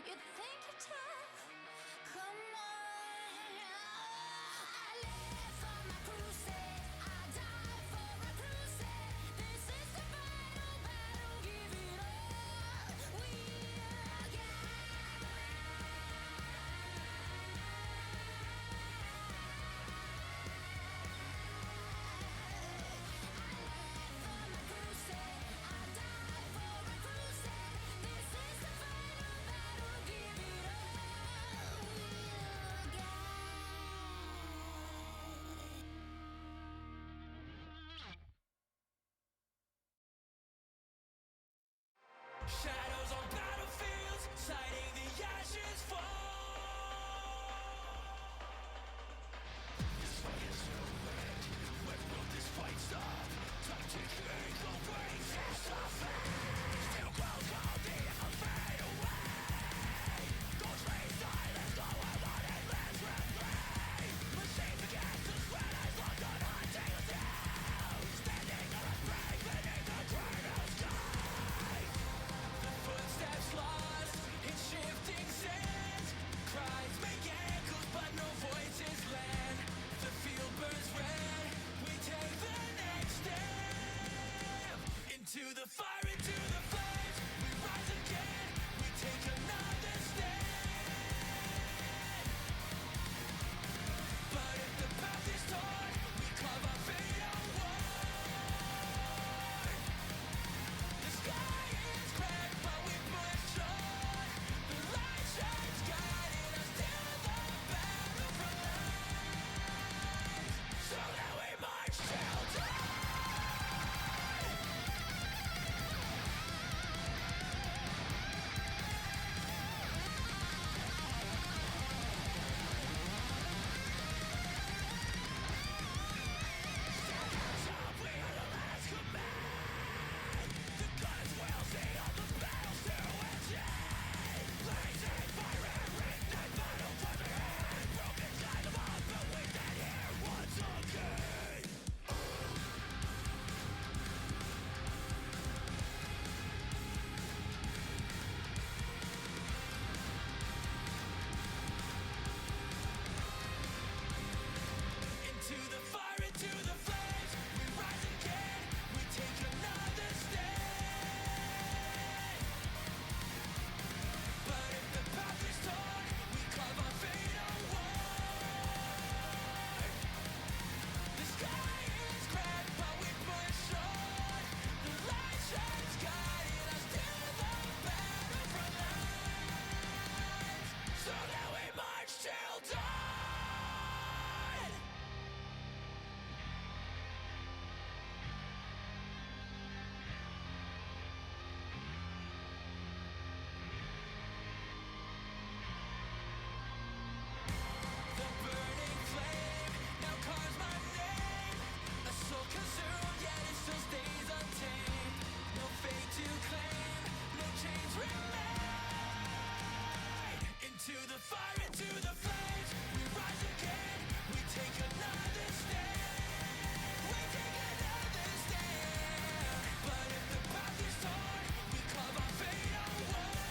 You think you're tough? Come on. I live for my crusade. I die for a crusade. This is the final battle. Give it all. We are Shadows on battlefields, sighting the ashes fall. This fight is no end. When will this fight stop? Time to think of ways to stop it. Still grows on the fade away. Ghost rays silence, no one wanted less replay. Machines against the spread as long on hunting us down. Standing on a break beneath the cradle sky. Footsteps lost in shifting sands. Cries make echoes, but no voices land. The field burns red. We take the next step into the fire, into the flames. We rise again. We take another stand. But if the path is torn, we carve our fate outward. The sky is cracked, but we push on. The light shines, guiding us till the battlefront lines. So now we march till dawn. Top, we are the last command. The guns will see all the battles to achieve. Blazing fire and reignite battle from the hand. Broken skies of all, but we stand here once again. Into the fire, into the flames. We rise again. We take another stand. But if the path is torn, we carve our fate outward. The sky is cracked, but we push on. The light shines, guiding us till the battlefront lines. So now we march till dawn. The burning flame now calls my name. A soul consumed, yet it still stays untamed. No fate to claim, no chains remain. Into the fire, into the flames, we rise again. We take another stand. We take another stand. But if the path is torn, we carve our fate outward.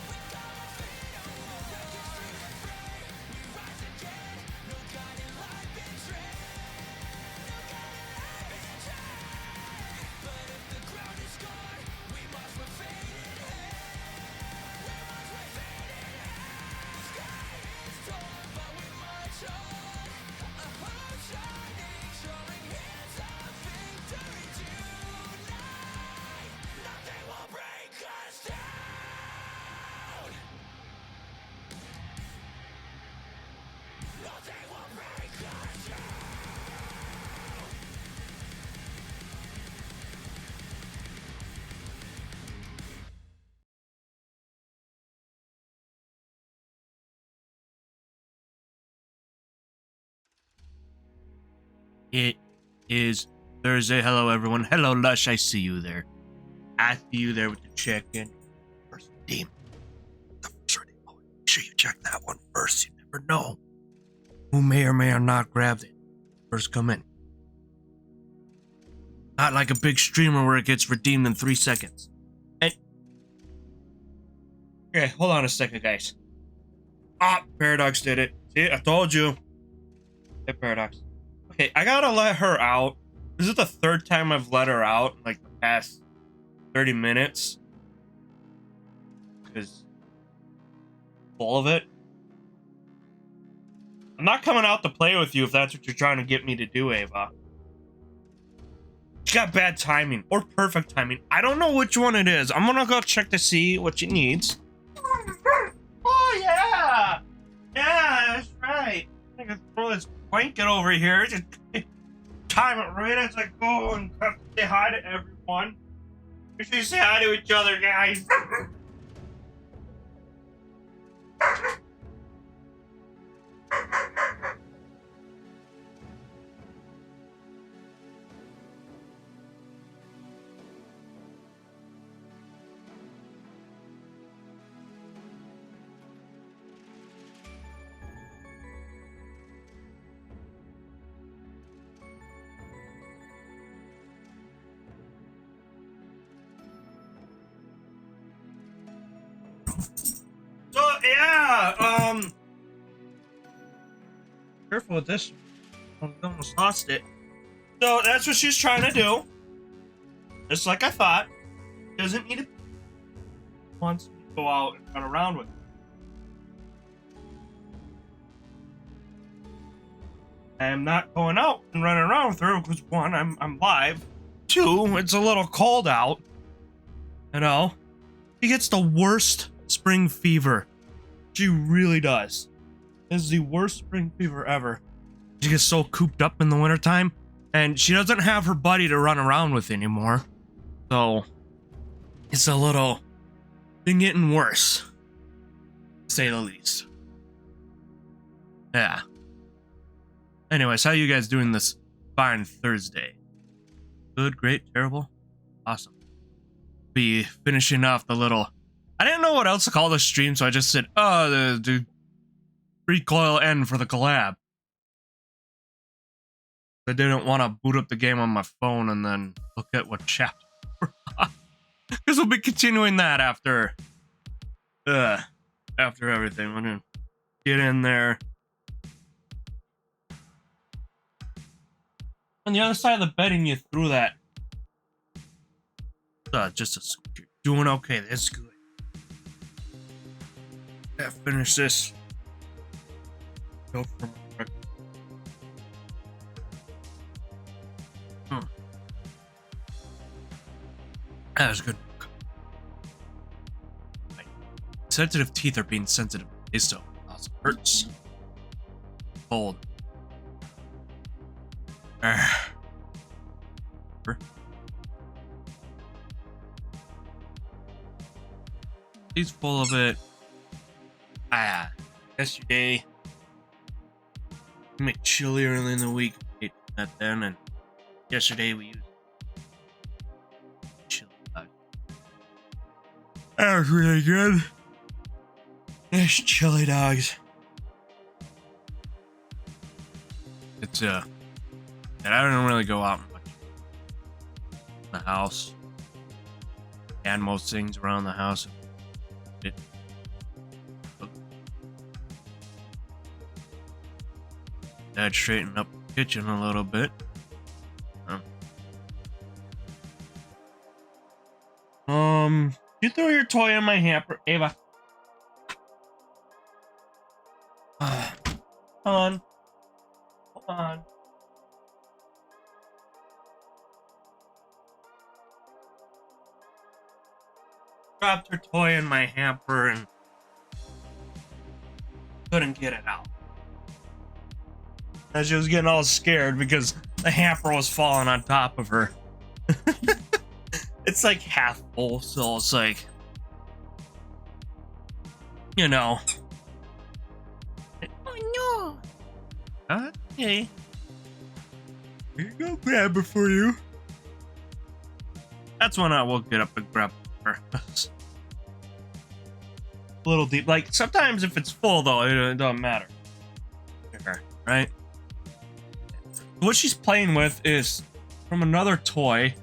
We carve our fate outward. The wreckage streets are free. We rise again. No guiding light betrayed. No guiding light betrayed. But if the ground is scarred, we march with faded hand. We march with faded hand. The sky is torn, but we march on. A hope shining, showing hands of victory tonight. Nothing will break us down. Nothing will break us down. It is Thursday. Hello, everyone. Hello, Lush. I see you there. I see you there with the check-in. First team. The first reading. Oh, make sure you check that one first. You never know who may or may or not grabbed it. First come in. Not like a big streamer where it gets redeemed in 3 seconds. Okay, hold on a second, guys. Ah, Paradox did it. See, I told you. Hey, Paradox. Okay, I gotta let her out. This is the third time I've let her out in like the past 30 minutes. Because full of it. I'm not coming out to play with you if that's what you're trying to get me to do, Ava. She got bad timing or perfect timing. I don't know which one it is. I'm gonna go check to see what she needs. Oh yeah, yeah, that's right. I can throw this blanket over here. Just time it right as I go and have to say hi to everyone. We should say hi to each other, guys. So yeah, careful with this. I almost lost it. So that's what she's trying to do. Just like I thought. Doesn't need to. Wants me to go out and run around with it. I am not going out and running around with her because one, I'm live. Two, it's a little cold out. You know, she gets the worst spring fever. She really does. This is the worst spring fever ever. She gets so cooped up in the wintertime, and she doesn't have her buddy to run around with anymore. So it's a little been getting worse, to say the least. Yeah. Anyways, how you guys doing this fine Thursday? Good, great, terrible, awesome. Be finishing off the little. I didn't know what else to call the stream, so I just said, "Oh, the Recoil end for the collab." I didn't want to boot up the game on my phone and then look at what chapter we're on, because we'll be continuing that after everything. We're gonna get in there. On the other side of the bed, and you threw that. Just a scooter. Doing okay. That's good. Yeah, finish this. Go for my That was good. My sensitive teeth are being sensitive. It still also hurts. Cold. He's full of it. Yesterday, we made chili early in the week. We ate that then, and yesterday we used chili dog. That was really good. Nice chili dogs. It's and I don't really go out much in the house, and most things around the house. Dad straightened up the kitchen a little bit. You threw your toy in my hamper, Ava. Hold on. Hold on. Dropped her toy in my hamper and couldn't get it out. And she was getting all scared because the hamper was falling on top of her. It's like half full, so it's like, you know. Oh no. Okay. Here you go, grab it for you. That's when I will get up and grab her. A little deep. Like, sometimes if it's full, though, it doesn't matter. Right? What she's playing with is from another toy.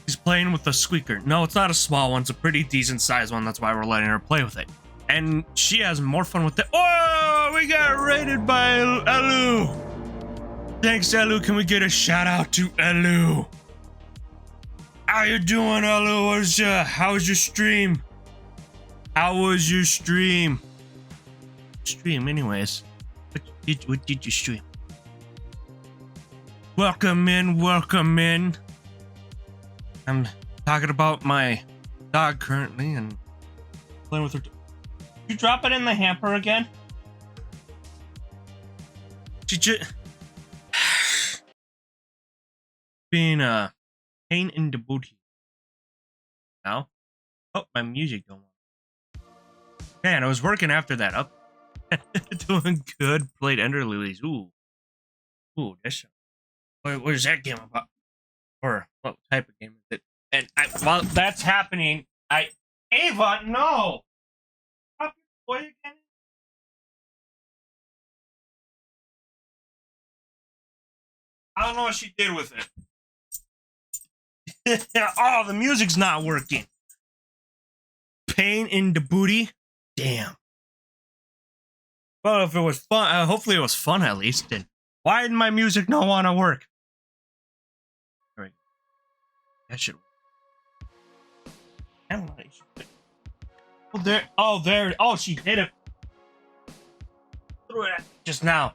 She's playing with the squeaker. No, it's not a small one. It's a pretty decent sized one. That's why we're letting her play with it. And she has more fun with it. Oh, we got raided by Elu. Thanks, Elu. Can we get a shout out to Elu? How you doing, Elu? How was your stream? How was your stream? Stream, anyways. What did you stream? Welcome in, welcome in. I'm talking about my dog currently and playing with her. You drop it in the hamper again? She just being a pain in the booty. Now, oh, my music going on. Man, I was working after that. Up, doing good. Played Ender Lilies. Ooh, that's. What is that game about? Or what type of game is it? And while that's happening, Ava, no! Drop your toy again? I don't know what she did with it. Oh, the music's not working. Pain in the booty? Damn. Well, if it was fun, hopefully it was fun at least. And why did my music not want to work? That should. I don't know. Oh, there. Oh, there. Oh, she hit it. Threw it at me just now.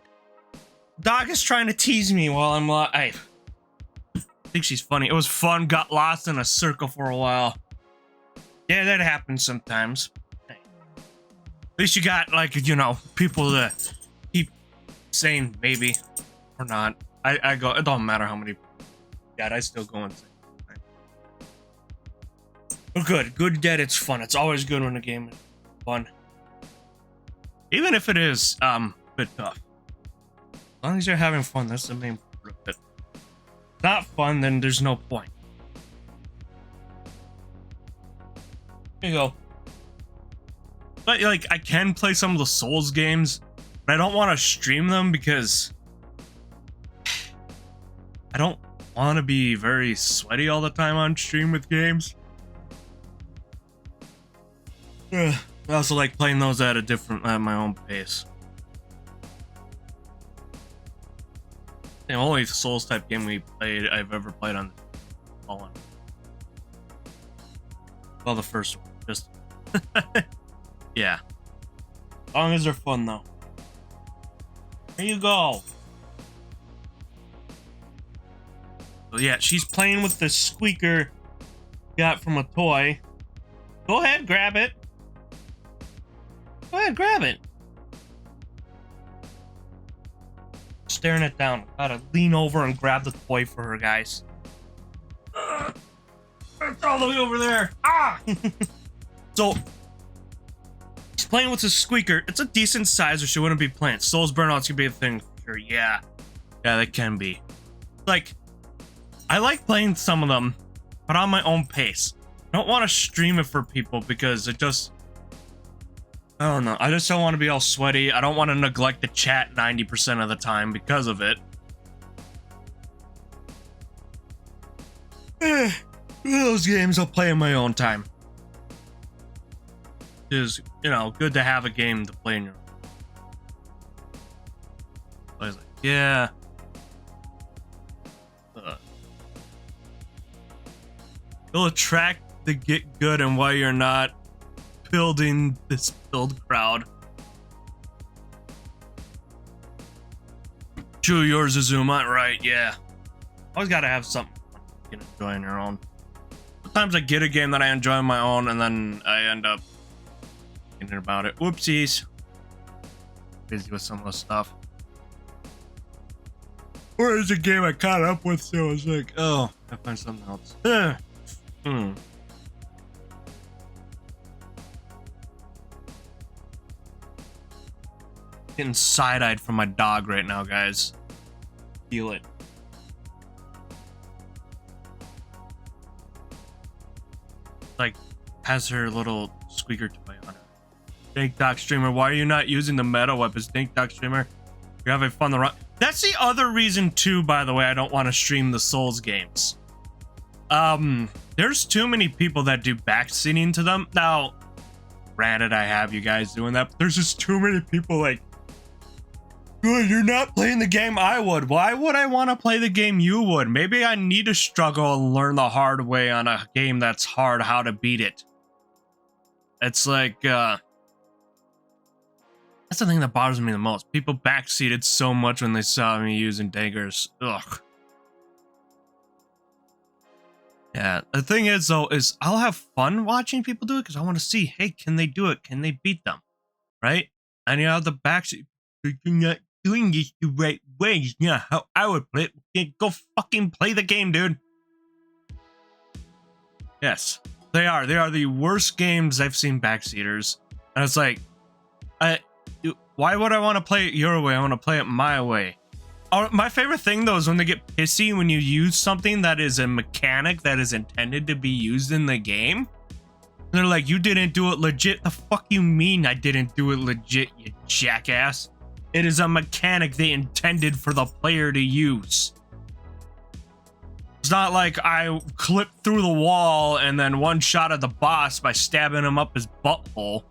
Dog is trying to tease me while I'm. I think she's funny. It was fun. Got lost in a circle for a while. Yeah, that happens sometimes. At least you got, like, you know, people that keep saying maybe or not. I go. It don't matter how many. God, I still go and say. But good that it's fun. It's always good when a game is fun. Even if it is a bit tough. As long as you're having fun, that's the main part of it. Not fun, then there's no point. There you go. But like, I can play some of the Souls games, but I don't want to stream them because I don't want to be very sweaty all the time on stream with games. I also like playing those at my own pace. The only Souls type game I've ever played on Fallen. Well, the first one, just yeah. As long as they're fun though. There you go. So yeah, she's playing with the squeaker got from a toy. Go ahead, grab it. Go ahead, grab it. Staring it down. Gotta lean over and grab the toy for her, guys. It's all the way over there. Ah! So, she's playing with the squeaker. It's a decent size, or she wouldn't be playing. Souls burnouts can be a thing for sure. Yeah. Yeah, that can be. Like, I like playing some of them, but on my own pace. I don't want to stream it for people because it just... I don't know. I just don't want to be all sweaty. I don't want to neglect the chat 90% of the time because of it. Those games I'll play in my own time. It is, you know, good to have a game to play in your own. I was like, yeah. You'll attract the get good and why you're not building this build crowd. True, yours is Zuma, right? Yeah. Always gotta have something you can enjoy on your own. Sometimes I get a game that I enjoy on my own and then I end up thinking about it. Whoopsies. Busy with some of the stuff. Or is a game I caught up with, so I was like, oh, I find something else. Getting side-eyed from my dog right now, guys. Feel it. Like, has her little squeaker toy on her. Dank Doc Streamer, why are you not using the meta weapons? Dank Doc Streamer, you're having fun the run. That's the other reason too, by the way, I don't want to stream the Souls games. There's too many people that do backseating to them. Now, granted, I have you guys doing that, but there's just too many people like, good, you're not playing the game I would. Why would I want to play the game you would? Maybe I need to struggle and learn the hard way on a game that's hard, how to beat it. It's like, that's the thing that bothers me the most. People backseated so much when they saw me using daggers. Ugh. Yeah, the thing is, though, is I'll have fun watching people do it because I want to see, hey, can they do it? Can they beat them? Right? And you know, the backseat, you're not doing this the right way. Yeah, how I would play it. Go fucking play the game, dude. Yes, they are. They are the worst games I've seen backseaters. And it's like, why would I want to play it your way? I want to play it my way. My favorite thing, though, is when they get pissy when you use something that is a mechanic that is intended to be used in the game. And they're like, you didn't do it legit. The fuck you mean I didn't do it legit, you jackass? It is a mechanic they intended for the player to use. It's not like I clipped through the wall and then one shot at the boss by stabbing him up his butthole.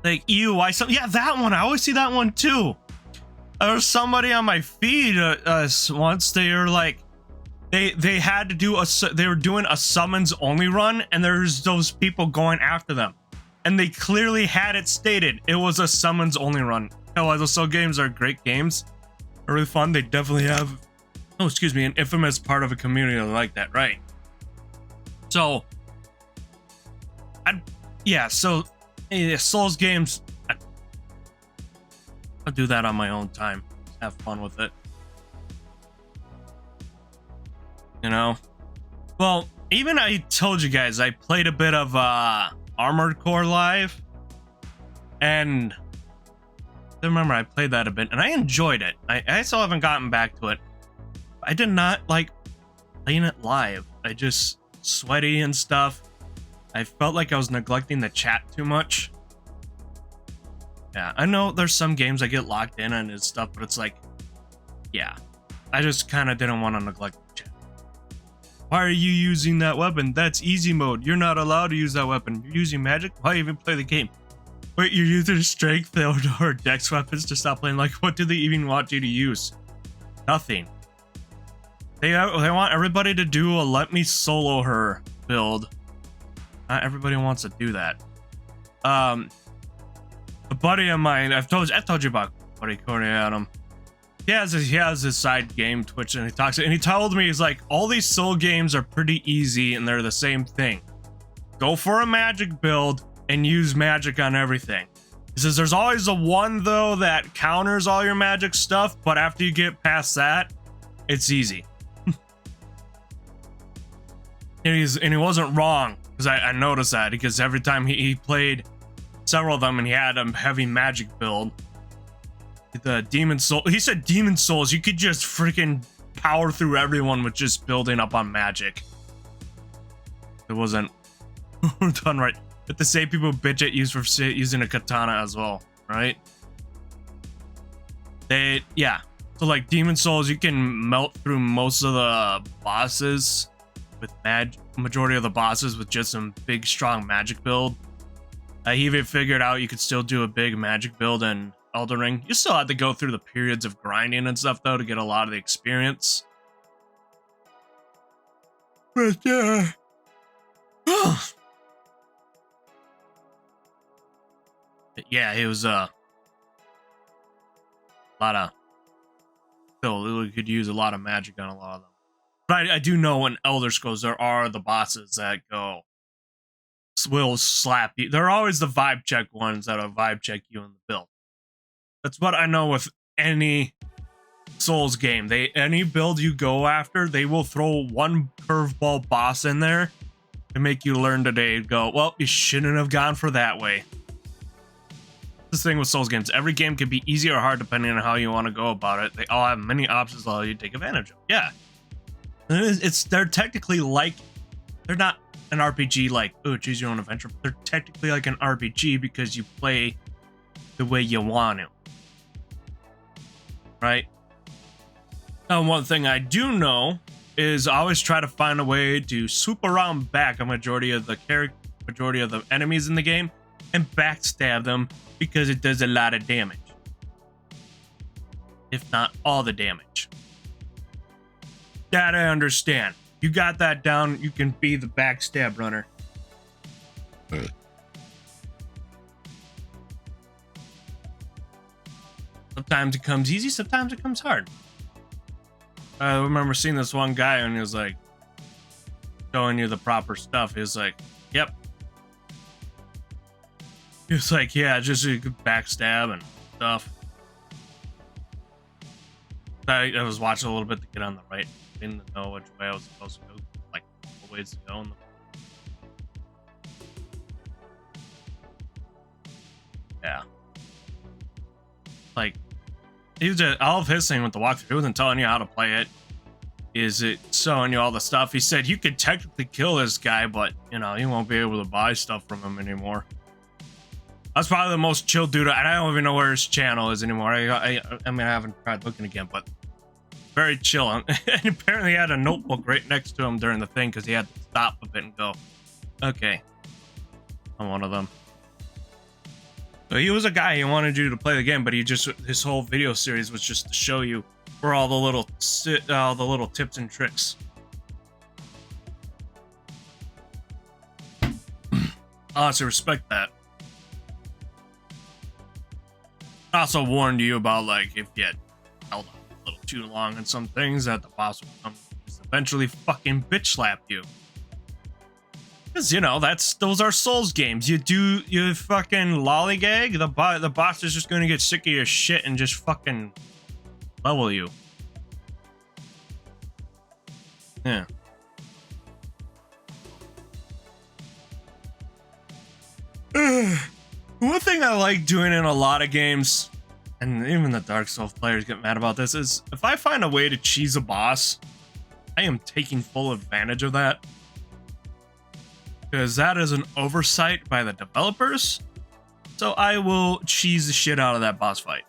Like, ew, yeah, that one. I always see that one too. There was somebody on my feed once. They were like, they had to do they were doing a summons only run, and there's those people going after them, and they clearly had it stated it was a summons only run. Hell, those Soul games are great games. They're really fun. They definitely have, oh, excuse me, an infamous part of a community like that, right? So, so. Yeah, Souls games, I'll do that on my own time. Have fun with it. You know? Well, even I told you guys, I played a bit of Armored Core Live. And I remember I played that a bit, and I enjoyed it. I still haven't gotten back to it. I did not like playing it live. I just sweaty and stuff. I felt like I was neglecting the chat too much. Yeah, I know there's some games I get locked in on and stuff, but it's like, yeah, I just kind of didn't want to neglect the chat. Why are you using that weapon? That's easy mode. You're not allowed to use that weapon. You're using magic? Why even play the game? Wait, you're using strength or dex weapons to stop playing? Like, what do they even want you to use? Nothing. They want everybody to do a let me solo her build. Not everybody wants to do that. A buddy of mine, I've told you about buddy Corey Adam. He has his side game Twitch, and he told me, he's like, all these soul games are pretty easy and they're the same thing. Go for a magic build and use magic on everything. He says there's always the one though that counters all your magic stuff, but after you get past that, it's easy. and he wasn't wrong. Because I noticed that, because every time he played several of them and he had a heavy magic build, the Demon Soul, he said Demon Souls, you could just freaking power through everyone with just building up on magic. It wasn't done right. But the same people bitch at you for using a katana as well, right? Yeah. So like Demon Souls, you can melt through most of the bosses with majority of the bosses with just some big strong magic build. I even figured out you could still do a big magic build in Elden Ring. You still have to go through the periods of grinding and stuff though to get a lot of the experience. But yeah, it was a lot of, still you could use a lot of magic on a lot of them. But I do know in Elder Scrolls there are the bosses that will slap you. They're always the vibe check ones that'll vibe check you in the build. That's what I know with any Souls game. Any build you go after, they will throw one curveball boss in there to make you learn today and go, well, you shouldn't have gone for that way. This thing with Souls games, every game can be easy or hard depending on how you want to go about it. They all have many options that allow you to take advantage of. Yeah. They're technically like, they're not an RPG like, oh, choose your own adventure. They're technically like an RPG because you play the way you want to. Right? One thing I do know is I always try to find a way to swoop around back a majority of the enemies in the game and backstab them because it does a lot of damage, if not all the damage. That I understand. You got that down, you can be the backstab runner. Sometimes it comes easy, sometimes it comes hard. I remember seeing this one guy and he was like showing you the proper stuff. He was like, yep. He was like, yeah, just so you could backstab and stuff. I was watching a little bit to get on the right. Didn't know which way I was supposed to go. Like, the ways to go. Yeah. Like, he was all of his thing with the walkthrough. He wasn't telling you how to play it. Is it showing you all the stuff? He said you could technically kill this guy, but you know, you won't be able to buy stuff from him anymore. That's probably the most chill dude. And I don't even know where his channel is anymore. I mean, I haven't tried looking again, but very chill. And apparently he had a notebook right next to him during the thing because he had to stop a bit and go, okay, I'm one of them. So he was a guy, he wanted you to play the game, but his whole video series was just to show you where all the little tips and tricks. I honestly respect that. I also warned you about, like, if you had held on a little too long on some things, that the boss would come eventually fucking bitch slap you. Because, you know, those are Souls games. You fucking lollygag, the boss is just going to get sick of your shit and just fucking level you. Yeah. One thing I like doing in a lot of games, and even the Dark Souls players get mad about this, is if I find a way to cheese a boss, I am taking full advantage of that. Because that is an oversight by the developers. So I will cheese the shit out of that boss fight.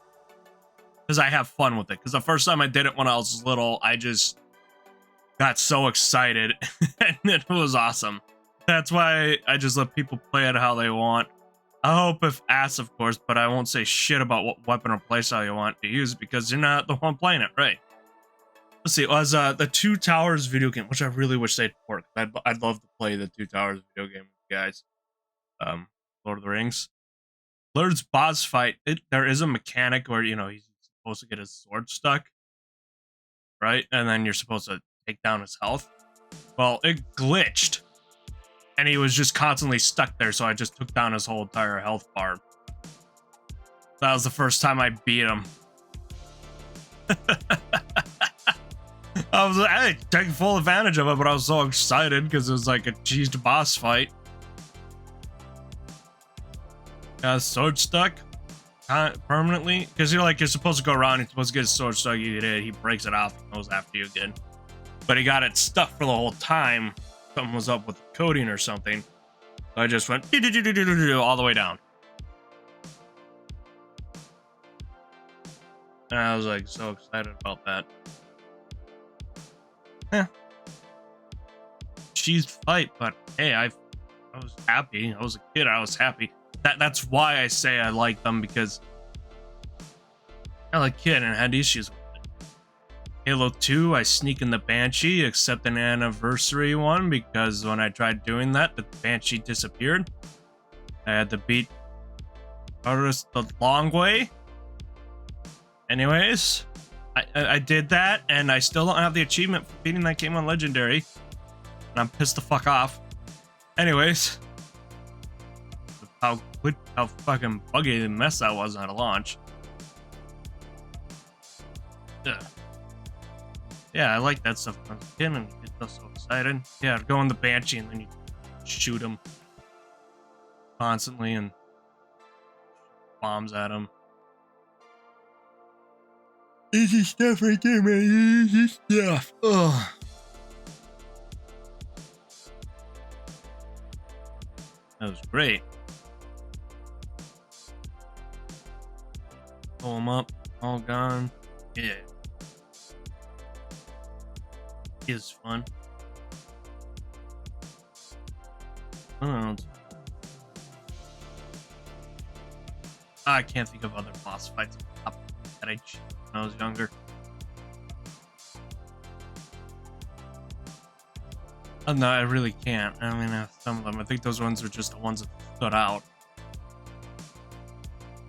Because I have fun with it. Because the first time I did it when I was little, I just got so excited. And it was awesome. That's why I just let people play it how they want. I hope if asked, of course, but I won't say shit about what weapon or playstyle you want to use because you're not the one playing it, right? Let's see, it was the Two Towers video game, which I really wish they'd port. I'd love to play the Two Towers video game with you guys. Lord of the Rings. Lord's boss fight, there is a mechanic where, you know, he's supposed to get his sword stuck, right? And then you're supposed to take down his health. Well, it glitched. And he was just constantly stuck there, so I just took down his whole entire health bar. That was the first time I beat him. I took full advantage of it, but I was so excited because it was like a cheesed boss fight. Got his sword stuck permanently because you're supposed to go around. You're supposed to get his sword stuck. You get it. He breaks it off and goes after you again. But he got it stuck for the whole time. Something was up with the coding or something. So I just went all the way down. And I was like so excited about that. Yeah. Cheesed fight, but hey, I was happy. I was a kid, I was happy. That's why I say I like them, because I was a kid and had issues with it. Halo 2, I sneak in the Banshee, except an anniversary one, because when I tried doing that, the Banshee disappeared. I had to beat Artist the long way. Anyways, I did that, and I still don't have the achievement for beating that game on Legendary. And I'm pissed the fuck off. Anyways, how fucking buggy the mess that was at a launch. Yeah, I like that stuff. I'm a kid and get so excited. Yeah, go on the Banshee and then you shoot him constantly and bombs at him. Easy stuff right there, man. Easy stuff. Ugh. That was great. Pull him up. All gone. Yeah. is fun. I don't know. I can't think of other boss fights that I cheated when I was younger. No, I really can't. I mean, some of them. I think those ones are just the ones that stood out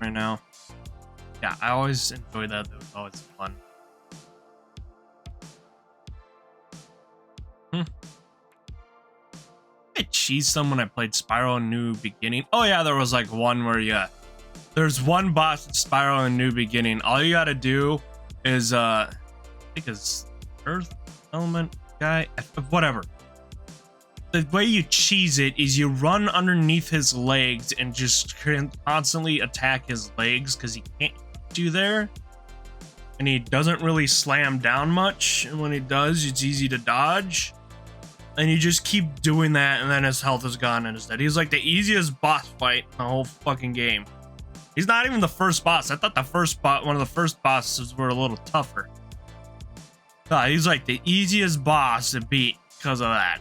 right now. Yeah, I always enjoyed that. It was always fun. I cheesed some when I played Spyro New Beginning. Oh yeah, there was like one where there's one boss in Spyro in New Beginning. All you gotta do is I think it's Earth Element guy, whatever. The way you cheese it is you run underneath his legs and just constantly attack his legs because he can't hit you there. And he doesn't really slam down much. And when he does, it's easy to dodge. And you just keep doing that, and then his health is gone and he's dead. He's like the easiest boss fight in the whole fucking game. He's not even the first boss. I thought one of the first bosses were a little tougher. He's like the easiest boss to beat because of that.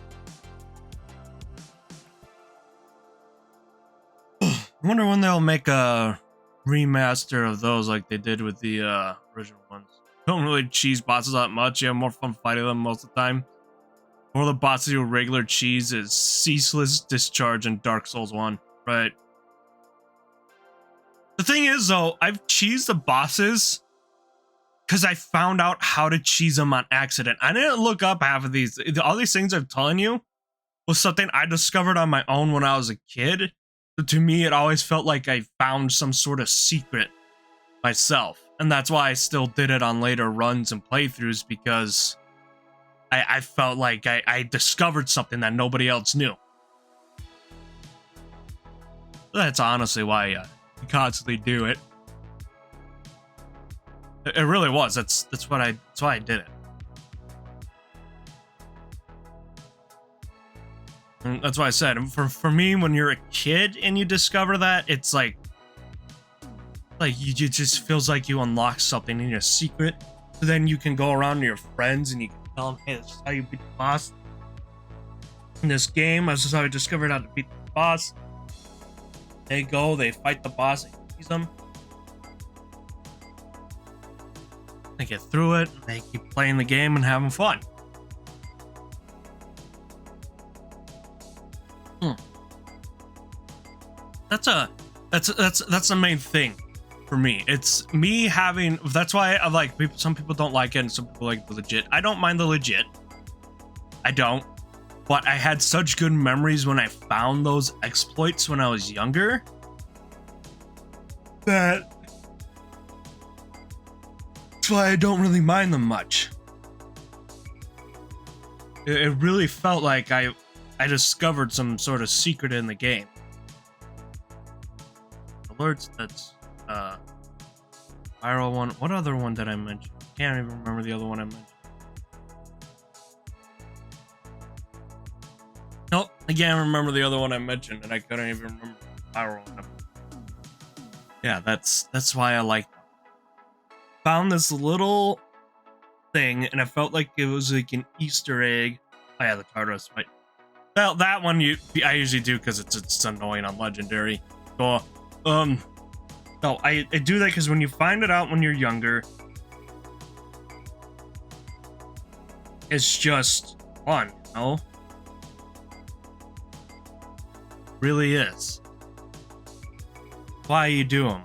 I wonder when they'll make a remaster of those like they did with the original ones. Don't really cheese bosses that much. You have more fun fighting them most of the time. One of the bosses you regular cheese is Ceaseless Discharge in Dark Souls 1. Right. The thing is, though, I've cheesed the bosses because I found out how to cheese them on accident. I didn't look up half of these. All these things I'm telling you was something I discovered on my own when I was a kid. So to me, it always felt like I found some sort of secret myself. And that's why I still did it on later runs and playthroughs, because I felt like I discovered something that nobody else knew. That's honestly why I constantly do it. It really was. That's why I did it. And that's why I said, for me, when you're a kid and you discover that, it's like you just feels like you unlock something in your secret. So then you can go around to your friends and you can tell them, hey, this is how you beat the boss in this game. This is how I discovered how to beat the boss. They go, they fight the boss, they use them. They get through it, they keep playing the game and having fun. That's the main thing for me. It's me having. That's why I like. Some people don't like it, and some people like the legit. I don't mind the legit. I don't. But I had such good memories when I found those exploits when I was younger that's why I don't really mind them much. It really felt like I discovered some sort of secret in the game. Alerts, that's viral one. What other one did I mention? Can't even remember the other one I mentioned. Nope, I can't remember the other one I mentioned, and I couldn't even remember the viral one. Yeah, that's why I like them. Found this little thing, and I felt like it was like an Easter egg. Oh yeah, the Tartarus fight. Well, that one I usually do because it's annoying on Legendary. So, no, I do that because when you find it out when you're younger, it's just fun, you know? Really is. Why you do them?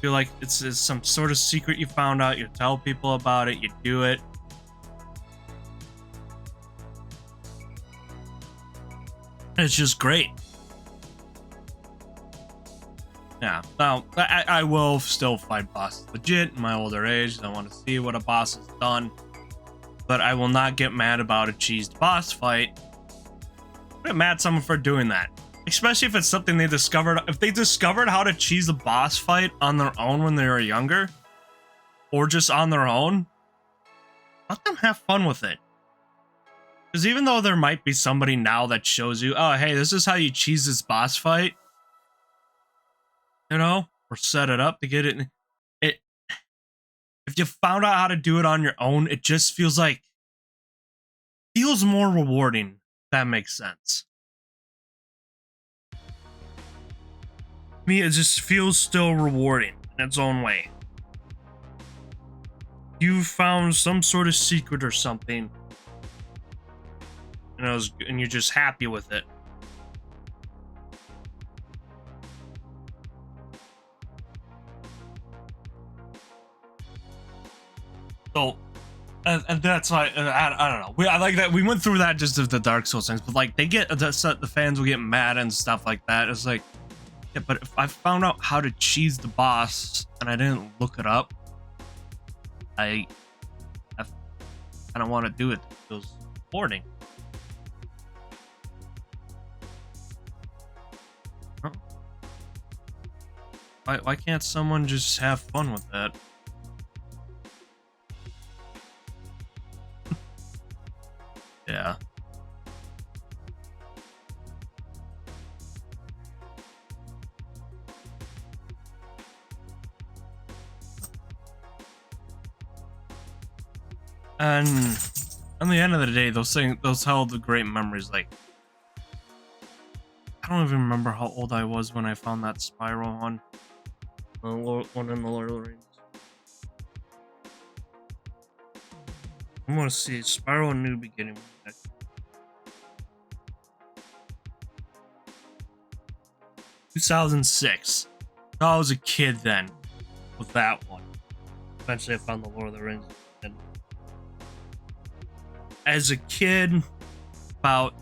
Feel like it's some sort of secret you found out. You tell people about it. You do it. It's just great. Yeah. Now I will still fight bosses legit in my older age. I want to see what a boss has done, but I will not get mad about a cheesed boss fight. I get mad at someone for doing that. Especially if it's something they discovered. If they discovered how to cheese a boss fight on their own when they were younger, or just on their own, let them have fun with it. Because even though there might be somebody now that shows you, oh, hey, this is how you cheese this boss fight, you know, or set it up to get it. If you found out how to do it on your own, it just feels like feels more rewarding. If that makes sense. Me, it just feels still rewarding in its own way. You found some sort of secret or something, and you're just happy with it. So, and that's why I don't know. I like that we went through that just of the Dark Souls things, but like they get the fans will get mad and stuff like that. It's like, yeah, but if I found out how to cheese the boss and I didn't look it up, I don't want to do it. It feels rewarding. Huh? Why can't someone just have fun with that? Yeah. And at the end of the day, those held great memories. Like, I don't even remember how old I was when I found that spiral one. One in the Lord of the Rings. I want to see Spiral New Beginning. 2006. I was a kid then with that one. Eventually I found the Lord of the Rings. And as a kid, about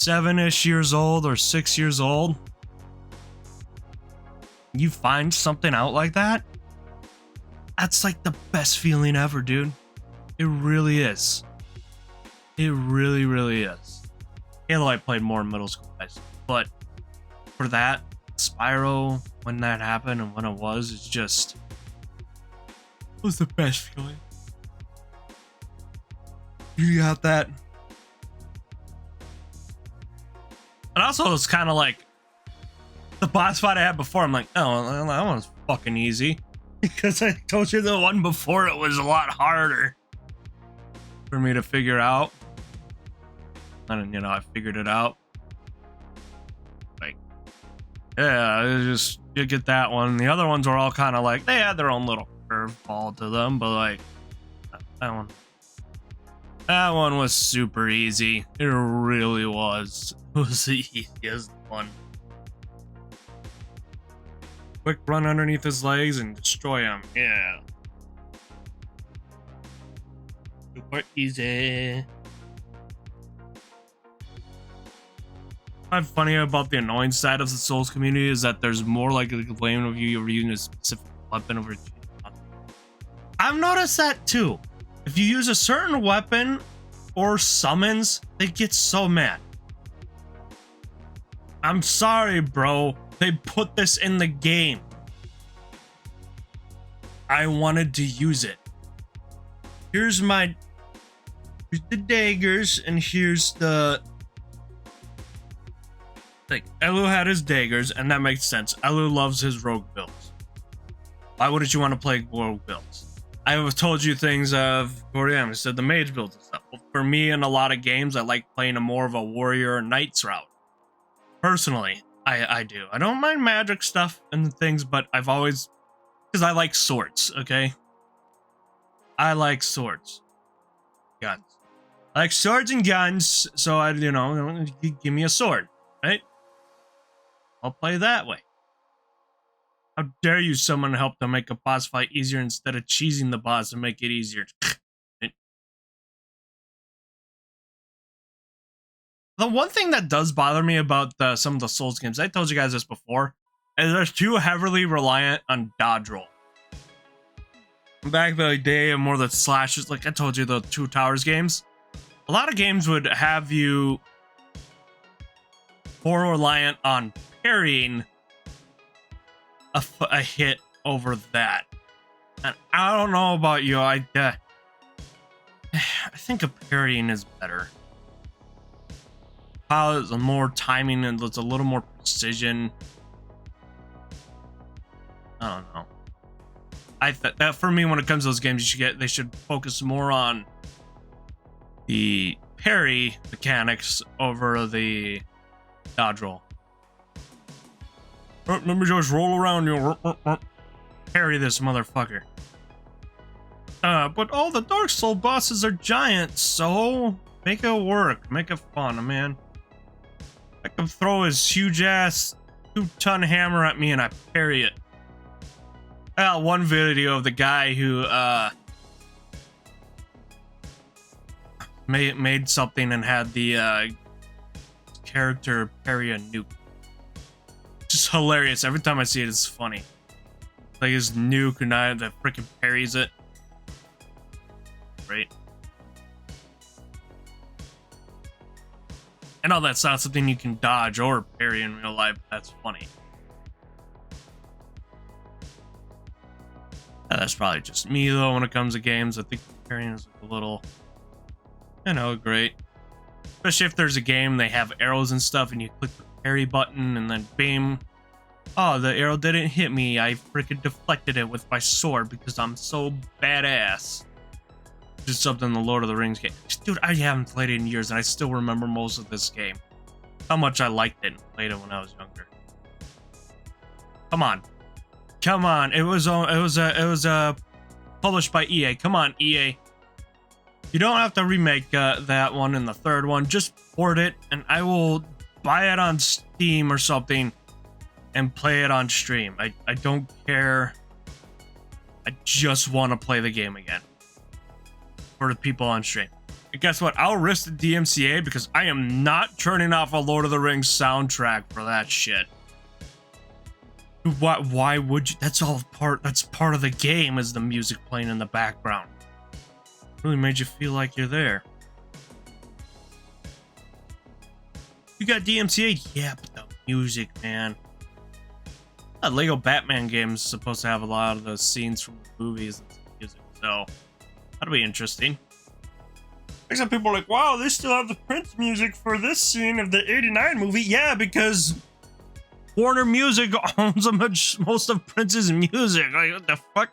7-ish years old or 6 years old, you find something out like that, that's like the best feeling ever, dude. It really is. It really, really is. Halo I played more in middle school, guys. But for that, Spyro, when that happened and when it was the best feeling. You got that. And also, it's kind of like the boss fight I had before. I'm like, oh, that one's fucking easy. Because I told you the one before it was a lot harder for me to figure out. And, I figured it out. Like, yeah, you get that one. The other ones were all kind of like, they had their own little curveball to them, but like, that one was super easy. It really was. It was the easiest one. Quick run underneath his legs and destroy him. Yeah. Super easy. What's funny about the annoying side of the Souls community is that there's more likely to complain of you using a specific weapon over. I've noticed that too. If you use a certain weapon or summons, they get so mad. I'm sorry, bro. They put this in the game. I wanted to use it. Here's the daggers, and here's the... Like, Elu had his daggers, and that makes sense. Elu loves his rogue builds. Why wouldn't you want to play rogue builds? I have told you things of Goriam, said the mage builds and stuff. Well, for me, in a lot of games, I like playing a more of a warrior or knight's route. Personally, I do. I don't mind magic stuff and things, but I've always... Because I like swords, okay? I like swords. Guns. I like swords and guns, so give me a sword, right? I'll play that way. How dare you someone help to make a boss fight easier instead of cheesing the boss and make it easier? Right? The one thing that does bother me about some of the Souls games, I told you guys this before, is they're too heavily reliant on dodge roll. Back in the day, more of the slashes, like I told you, the Two Towers games, a lot of games would have you more reliant on parrying a hit over that. And I don't know about you, I think a parrying is better. There's more timing and there's a little more precision. I don't know. That for me, when it comes to those games, they should focus more on the parry mechanics over the dodge roll. Let me just roll around you. Parry this motherfucker. But all the Dark Soul bosses are giants, so make it work. Make it fun, man. I can throw his huge ass 2-ton hammer at me and I parry it. I got one video of the guy who made something and had the character parry a nuke. Just hilarious. Every time I see it, it's funny. Like his nuke and that freaking parries it. Right. I know that's not something you can dodge or parry in real life. That's funny. That's probably just me though. When it comes to games, I think parrying is a little, great. Especially if there's a game they have arrows and stuff, and you click the parry button, and then bam. Oh, the arrow didn't hit me. I freaking deflected it with my sword because I'm so badass. Just something in the Lord of the Rings game. Dude, I haven't played it in years, and I still remember most of this game. How much I liked it and played it when I was younger. Come on. Come on. It was published by EA. Come on, EA. You don't have to remake that one and the third one. Just port it, and I will buy it on Steam or something and play it on stream. I don't care. I just want to play the game again. For the people on stream. And guess what? I'll risk the DMCA because I am not turning off a Lord of the Rings soundtrack for that shit. Why would you? That's part of the game, is the music playing in the background. Really made you feel like you're there. You got DMCA? Yeah, but the music, man. That Lego Batman game is supposed to have a lot of those scenes from the movies and music, so that'll be interesting. Some people are like, wow, they still have the Prince music for this scene of the 89 movie. Yeah, because Warner Music owns most of Prince's music. Like, what the fuck?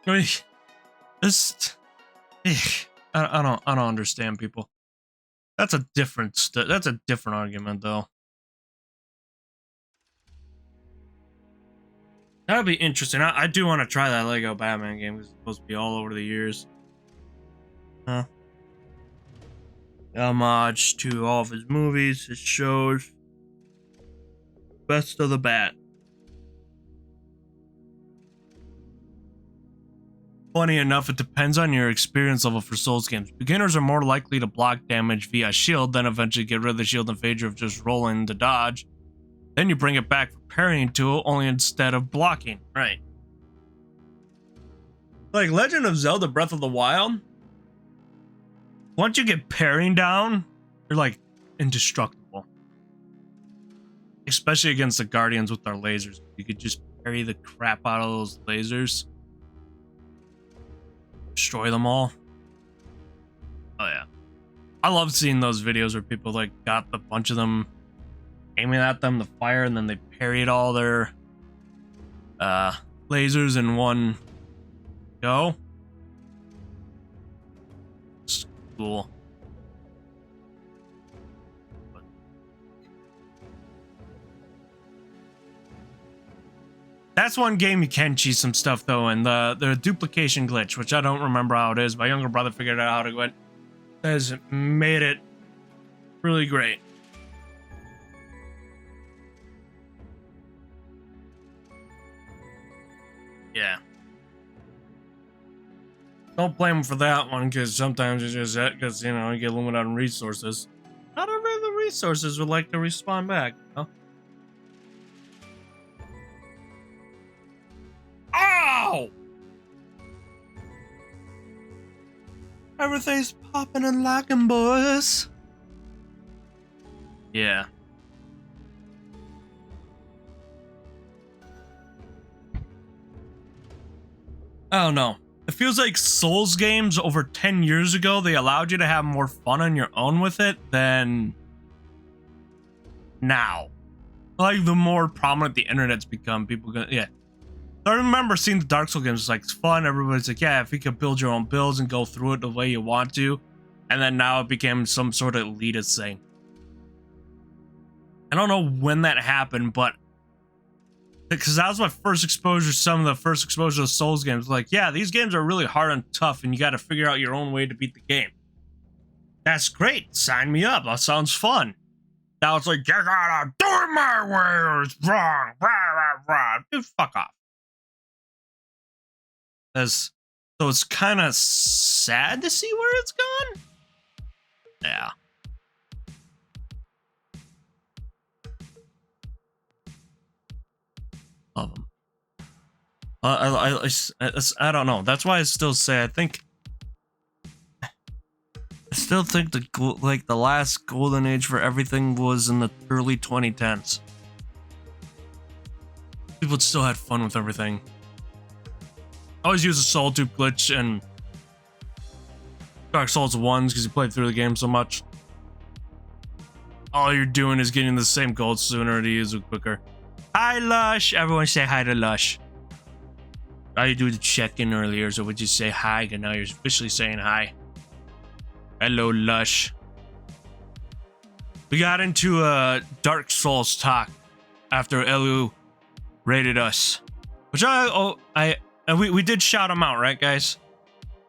I mean, I don't understand people. That's a different argument, though. That'd be interesting. I do want to try that Lego Batman game because it's supposed to be all over the years. Huh? Homage to all of his movies, his shows. Best of the Bat. Funny enough, it depends on your experience level for Souls games. Beginners are more likely to block damage via shield, then eventually get rid of the shield in favor of just rolling to dodge. Then you bring it back for parrying tool, only instead of blocking. Right. Like Legend of Zelda Breath of the Wild. Once you get parrying down, you're like indestructible. Especially against the Guardians with their lasers. You could just parry the crap out of those lasers. Destroy them all. Oh yeah. I love seeing those videos where people like got a bunch of them aiming at them to fire, and then they parried all their lasers in one go. It's cool. That's one game you can cheat some stuff though, and the duplication glitch, which I don't remember how it is. My younger brother figured out how to do it. Has made it really great. Yeah. Don't blame him for that one, because sometimes it's just that, because, you know, you get limited on resources. Not every of the resources would like to respawn back, you know? Ow! Everything's popping and locking, boys. Yeah. I don't know. It feels like Souls games over 10 years ago, they allowed you to have more fun on your own with it than now. Like, the more prominent the internet's become, people go, yeah. I remember seeing the Dark Souls games. It's like, it's fun. Everybody's like, yeah, if you could build your own builds and go through it the way you want to. And then now it became some sort of elitist thing. I don't know when that happened, but because that was my first exposure, some of the first exposure to Souls games. Like, yeah, these games are really hard and tough, and you got to figure out your own way to beat the game. That's great. Sign me up. That sounds fun. Now it's like, you gotta do it my way or it's wrong. Rah, rah, rah. Dude, fuck off. So it's kind of sad to see where it's gone. Yeah. Love them. I don't know. That's why I still say I still think the last golden age for everything was in the early 2010s. People still had fun with everything. I always use the Soul Tube glitch and Dark Souls 1s because you played through the game so much. All you're doing is getting the same gold sooner to use it quicker. Hi, Lush. Everyone say hi to Lush. How you do the check-in earlier, so would you say hi? And now you're officially saying hi. Hello, Lush. We got into a Dark Souls talk after Elu rated us, which we did shout him out, right, guys?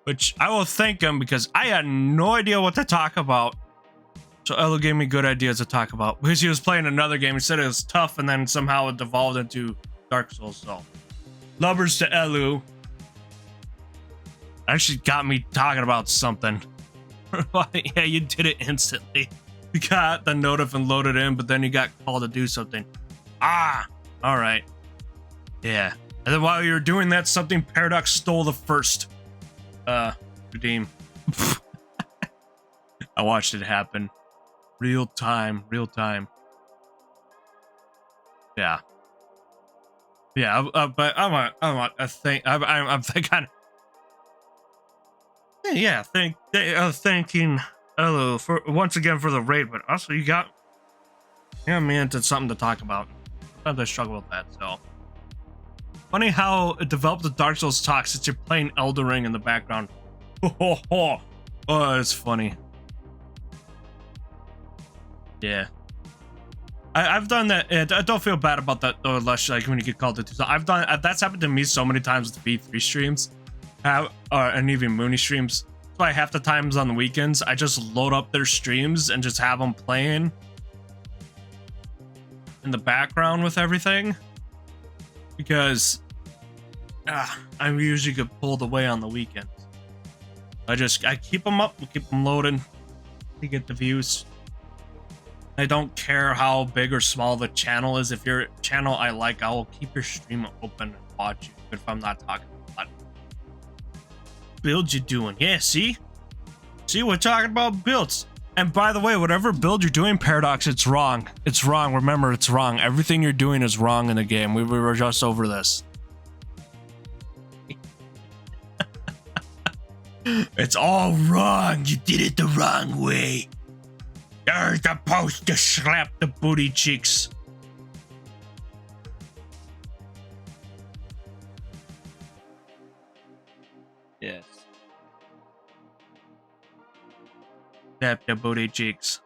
Which I will thank him because I had no idea what to talk about. So Elu gave me good ideas to talk about because he was playing another game. He said it was tough, and then somehow it devolved into Dark Souls. So, lovers to Elu. Actually got me talking about something. Yeah, you did it instantly. You got the notif and loaded in, but then you got called to do something. Ah, all right. Yeah. And then while you were doing that, something Paradox stole the first redeem. I watched it happen. Real time. Yeah. Yeah, but I'm thanking Elu for once again for the raid, but also you got me into something to talk about. Sometimes I struggle with that, so. Funny how it developed the Dark Souls talk since you're playing Elden Ring in the background. Oh, it's funny. Yeah. I've done that. I don't feel bad about that though, Lush, like when you get called to do something. I've done that's happened to me so many times with V3 streams, and even Mooney streams. That's why half the times on the weekends I just load up their streams and just have them playing in the background with everything, because I usually get pulled away on the weekends. I keep them up, keep them loading to get the views. I don't care how big or small the channel is. If your channel I like, I will keep your stream open and watch you. But if I'm not talking about builds you doing, yeah, see, we're talking about builds. And by the way, whatever build you're doing, Paradox, it's wrong. It's wrong. Remember, it's wrong. Everything you're doing is wrong in the game. We were just over this. It's all wrong. You did it the wrong way. You're supposed to slap the booty cheeks. Yes. Slap the booty cheeks.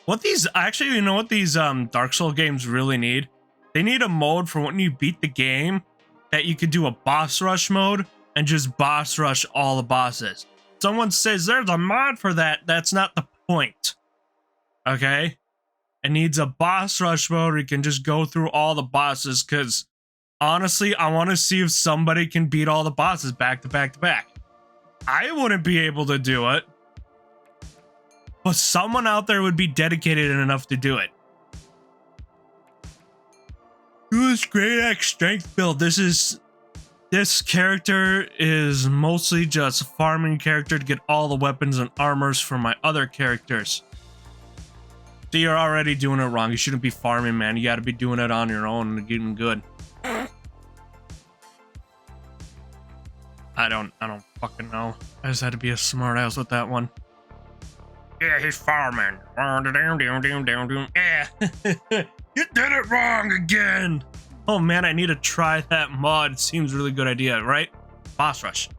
What these actually, you know what these Dark Souls games really need? They need a mode for when you beat the game that you could do a boss rush mode and just boss rush all the bosses. Someone says there's a mod for that. That's not the point. Okay? It needs a boss rush mode where you can just go through all the bosses, because honestly, I want to see if somebody can beat all the bosses back to back to back. I wouldn't be able to do it, but someone out there would be dedicated enough to do it. Do this great X strength build. This character is mostly just a farming character to get all the weapons and armors for my other characters. So you're already doing it wrong. You shouldn't be farming, man. You gotta be doing it on your own and getting good. I don't fucking know. I just had to be a smart ass with that one. Yeah, he's farming. Yeah. You did it wrong again. Oh man, I need to try that mod. It seems really good idea, right? Boss rush.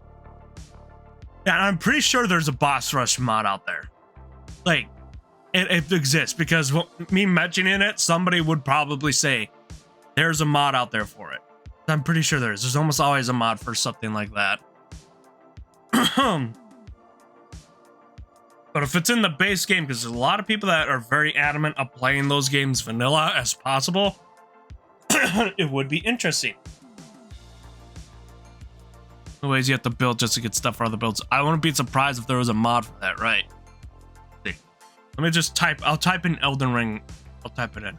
Yeah, I'm pretty sure there's a boss rush mod out there. Like, it exists because me mentioning it, somebody would probably say there's a mod out there for it. I'm pretty sure there is. There's almost always a mod for something like that. But if it's in the base game, because there's a lot of people that are very adamant of playing those games vanilla as possible, it would be interesting. The ways you have to build just to get stuff for other builds. I wouldn't be surprised if there was a mod for that, right? See. Let me just type. I'll type in Elden Ring. I'll type it in.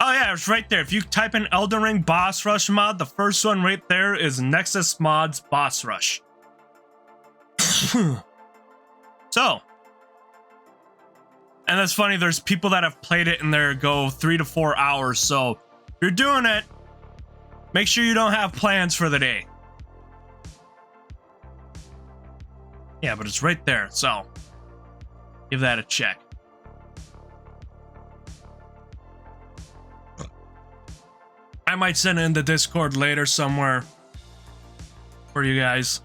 Oh yeah, it's right there. If you type in Elden Ring Boss Rush mod, the first one right there is Nexus Mods Boss Rush. So, and that's funny, there's people that have played it and they go 3 to 4 hours. So, if you're doing it, make sure you don't have plans for the day. Yeah, but it's right there. So, give that a check. I might send it in the Discord later somewhere for you guys.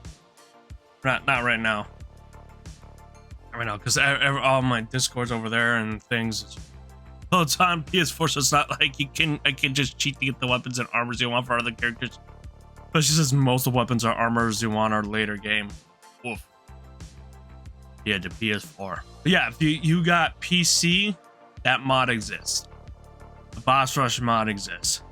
Not right now. Right now, because all my Discord's over there and things. Well, it's on PS4, so it's not like I can just cheat to get the weapons and armors you want for other characters. Especially since most of the weapons or armors you want are later game. Oof. Yeah, the PS4. But yeah, if you got PC, that mod exists. The Boss Rush mod exists.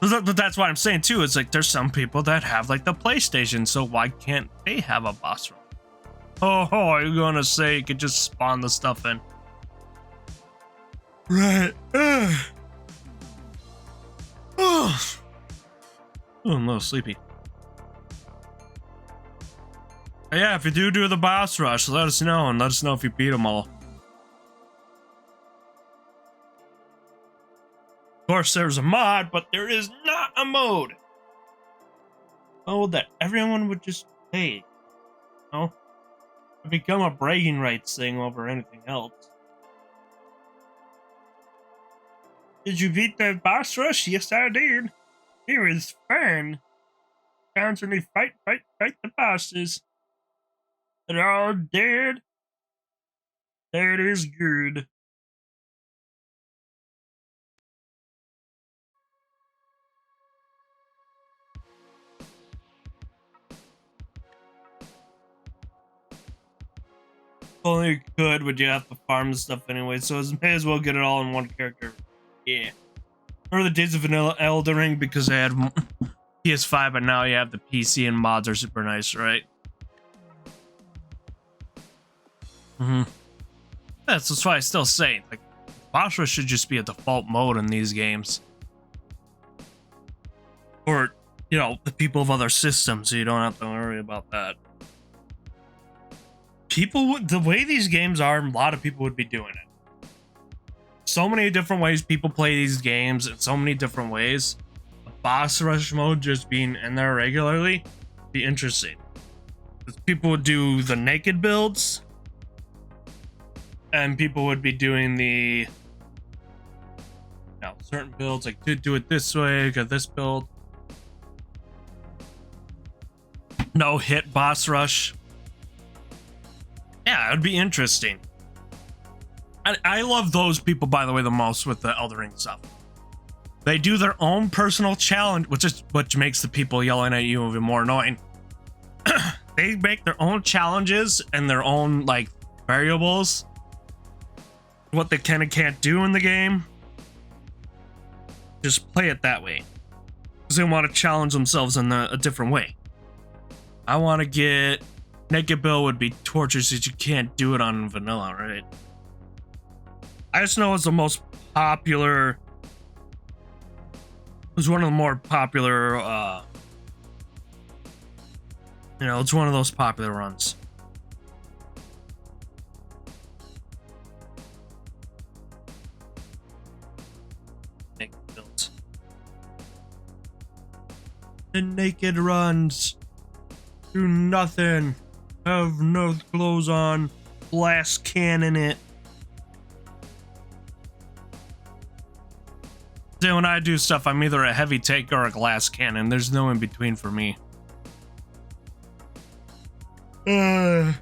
But that's what I'm saying too. It's like there's some people that have like the PlayStation, so why can't they have a boss rush? Oh, you're gonna say you could just spawn the stuff in? Right. Oh, I'm a little sleepy. But yeah, if you do the boss rush, let us know and let us know if you beat them all. Of course, there's a mod, but there is not a mode. Oh, that everyone would just play. You know? It'd become a bragging rights thing over anything else. Did you beat the boss rush? Yes, I did. It was fun. Constantly fight the bosses. They're all dead. That is good. Only good would you have to farm the stuff anyway, so may as well get it all in one character. Yeah. Remember the days of vanilla Elden Ring because they had PS5, but now you have the PC and mods are super nice, right? That's why I still say, like, boss rush should just be a default mode in these games. Or, you know, the people of other systems, so you don't have to worry about that. The way these games are, a lot of people would be doing it. So many different ways people play these games in so many different ways. A boss rush mode just being in there regularly would be interesting. People would do the naked builds, and people would be doing the certain builds, like do it this way, got this build. No hit boss rush. Yeah, it would be interesting. I love those people, by the way, the most with the Elden Ring stuff. They do their own personal challenge, which makes the people yelling at you even more annoying. They make their own challenges and their own like variables, what they can and can't do in the game. Just play it that way, because they want to challenge themselves in a different way. I want to get Naked Bill would be torture since you can't do it on vanilla, right? I just know it's the most popular. It's one of the more popular. It's one of those popular runs. Naked builds. The naked runs. Do nothing. Have no clothes on. glass cannon it. See, when I do stuff, I'm either a heavy take or a glass cannon. There's no in between for me. You're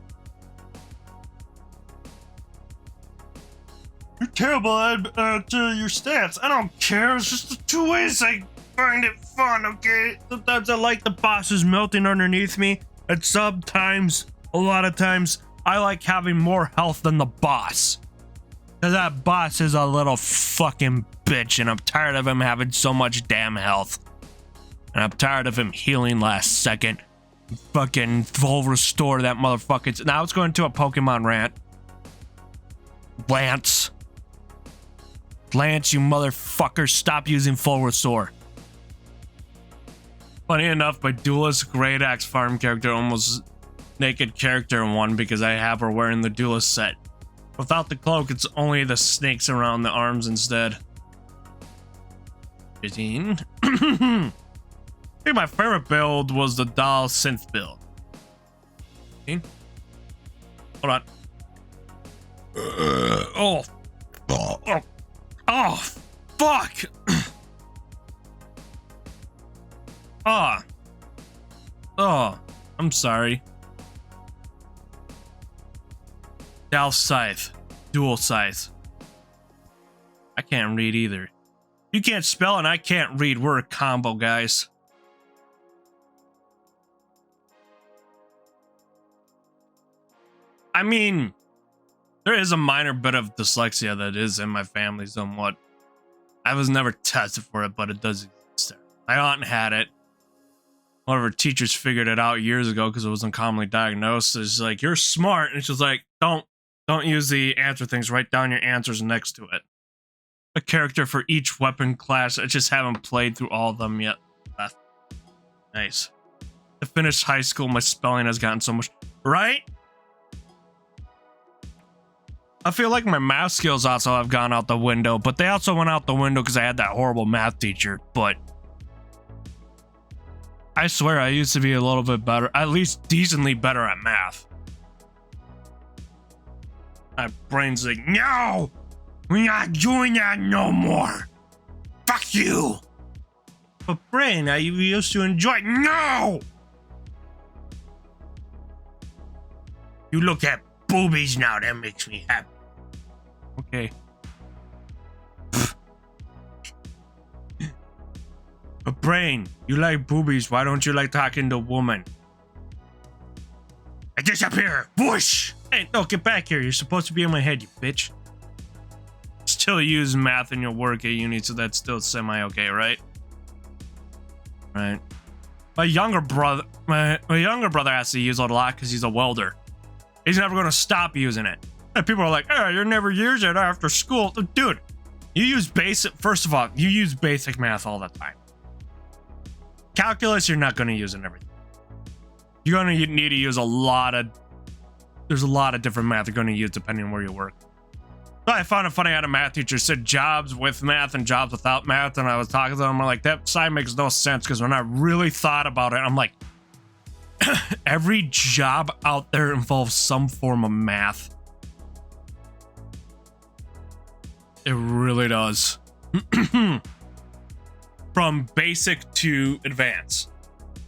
terrible at your stats. I don't care. It's just the two ways I find it fun, okay? Sometimes I like the bosses melting underneath me, and sometimes, a lot of times, I like having more health than the boss. Cause that boss is a little fucking bitch, and I'm tired of him having so much damn health. And I'm tired of him healing last second. Fucking full restore that motherfucker. Now it's going to a Pokemon rant. Lance, you motherfucker, stop using full restore. Funny enough, my Duelist Great Axe farm character almost naked character in one because I have her wearing the Duelist set. Without the cloak, it's only the snakes around the arms instead. 15. I think my favorite build was the doll synth build. 15. Hold on. Oh, fuck. I'm sorry. Dal Scythe. Dual Scythe. I can't read either. You can't spell and I can't read. We're a combo, guys. I mean, there is a minor bit of dyslexia that is in my family somewhat. I was never tested for it, but it does exist. My aunt had it. One of her teachers figured it out years ago because it wasn't commonly diagnosed. It's like, you're smart. And she's like, don't use the answer things. Write down your answers next to it. A character for each weapon class. I just haven't played through all of them yet. Nice. To finish high school, my spelling has gotten so much... Right? I feel like my math skills also have gone out the window, but they also went out the window because I had that horrible math teacher. But I swear I used to be a little bit better, at least decently better at math. My brain's like, no, we're not doing that no more. Fuck you. But brain, I used to enjoy. No. You look at boobies now, that makes me happy. Okay. But brain, you like boobies, why don't you like talking to women? I disappear! Whoosh! Hey, no, get back here. You're supposed to be in my head, you bitch. Still use math in your work at uni, so that's still semi-okay, right? Right. My younger brother has to use it a lot because he's a welder. He's never going to stop using it. And people are like, oh, you never use it after school. Dude, you use basic... First of all, you use basic math all the time. Calculus, you're not going to use in everything. You're going to need to use a lot of... There's a lot of different math you're going to use depending on where you work. So I found it funny. I had a math teacher said jobs with math and jobs without math. And I was talking to them. I'm like, that side makes no sense. Because when I really thought about it, I'm like... Every job out there involves some form of math. It really does. From basic to advanced.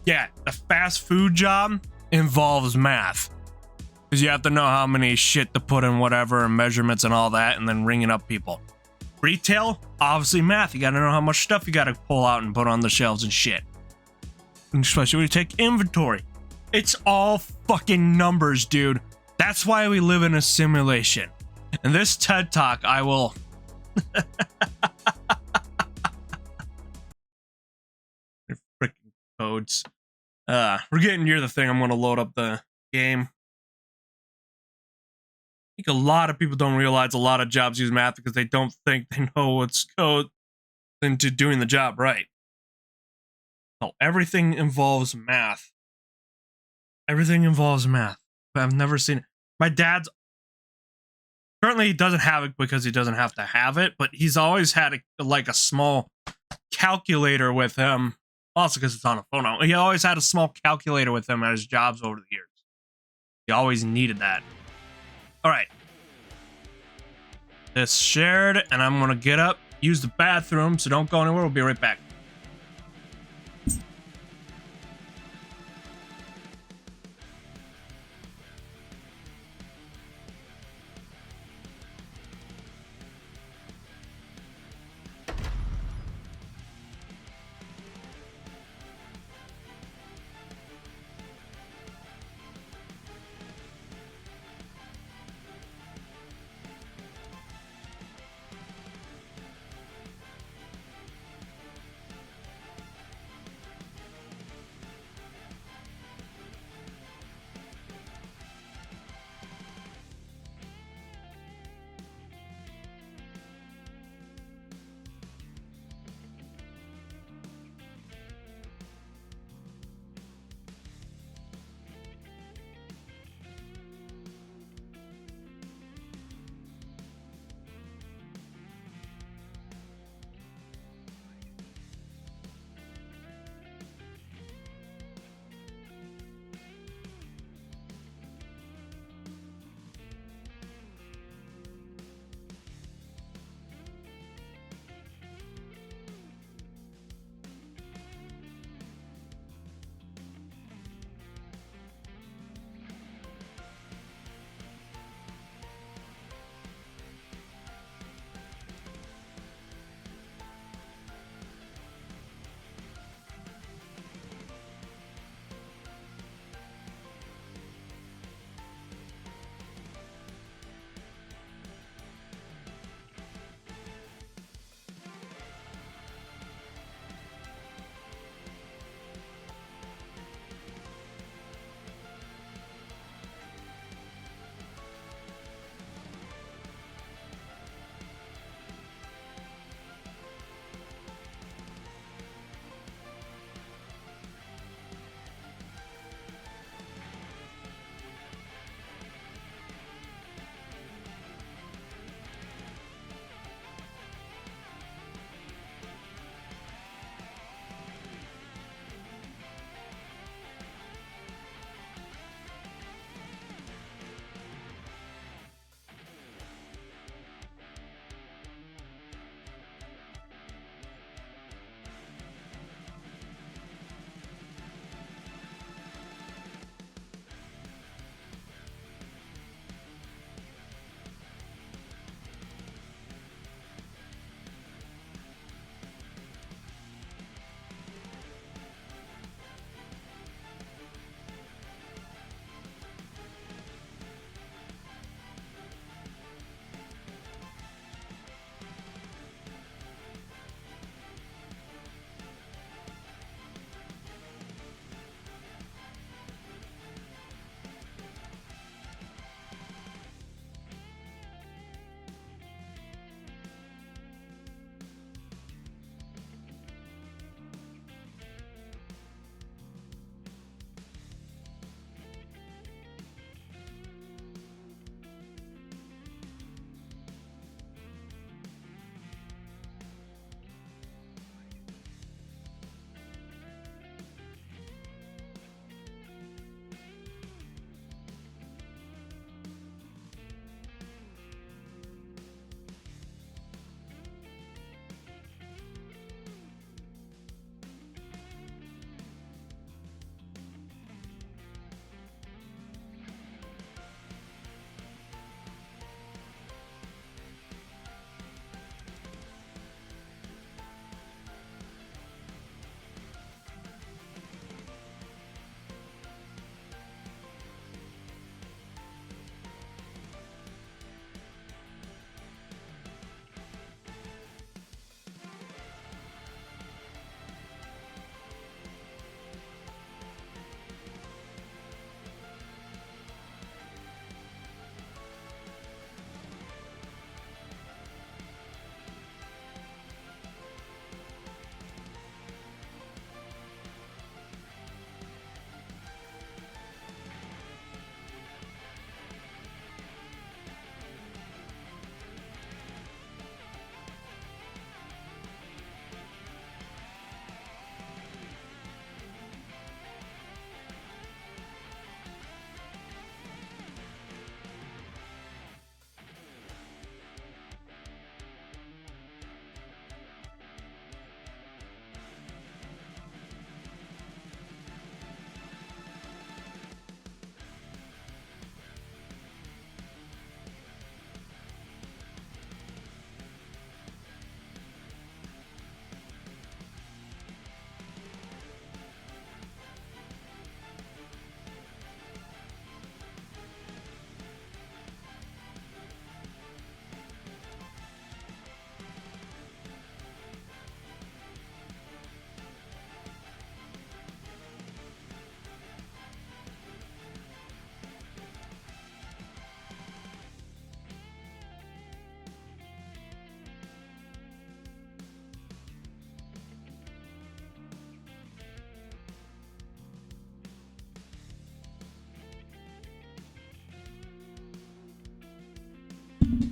Yeah, the fast food job involves math. Because you have to know how many shit to put in whatever and measurements and all that and then ringing up people. Retail, obviously math. You got to know how much stuff you got to pull out and put on the shelves and shit. And especially when you take inventory. It's all fucking numbers, dude. That's why we live in a simulation. In this TED Talk, I will... Freaking codes. We're getting near the thing. I'm going to load up the game. I think a lot of people don't realize a lot of jobs use math because they don't think they know what's code into doing the job right. No, everything involves math. Everything involves math. But I've never seen it. My dad's currently he doesn't have it because he doesn't have to have it, but he's always had a small calculator with him. Also because it's on a phone now. He always had a small calculator with him at his jobs over the years. He always needed that. All right. It's shared, and I'm gonna get up, use the bathroom, so don't go anywhere. We'll be right back.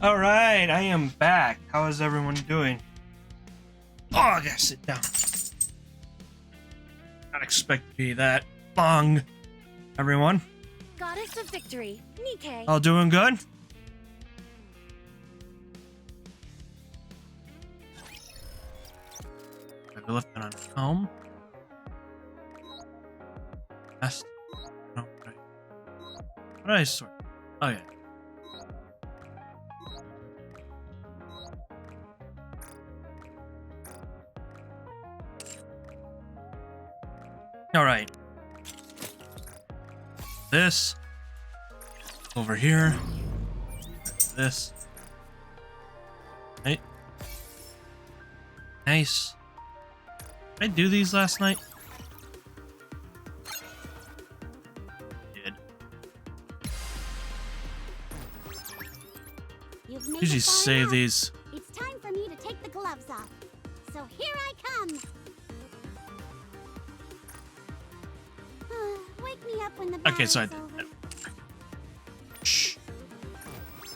All right, I am back. How is everyone doing? Oh, I gotta sit down. Not expect to be that long, everyone. Goddess of Victory, NIKKE. All doing good? I've left it on home. Last. No, right. What did I sort? Oh yeah. All right. This over here. This. Right. Nice. Did I do these last night? Did. You've made Usually it far save enough. these. It's time for me to take the gloves off. So here I come. Wake me up when the Okay, so I battle's did. over. Shh.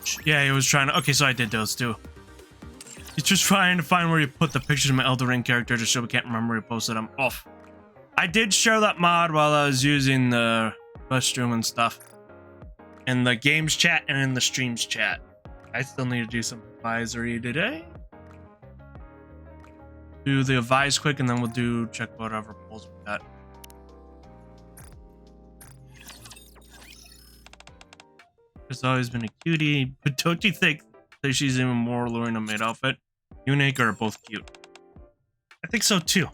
Shh. Yeah, he was trying to. Okay, so I did those too. He's just trying to find where you put the pictures of my Elden Ring character just so we can't remember where he posted them. Off. I did share that mod while I was using the restroom and stuff. In the games chat and in the streams chat. I still need to do some advisory today. Do the advise quick and then we'll do check whatever polls we got. There's always been a cutie, but don't you think that she's even more alluring in a maid outfit? You and NIKKE are both cute. I think so too.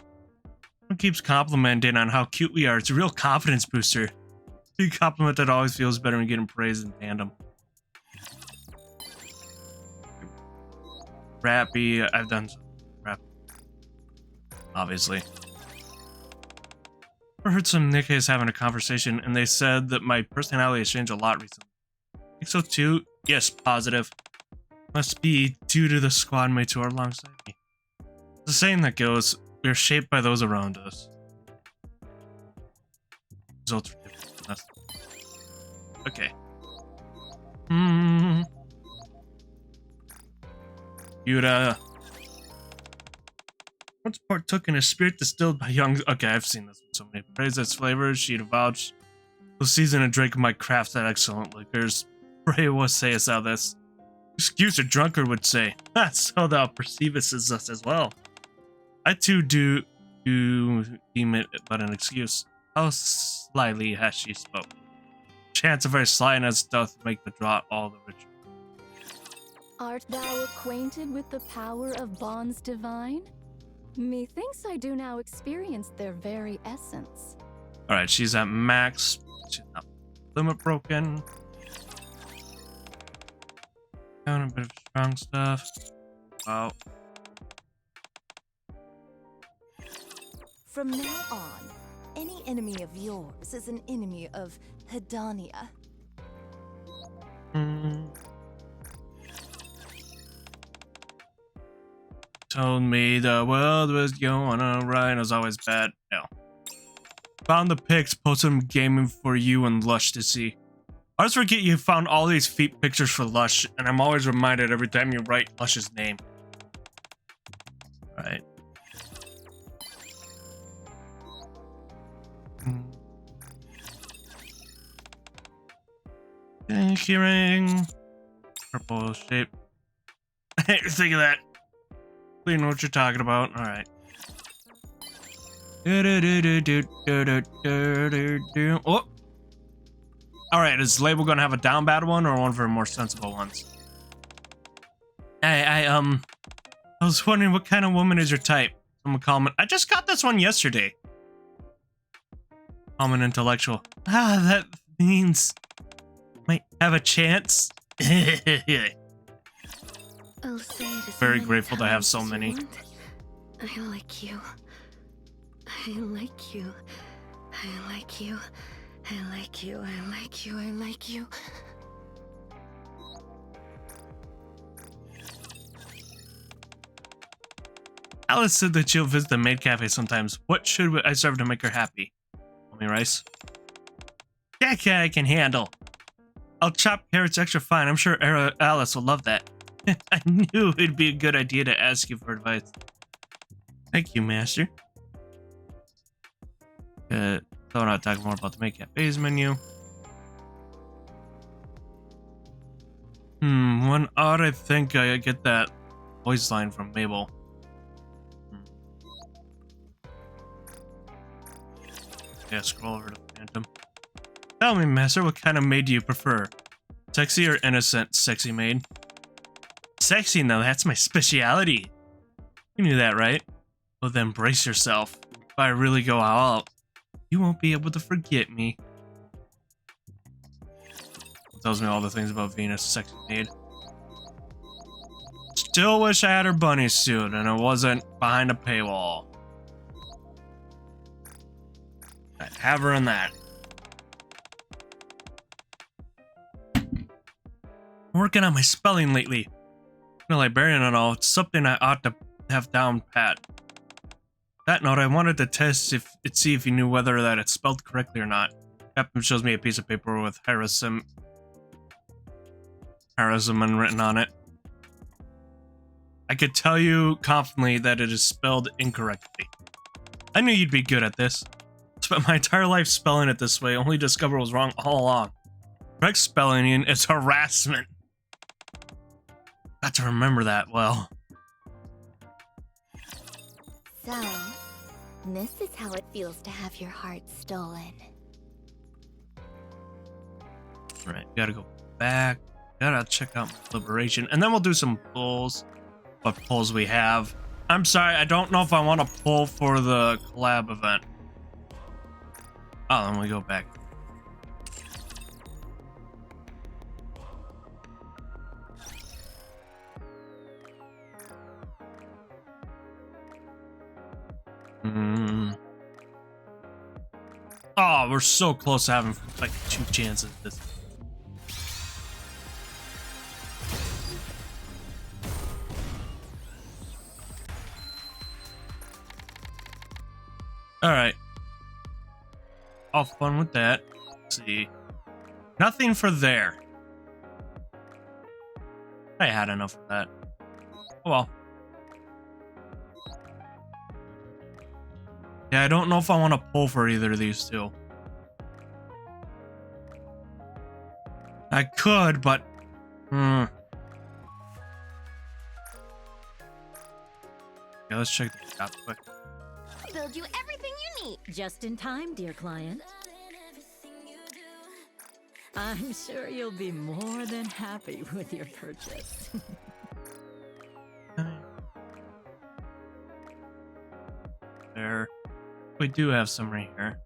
Everyone keeps complimenting on how cute we are. It's a real confidence booster. A compliment that always feels better when getting praised in tandem. Rappy, I've done some rap. Obviously. I heard some NIKKEs having a conversation and they said that my personality has changed a lot recently. I think so too. Yes, positive. Must be due to the squad mates who are alongside me. The saying that goes, we are shaped by those around us. Results are different. That's okay. Yuta. Once partook in a spirit distilled by young. Okay, I've seen this one so many. Praise its flavors. She'd avouch. Will season and drink my craft at excellent liquors. Pray what sayest thou this? Excuse a drunkard would say. So thou perceivest us as well. I too do deem it but an excuse. How slyly has she spoke. Chance of her slyness doth make the draught all the richer. Art thou acquainted with the power of bonds divine? Methinks I do now experience their very essence. Alright, she's at max. She's not limit broken. Down a bit of strong stuff. Wow. From now on, any enemy of yours is an enemy of Hedonia. Told me the world was going alright. It was always bad. No. Found the pics, posted them gaming for you and Lush to see. I always forget you found all these feet pictures for Lush, and I'm always reminded every time you write Lush's name. Right. Keyring. Purple shape. Think of that. You know what you're talking about. Alright. Oh! Alright, is Label gonna have a down bad one or one for more sensible ones? I was wondering what kind of woman is your type? Someone comment. I just got this one yesterday. I'm an intellectual. Ah, that means might have a chance. I'll say it as Very many grateful to have times so as you many. want. I like you. I like you. I like you. I like you. I like you. I like you. Alice said that she'll visit the maid cafe sometimes. What should I serve to make her happy? Homie rice. That I can handle. I'll chop carrots extra fine. I'm sure Alice will love that. I knew it'd be a good idea to ask you for advice. Thank you, Master. So we're not talking more about the main cafe's menu. When ought I think I get that voice line from Mabel? Yeah, scroll over to Phantom. Tell me, Master, what kind of maid do you prefer? Sexy or innocent sexy maid? Sexy, now that's my speciality. You knew that, right? Well then brace yourself. If I really go all out, you won't be able to forget me. Tells me all the things about Venus, sexy maid. Still wish I had her bunny suit and it wasn't behind a paywall. I'd have her in that. I'm working on my spelling lately. I'm a librarian and all, it's something I ought to have down pat. That note, I wanted to test see if you knew whether that it's spelled correctly or not. Captain shows me a piece of paper with Harrison written on it. I could tell you confidently that it is spelled incorrectly. I knew you'd be good at this. Spent my entire life spelling it this way, only discovered it was wrong all along. Correct spelling is harassment. Got to remember that well. So, this is how it feels to have your heart stolen. Right, gotta go back. Gotta check out my liberation. And then we'll do some pulls. What pulls we have. I'm sorry, I don't know if I want to pull for the collab event. Oh, then we go back. Oh, we're so close to having like 2 chances at this. Alright. All fun with that. Let's see. Nothing for there. I had enough of that. Oh well. Yeah, I don't know if I want to pull for either of these two. I could, but... Yeah, let's check the shop quick. Build you everything you need. Just in time, dear client. I'm sure you'll be more than happy with your purchase. There. We do have some right here.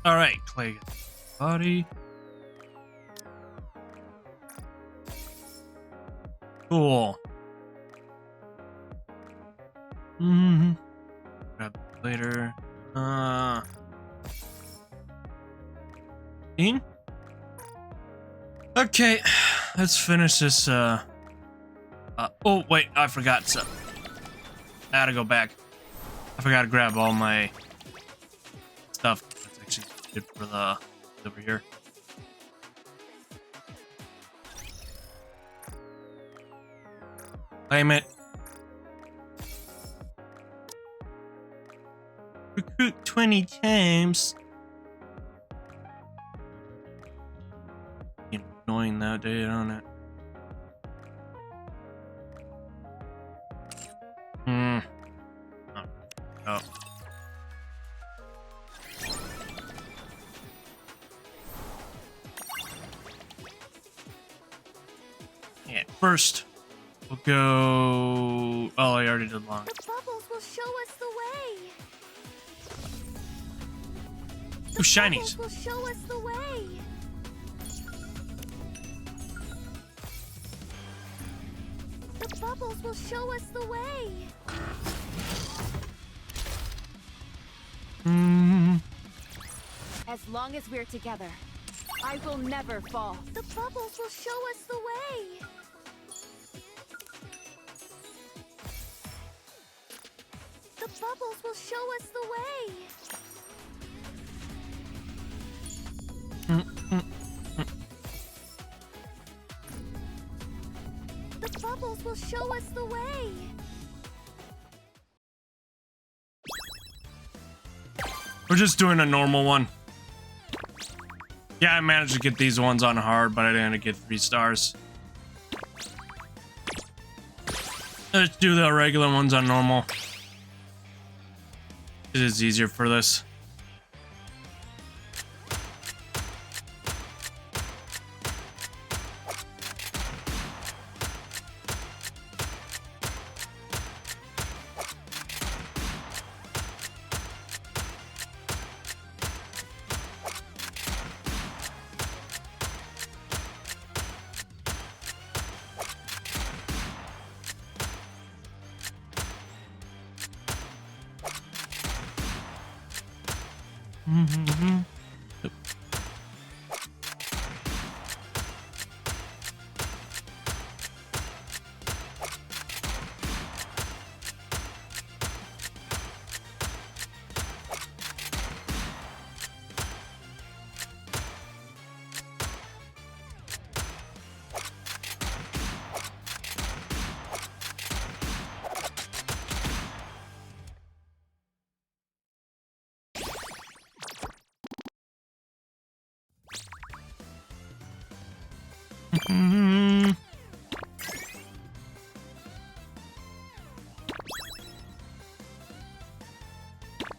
All right, Clay. Body. Cool. Grab it later. Okay, let's finish this. Oh wait, I forgot something. I gotta go back. I forgot to grab all my stuff. That's actually good for the over here. Claim it. Recruit 20 times. Annoying nowadays, don't it? Oh. Yeah, first we'll go. Oh, I already did long. The bubbles will show us the way. Ooh, shinies. The bubbles will show us the way. The bubbles will show us the way. As long as we're together. I will never fall. The bubbles will show us the way. The bubbles will show us the way. The bubbles will show us the way. We're just doing a normal one. Yeah, I managed to get these ones on hard, but I didn't get 3 stars. Let's do the regular ones on normal. It is easier for this.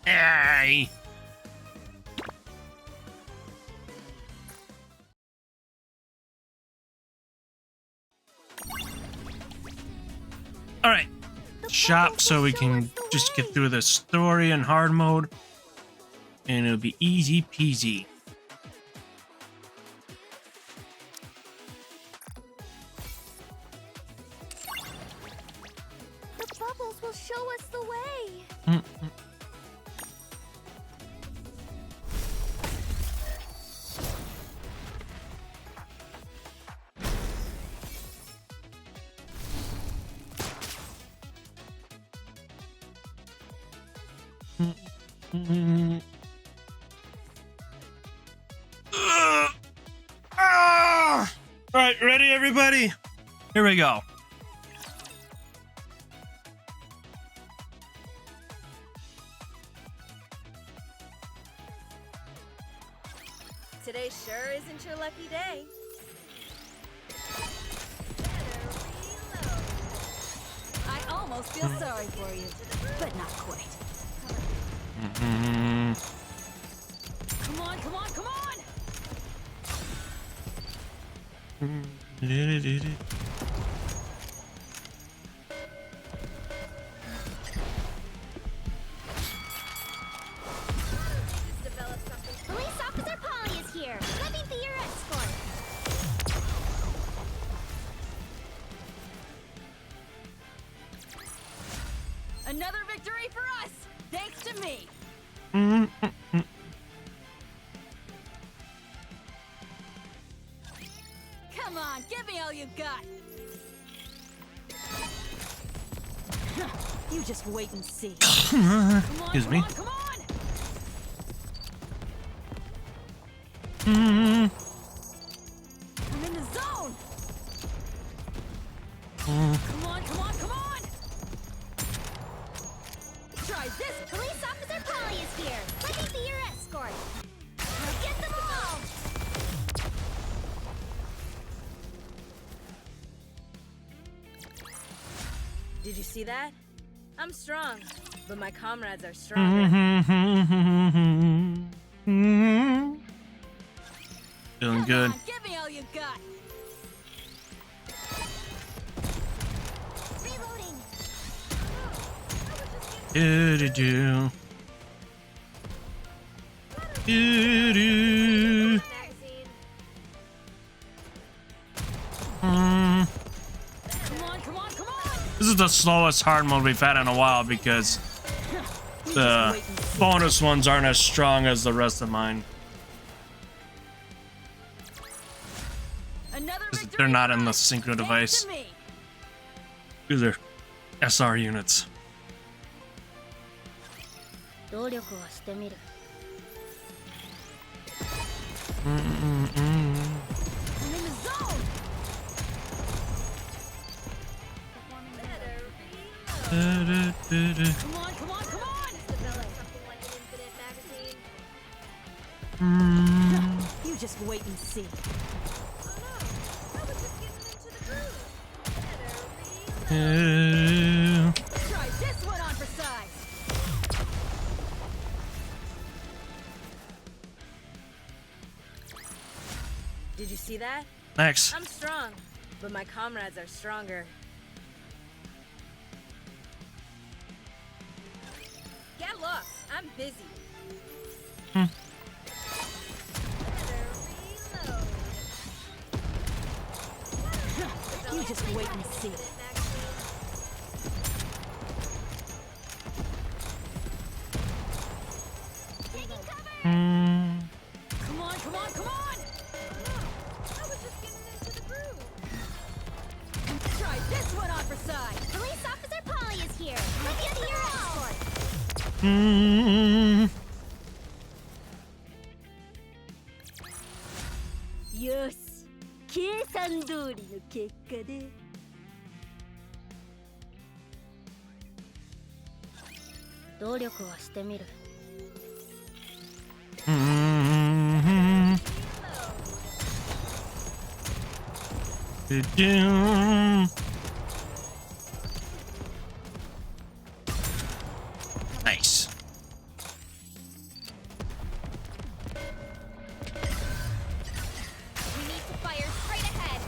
Hey. All right, shop so we can just get through the story in hard mode, and it'll be easy peasy. The bubbles will show us the way. All right, ready, everybody? Here we go. Today sure isn't your lucky day. I almost feel sorry for you, but not quite. Come on, come on, come on! Police Officer Polly is here. Let me be your escort. Another victory for us, thanks to me. Come on, give me all you got. You just wait and see. Excuse me. Come on! I'm in the zone. Come on, come on, come on! Try this. Police Officer Polly is here. Let me be your escort. Now get them all. Did you see that? I'm strong, but my comrades are stronger. Feeling good. Come on, give me all you got. Reloading. Do-do-do. Do-do. Magazine. Come on, come on, come on! This is the slowest hard mode we've had in a while because the bonus ones aren't as strong as the rest of mine. Another 'Cause victory they're not for in the us, synchro thanks device. to me. These are SR units. 努力はしてみる I'm in the zone. Come on, come on, come on. Develop something like an infinite magazine. You just wait and see. Oh no, I was just getting into the groove. Better reload. Try this one on for size. Did you see that? Next. I'm strong, but my comrades are stronger. Get lost. I'm busy. Better reload. You just wait and see. Come on, come on, come on. I was just getting into the groove. Try this one on for size. Police Officer Polly is here. Ready to your escort.よし、計算通りの結果で。努力はしてみる Nice. We need to fire straight ahead.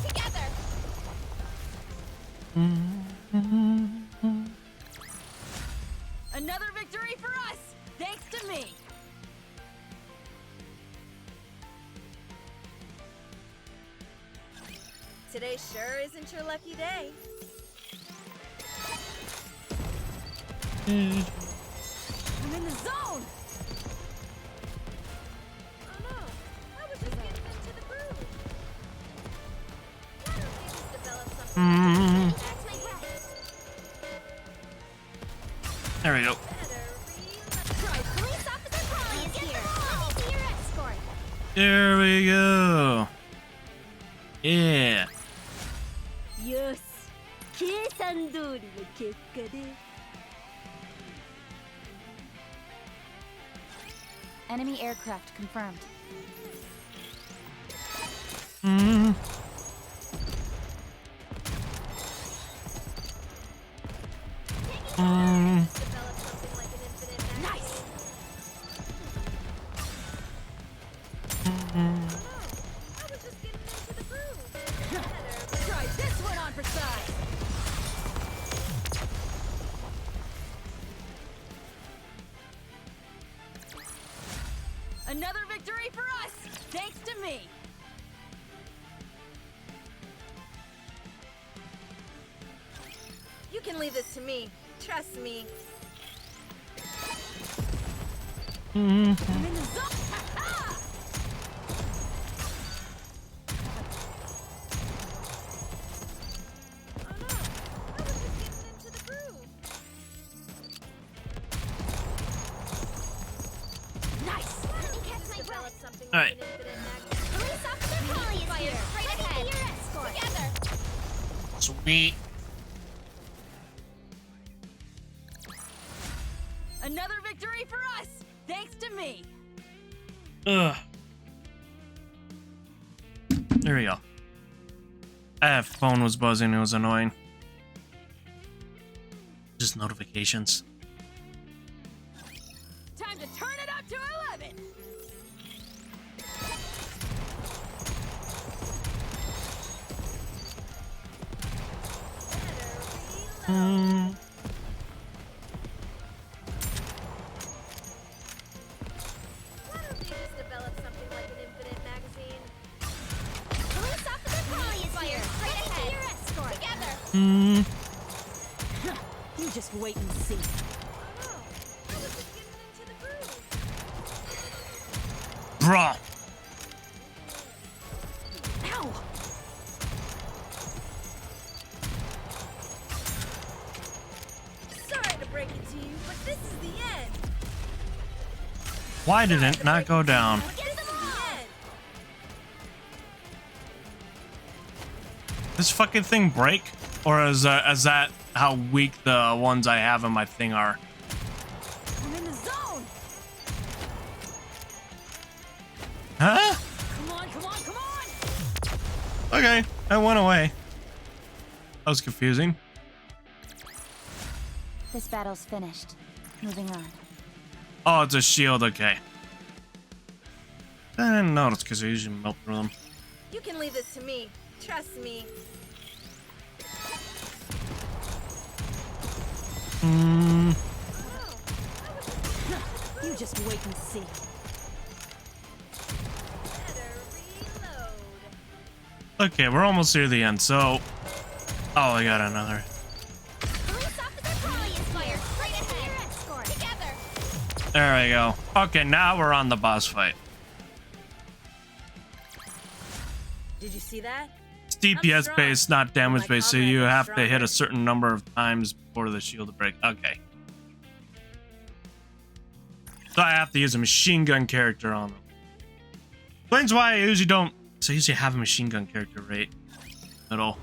Together. Another victory for us, thanks to me. Today sure isn't your lucky day. I'm in the zone. Oh no, I was just getting into the groove. Why don't we just develop something Catch my breath. There we go. better reload? Try Police Officer Polly is here. Ready to your escort. There we go. Yeah. よし、計算通りの結果で。Enemy aircraft confirmed. Develop something like an infinite magazine. I was just getting into the groove. Better Try this one on for size. Another victory for us, thanks to me. You can leave this to me. Trust me. I'm in the zone. Ha-ha! Oh no, I was just getting into the groove. Nice. Let me catch my Develop breath. something All like right. an infinite magazine. Police Officer Polly is here. straight Ready ahead. to your escort. Together. Sweet. Another victory for us, thanks to me. Ugh. There we go. That phone was buzzing. It was annoying. Just notifications. Time to turn it up to 11. Why don't we just develop something like an infinite magazine? Police Officer Polly is here. Ready to your escort. Together. You just wait and see. Oh no, I was just getting into the groove. Bruh. Ow! Why did it not go down? This fucking thing break? Or is that how weak the ones I have in my thing are? I'm in the zone. Huh? Come on, come on, come on. Okay, that went away. That was confusing. This battle's finished. Moving on. Oh, it's a shield, okay. I didn't notice because I usually melt through them. You can leave this to me. Trust me. You just wait and see. Better reload. Okay, we're almost near the end, so... Oh, I got another. Police officer Crowley is fired. Right ahead. Escort. Together. There we go. Okay, now we're on the boss fight. Did you see that? It's DPS strong, based, not damage my based, so comrades you are have to hit stronger. a certain number of times before the shield to break. Okay. So I have to use a machine gun character on them. Explains why I usually don't. So I usually have a machine gun character right middle.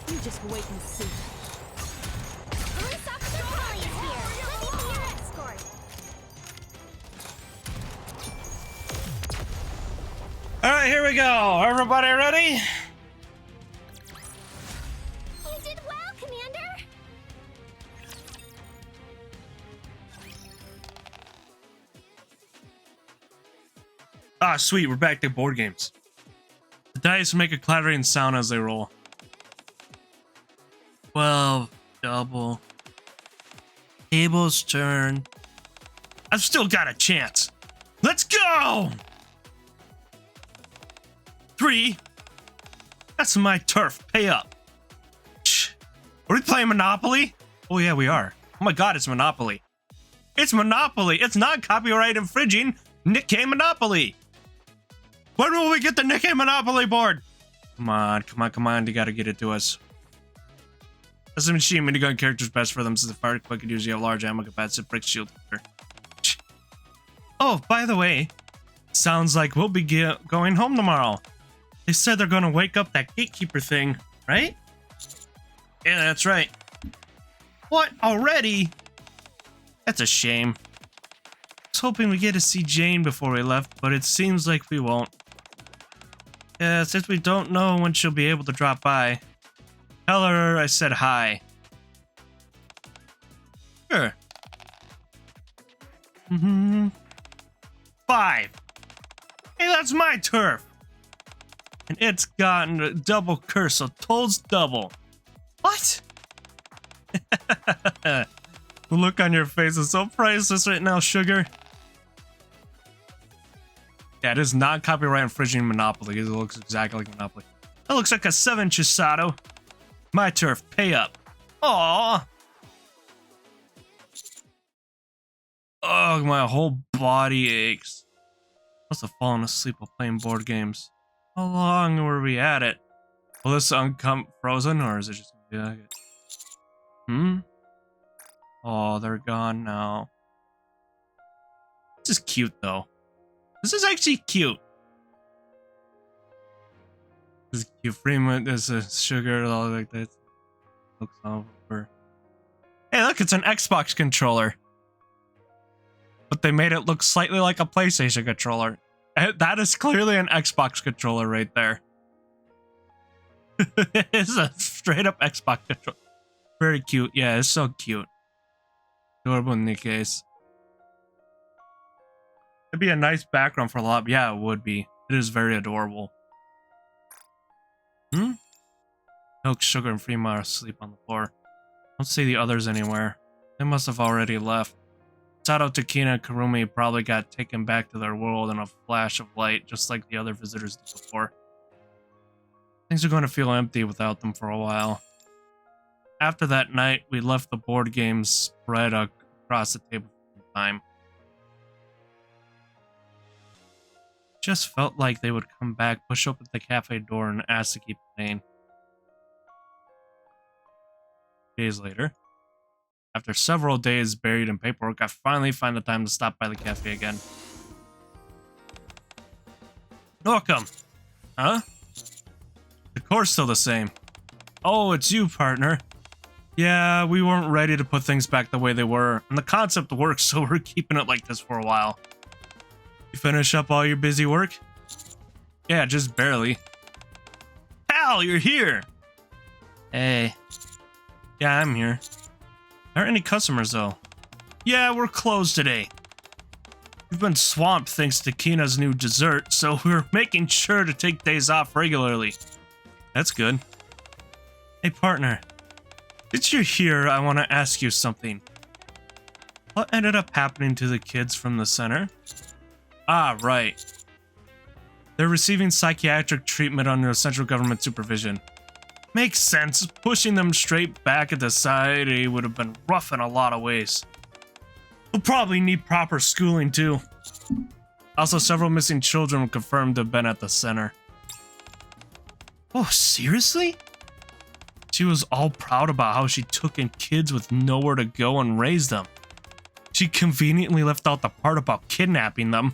You just wait and see. Police officer Crowley is here. Let me be your escort. All right, here we go. Everybody ready? You did well, Commander. Ah, sweet. We're back to board games. The dice make a clattering sound as they roll. 12, double. Table's turn. I've still got a chance. Let's go! 3. That's my turf. Pay up. Shh. Are we playing Monopoly? Oh, yeah, we are. Oh my god, it's Monopoly. It's Monopoly. It's not copyright infringing NIKKE Monopoly. When will we get the NIKKE Monopoly board? Come on, come on, come on. You gotta get it to us. As a machine, minigun character's best for them since the fire quick and usually have large ammo capacity, brick shield. Oh, by the way, sounds like we'll be going home tomorrow. They said they're gonna wake up that gatekeeper thing, right? Yeah, that's right. What, already? That's a shame. I was hoping we get to see Jane before we left, but it seems like we won't. Yeah, since we don't know when she'll be able to drop by. Tell her I said hi. Sure. 5. Hey, that's my turf. And it's gotten a double curse, so toll's double. What? The look on your face is so priceless right now, sugar. Yeah, it is not copyright infringing Monopoly. It looks exactly like Monopoly. That looks like a 7 Chisato. My turf, pay up. Aww. Oh, my whole body aches. Must have fallen asleep while playing board games. How long were we at it? Will this come frozen, or is it just gonna be like it? Oh, they're gone now. This is cute, though. This is actually cute. This is cute. Fremont, there's a sugar, all like that. Looks over. Hey, look, it's an Xbox controller. But they made it look slightly like a PlayStation controller. That is clearly an Xbox controller right there. It's a straight up Xbox controller. Very cute. Yeah, it's so cute. Adorable NIKKEs. It'd be a nice background for a lot. Yeah, it would be. It is very adorable. Milk, sugar, and Fremont are asleep on the floor. Don't see the others anywhere. They must have already left. Sato, Takina, and Karumi probably got taken back to their world in a flash of light, just like the other visitors did before. Things are going to feel empty without them for a while. After that night, we left the board games spread across the table for some time. Just felt like they would come back, push open the cafe door, and ask to keep playing. Days later, after several days buried in paperwork, I finally find the time to stop by the cafe again. Welcome. Huh? The core's still the same. Oh, it's you, partner. Yeah, we weren't ready to put things back the way they were, and the concept works, so we're keeping it like this for a while. You finish up all your busy work? Yeah, just barely. Pal, you're here! Hey. Yeah, I'm here. Aren't any customers, though. Yeah, we're closed today. We've been swamped thanks to Kina's new dessert, so we're making sure to take days off regularly. That's good. Hey, partner. Since you're here, I want to ask you something. What ended up happening to the kids from the center? Ah, right. They're receiving psychiatric treatment under central government supervision. Makes sense. Pushing them straight back into society would have been rough in a lot of ways. We'll probably need proper schooling too. Also, several missing children were confirmed to have been at the center. Oh, seriously? She was all proud about how she took in kids with nowhere to go and raised them. She conveniently left out the part about kidnapping them.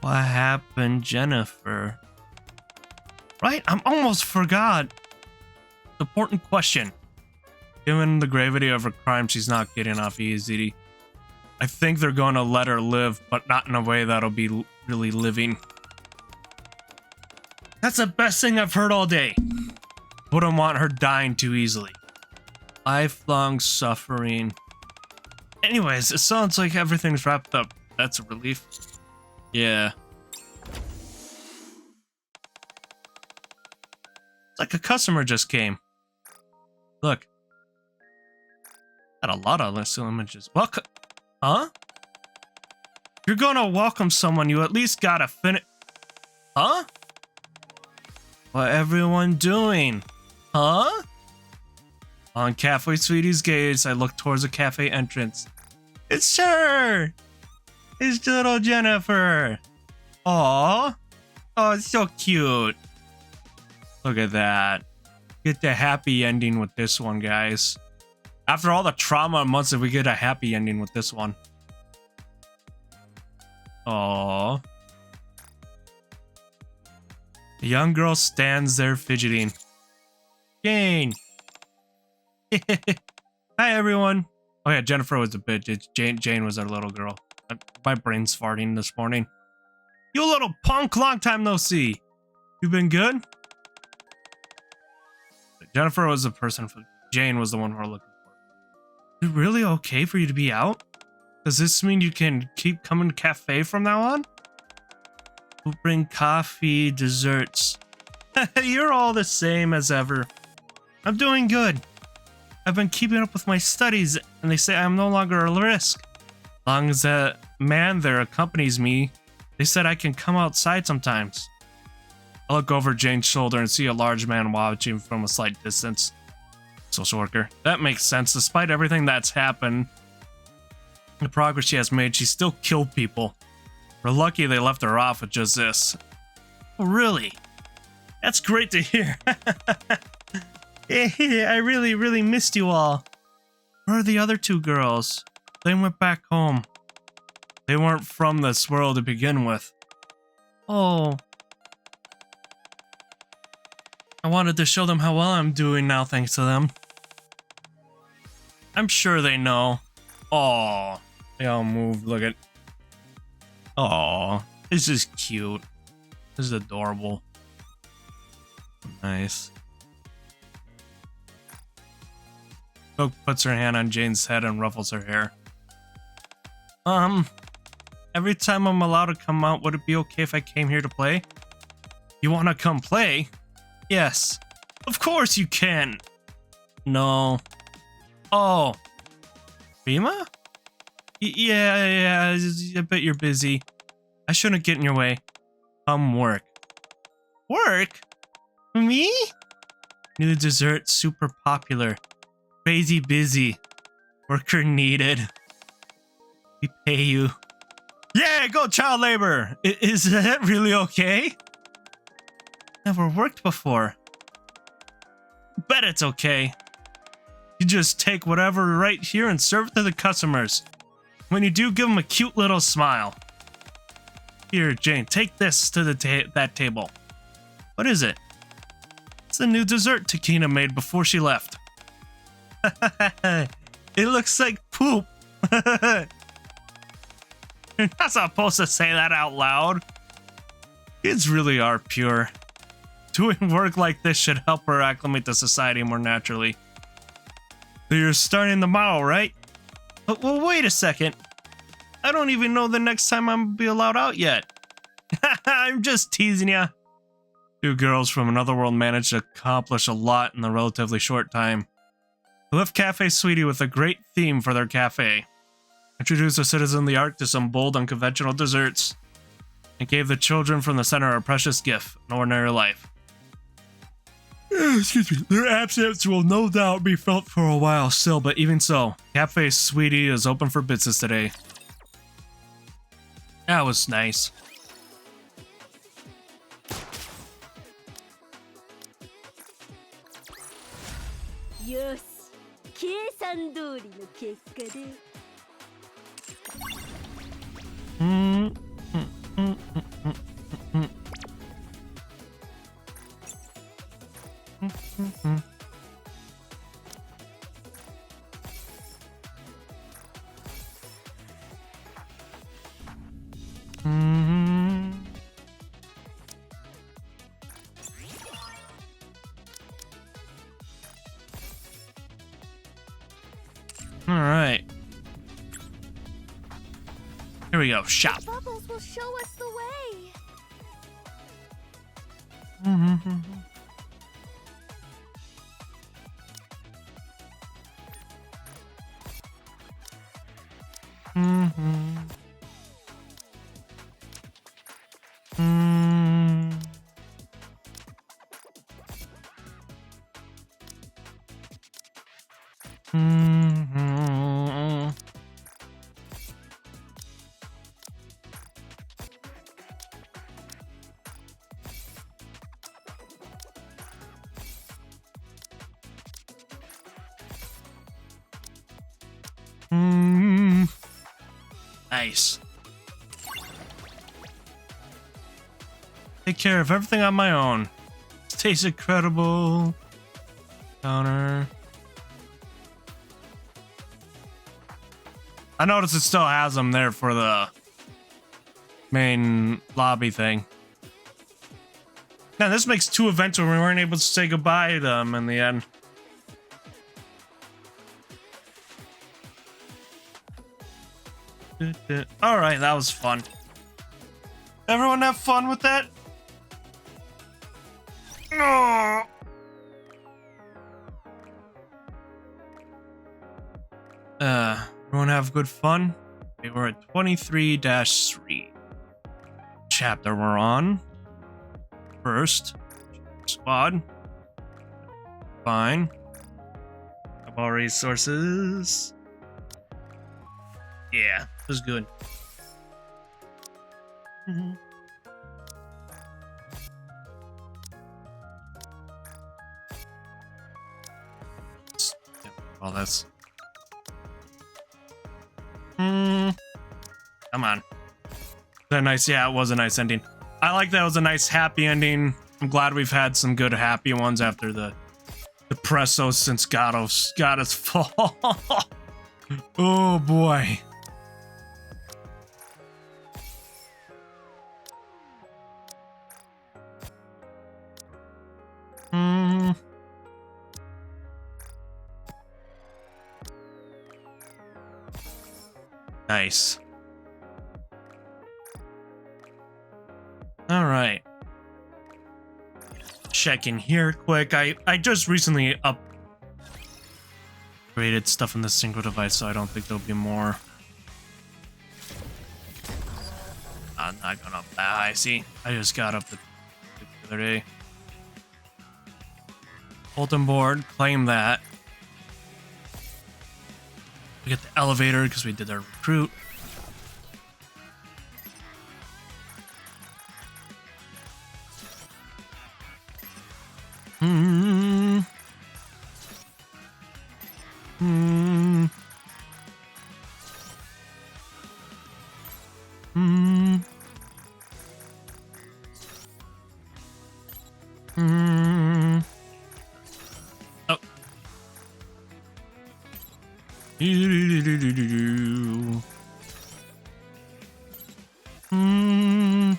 What happened, Jennifer? Right, I'm almost forgot. Important question. Given the gravity of her crime, she's not getting off easy. I think they're going to let her live, but not in a way that'll be really living. That's the best thing I've heard all day. Wouldn't want her dying too easily. Lifelong suffering. Anyways, it sounds like everything's wrapped up. That's a relief. Yeah. It's like a customer just came. Look. Got a lot of little images. Welcome. Huh? If you're gonna welcome someone, you at least gotta finish. Huh? What everyone doing? Huh? On Cafe Sweetie's gates, I look towards the cafe entrance. It's her! It's little Jennifer! Aww! Oh, it's so cute! Look at that. Get the happy ending with this one, guys. After all the trauma and months, we get a happy ending with this one. Aww. The young girl stands there fidgeting. Jane! Hi, everyone. Oh yeah, Jennifer was a bitch. Jane was our little girl. My brain's farting this morning. You little punk, long time no see. You been good? Jennifer was the person for Jane was the one we're looking for. Is it really okay for you to be out? Does this mean you can keep coming to cafe from now on? We'll bring coffee, desserts. You're all the same as ever. I'm doing good. I've been keeping up with my studies, and they say I'm no longer a risk. As long as that man there accompanies me, they said I can come outside sometimes. I look over Jane's shoulder and see a large man watching from a slight distance. Social worker. That makes sense. Despite everything that's happened, the progress she has made, she still killed people. We're lucky they left her off with just this. Oh, really? That's great to hear. I really missed you all. Where are the other two girls? They went back home. They weren't from this world to begin with. Oh. I wanted to show them how well I'm doing now thanks to them. I'm sure they know. Aw. They all moved. Look at. Aw. This is cute. This is adorable. Nice. Coke puts her hand on Jane's head and ruffles her hair. Every time I'm allowed to come out, would it be okay if I came here to play? You want to come play? Yes. Of course you can. No. Oh. Rima? Yeah, I bet you're busy. I shouldn't get in your way. Come work. Work? Me? New dessert, super popular. Crazy busy. Worker needed. We pay you. Yeah, go child labor. Is that really okay? Never worked before. Bet it's okay. You just take whatever right here and serve it to the customers. When you do, give them a cute little smile. Here, Jane, take this to the that table. What is it? It's the new dessert Takina made before she left. It looks like poop. You're not supposed to say that out loud. Kids really are pure. Doing work like this should help her acclimate to society more naturally. So you're starting tomorrow, right? But well, wait a second. I don't even know the next time I'm gonna be allowed out yet. I'm just teasing ya. Two girls from another world managed to accomplish a lot in a relatively short time. They left Cafe Sweetie with a great theme for their cafe. Introduced the citizen of the Ark to some bold, unconventional desserts. And gave the children from the center a precious gift, an ordinary life. Excuse me. Their absence will no doubt be felt for a while still, but even so, Cafe Sweetie is open for business today. That was nice. Yes. 計算通りの結果で。All right. Here we go. Shop. Bubbles will show us the way. Nice. Take care of everything on my own. Tastes incredible. Counter. I noticed it still has them there for the main lobby thing. Now this makes two events where we weren't able to say goodbye to them in the end. Alright, that was fun. Everyone have fun with that? Oh. Everyone have good fun? Okay, we're at 23-3. Chapter we're on. First. Squad. Fine. About resources. Yeah, it was good. All this. Come on. Was that nice? Yeah, it was a nice ending. I like that it was a nice happy ending. I'm glad we've had some good happy ones after the depresso since Goddess Fall. Oh boy. Nice. All right. Check in here quick. I just recently upgraded stuff in the single device, so I don't think there'll be more. I'm not going up that high. See, I just got up the other day. Bulletin board, claim that. We get the elevator because we did our recruit. Mm.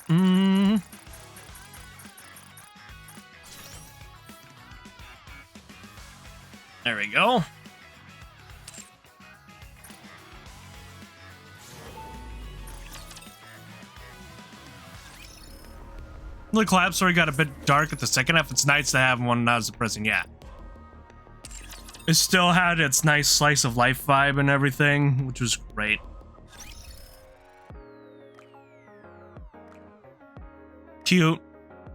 Mm. There we go. The collab story got a bit dark at the second half. It's nice to have one not as depressing. Yeah. It still had its nice slice of life vibe and everything, which was great. Cute.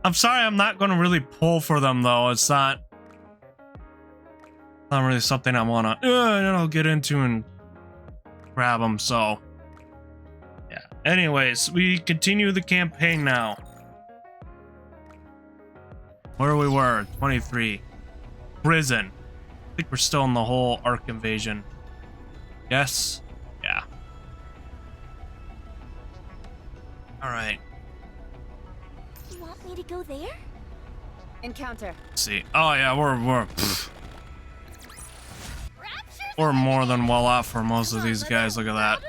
I'm sorry, I'm not going to really pull for them though. It's not really something I want to get into and grab them. So, yeah. Anyways, we continue the campaign now. Where we were, 23. Prison. I think we're still in the whole Ark invasion. Yes? Yeah. Alright. You want me to go there? Encounter. Let's see. Oh yeah, we're more than well off for most of these guys. Look at that.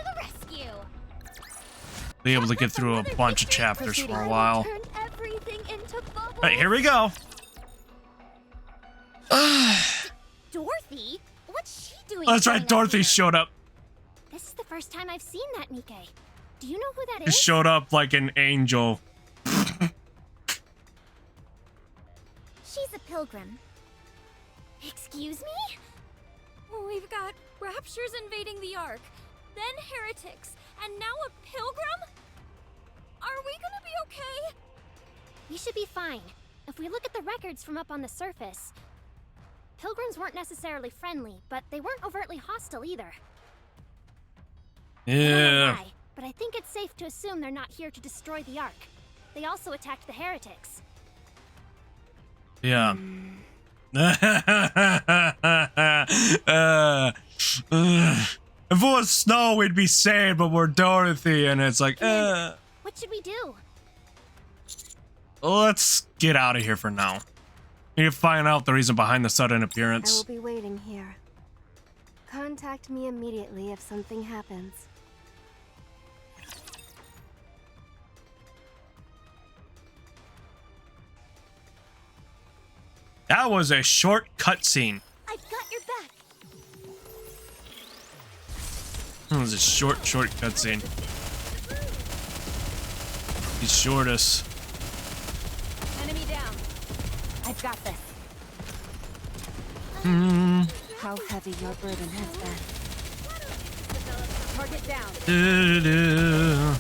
Be able to get through a bunch of chapters for a while. Turn everything into bubbles. Alright, here we go. Dorothy? What's she doing? That's right, showing up Dorothy here? showed up. This is the first time I've seen that NIKKE. Do you know who that Just is? showed up like an angel. She's a pilgrim. Excuse me? We've got raptures invading the Ark, then heretics, and now a pilgrim? Are we gonna be okay? We should be fine. If we look at the records from up on the surface, pilgrims weren't necessarily friendly, but they weren't overtly hostile either. I don't know Yeah. why, but I think it's safe to assume they're not here to destroy the Ark. They also attacked the heretics. Yeah. If it was snow, we'd be sad, but we're Dorothy, and it's like, What should we do? let's get out of here for now. Need to find out the reason behind the sudden I will appearance. be waiting here. Contact me immediately if something happens. That was a short cutscene. I've got your back. It was a short cutscene. The shortest. Enemy down. I've got this. How heavy your burden has been. Target down. Do-do-do.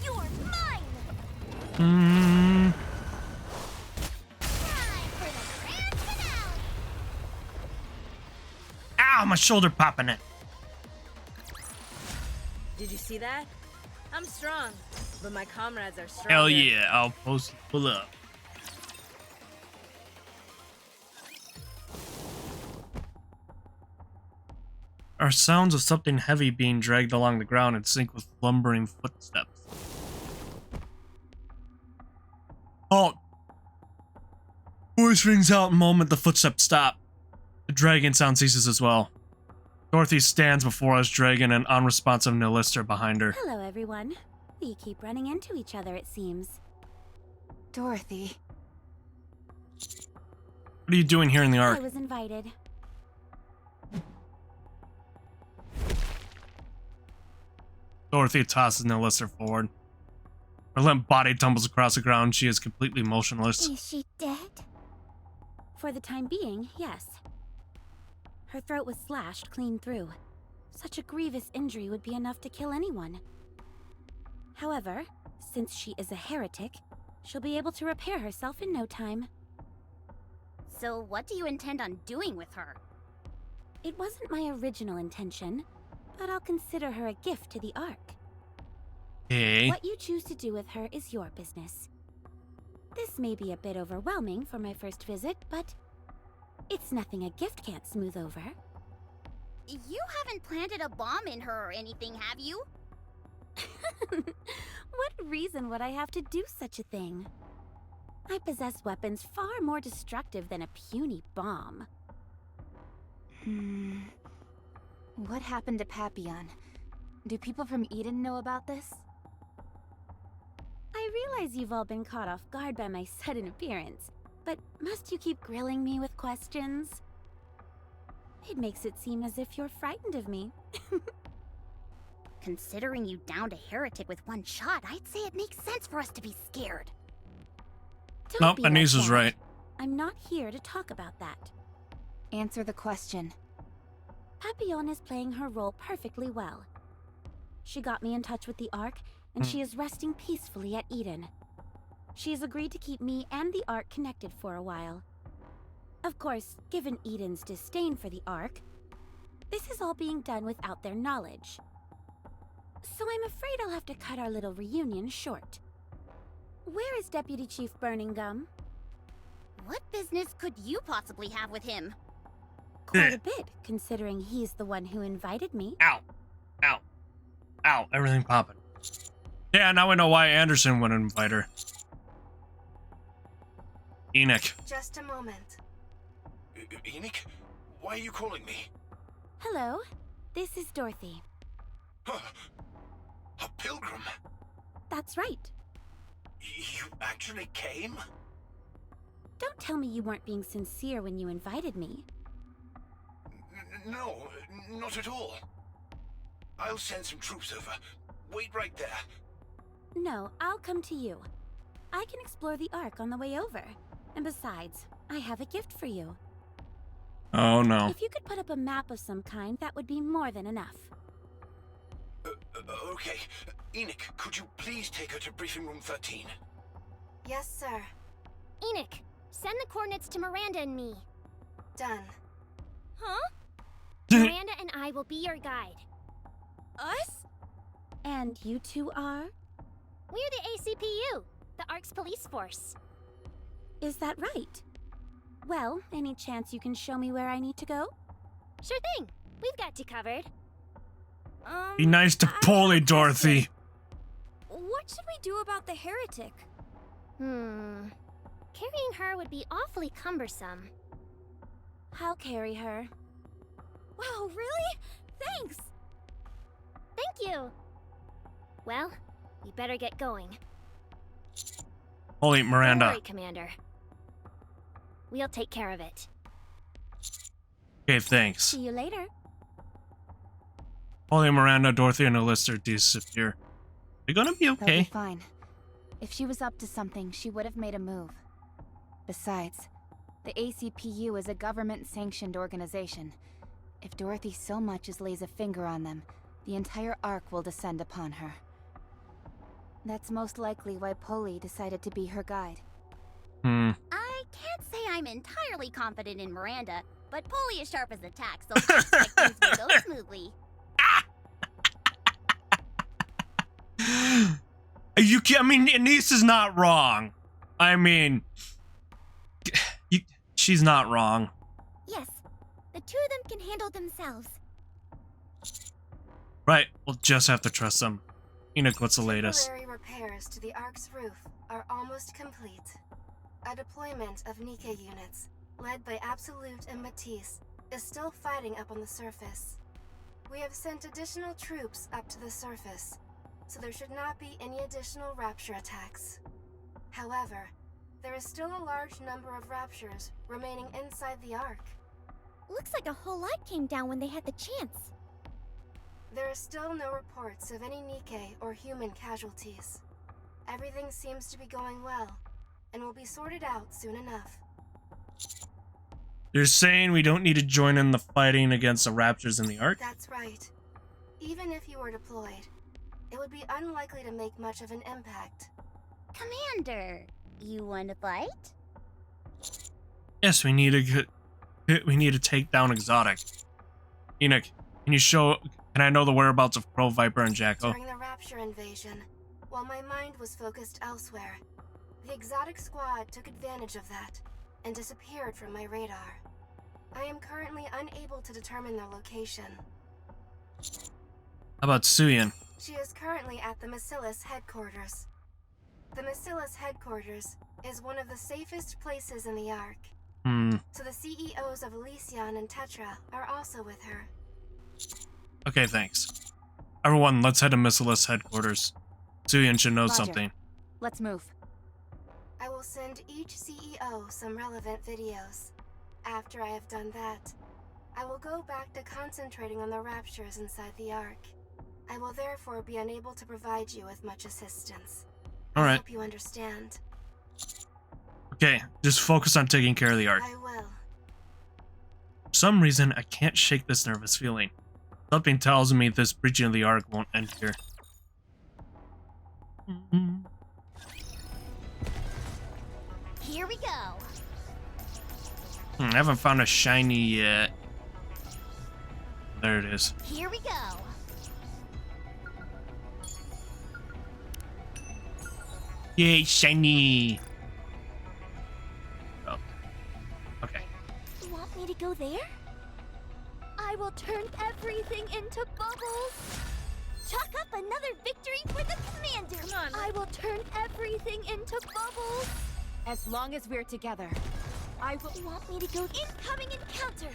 You're mine. Mm. Time for the grand finale. Ow, my shoulder popping it. Did you see that? I'm strong, but my comrades are stronger. Hell yeah, I'll pull up. Are sounds of something heavy being dragged along the ground in sync with lumbering footsteps. Halt! Voice rings out in the moment the footsteps stop. The dragging sound ceases as well. Dorothy stands before us, dragging an unresponsive Nilister behind her. Hello, everyone. We keep running into each other, it seems. Dorothy. What are you doing here in the I Ark? was invited. Dorothy tosses Nilister forward. Her limp body tumbles across the ground. She is completely motionless. Is she dead? For the time being, yes. Her throat was slashed clean through. Such a grievous injury would be enough to kill anyone. However, since she is a heretic, she'll be able to repair herself in no time. So what do you intend on doing with her? It wasn't my original intention, but I'll consider her a gift to the Ark. Hey. What you choose to do with her is your business. This may be a bit overwhelming for my first visit, but It's nothing a gift can't smooth over. You haven't planted a bomb in her or anything, have you? What reason would I have to do such a thing? I possess weapons far more destructive than a puny bomb. What happened to Papillon? Do people from Eden know about this? I realize you've all been caught off guard by my sudden appearance, but must you keep grilling me with questions? It makes it seem as if you're frightened of me. Considering you downed a heretic with one shot, I'd say it makes sense for us to be scared. Don't Nope, be Anise like was that. right. I'm not here to talk about that. Answer the question. Papillon is playing her role perfectly well. She got me in touch with the Ark, and she is resting peacefully at Eden. She has agreed to keep me and the Ark connected for a while. Of course, given Eden's disdain for the Ark, this is all being done without their knowledge. So I'm afraid I'll have to cut our little reunion short. Where is Deputy Chief Burning Gum? What business could you possibly have with him? Quite a bit, considering he's the one who invited me. Ow. Ow. Ow. Everything popping. Yeah, now I know why Anderson wouldn't invite her. Enoch. Just a moment. Enoch? Why are you calling me? Hello, this is Dorothy. A pilgrim? That's right. You actually came? Don't tell me you weren't being sincere when you invited me. No, not at all. I'll send some troops over. Wait right there. No, I'll come to you. I can explore the Ark on the way over. And besides, I have a gift for you. Oh no. If you could put up a map of some kind, that would be more than enough. Okay. Enoch, could you please take her to briefing room 13? Yes, sir. Enoch, send the coordinates to Miranda and me. Done. Huh? Miranda and I will be your guide. Us? And you two are? We're the ACPU, the Ark's police force. Is that right? Well, any chance you can show me where I need to go? Sure thing. We've got you covered. Be nice to Polly, Dorothy. What should we do about the heretic? Carrying her would be awfully cumbersome. I'll carry her. Wow, really? Thanks! Thank you! Well, we better get going. Holy Miranda. Don't worry, Commander. We'll take care of it. Okay, thanks. See you later. Holy Miranda, Dorothy, and Alyssa disappear. They're gonna be They'll okay. be fine. If she was up to something, she would have made a move. Besides, the ACPU is a government-sanctioned organization. If Dorothy so much as lays a finger on them, the entire Ark will descend upon her. That's most likely why Polly decided to be her guide. I can't say I'm entirely confident in Miranda, but Polly is sharp as a tack, so I expect things will go smoothly. I mean, Anise is not wrong. I mean, she's not wrong. Yes, the two of them can handle themselves. Right, we'll just have to trust them. Enoch, what's the latest? Temporary repairs to the Ark's roof are almost complete. A deployment of NIKKE units, led by Absolute and Matisse, is still fighting up on the surface. We have sent additional troops up to the surface, so there should not be any additional Rapture attacks. However, there is still a large number of Raptures remaining inside the Ark. Looks like a whole lot came down when they had the chance. There are still no reports of any NIKKE or human casualties. Everything seems to be going well, and will be sorted out soon enough. You're saying we don't need to join in the fighting against the Raptors in the Ark? That's right. Even if you were deployed, it would be unlikely to make much of an impact. Commander, you want to fight? Yes, we need to take down Exotic. Enoch, can I know the whereabouts of Crow, Viper, and Jacko? During the Rapture invasion, while my mind was focused elsewhere, the Exotic squad took advantage of that and disappeared from my radar. I am currently unable to determine their location. How about Suyin? She is currently at the Macillus headquarters. The Macillus headquarters is one of the safest places in the Ark. So the CEOs of Elysion and Tetra are also with her. Okay, thanks. Everyone, let's head to Macillus headquarters. Suyin should know Roger. something. Let's move. I will send each CEO some relevant videos. After I have done that, I will go back to concentrating on the raptures inside the Ark. I will therefore be unable to provide you with much assistance. I Alright. hope you understand. Okay, just focus on taking care of the Ark. I will. For some reason, I can't shake this nervous feeling. Something tells me this breaching of the Ark won't end here. Here we go. I haven't found a shiny yet. There it is. Here we go. Yay, shiny! Oh. Okay. You want me to go there? I will turn everything into bubbles. Chalk up another victory for the commander. Come on. I will turn everything into bubbles. As long as we're together, I will. You want me to go incoming encounter?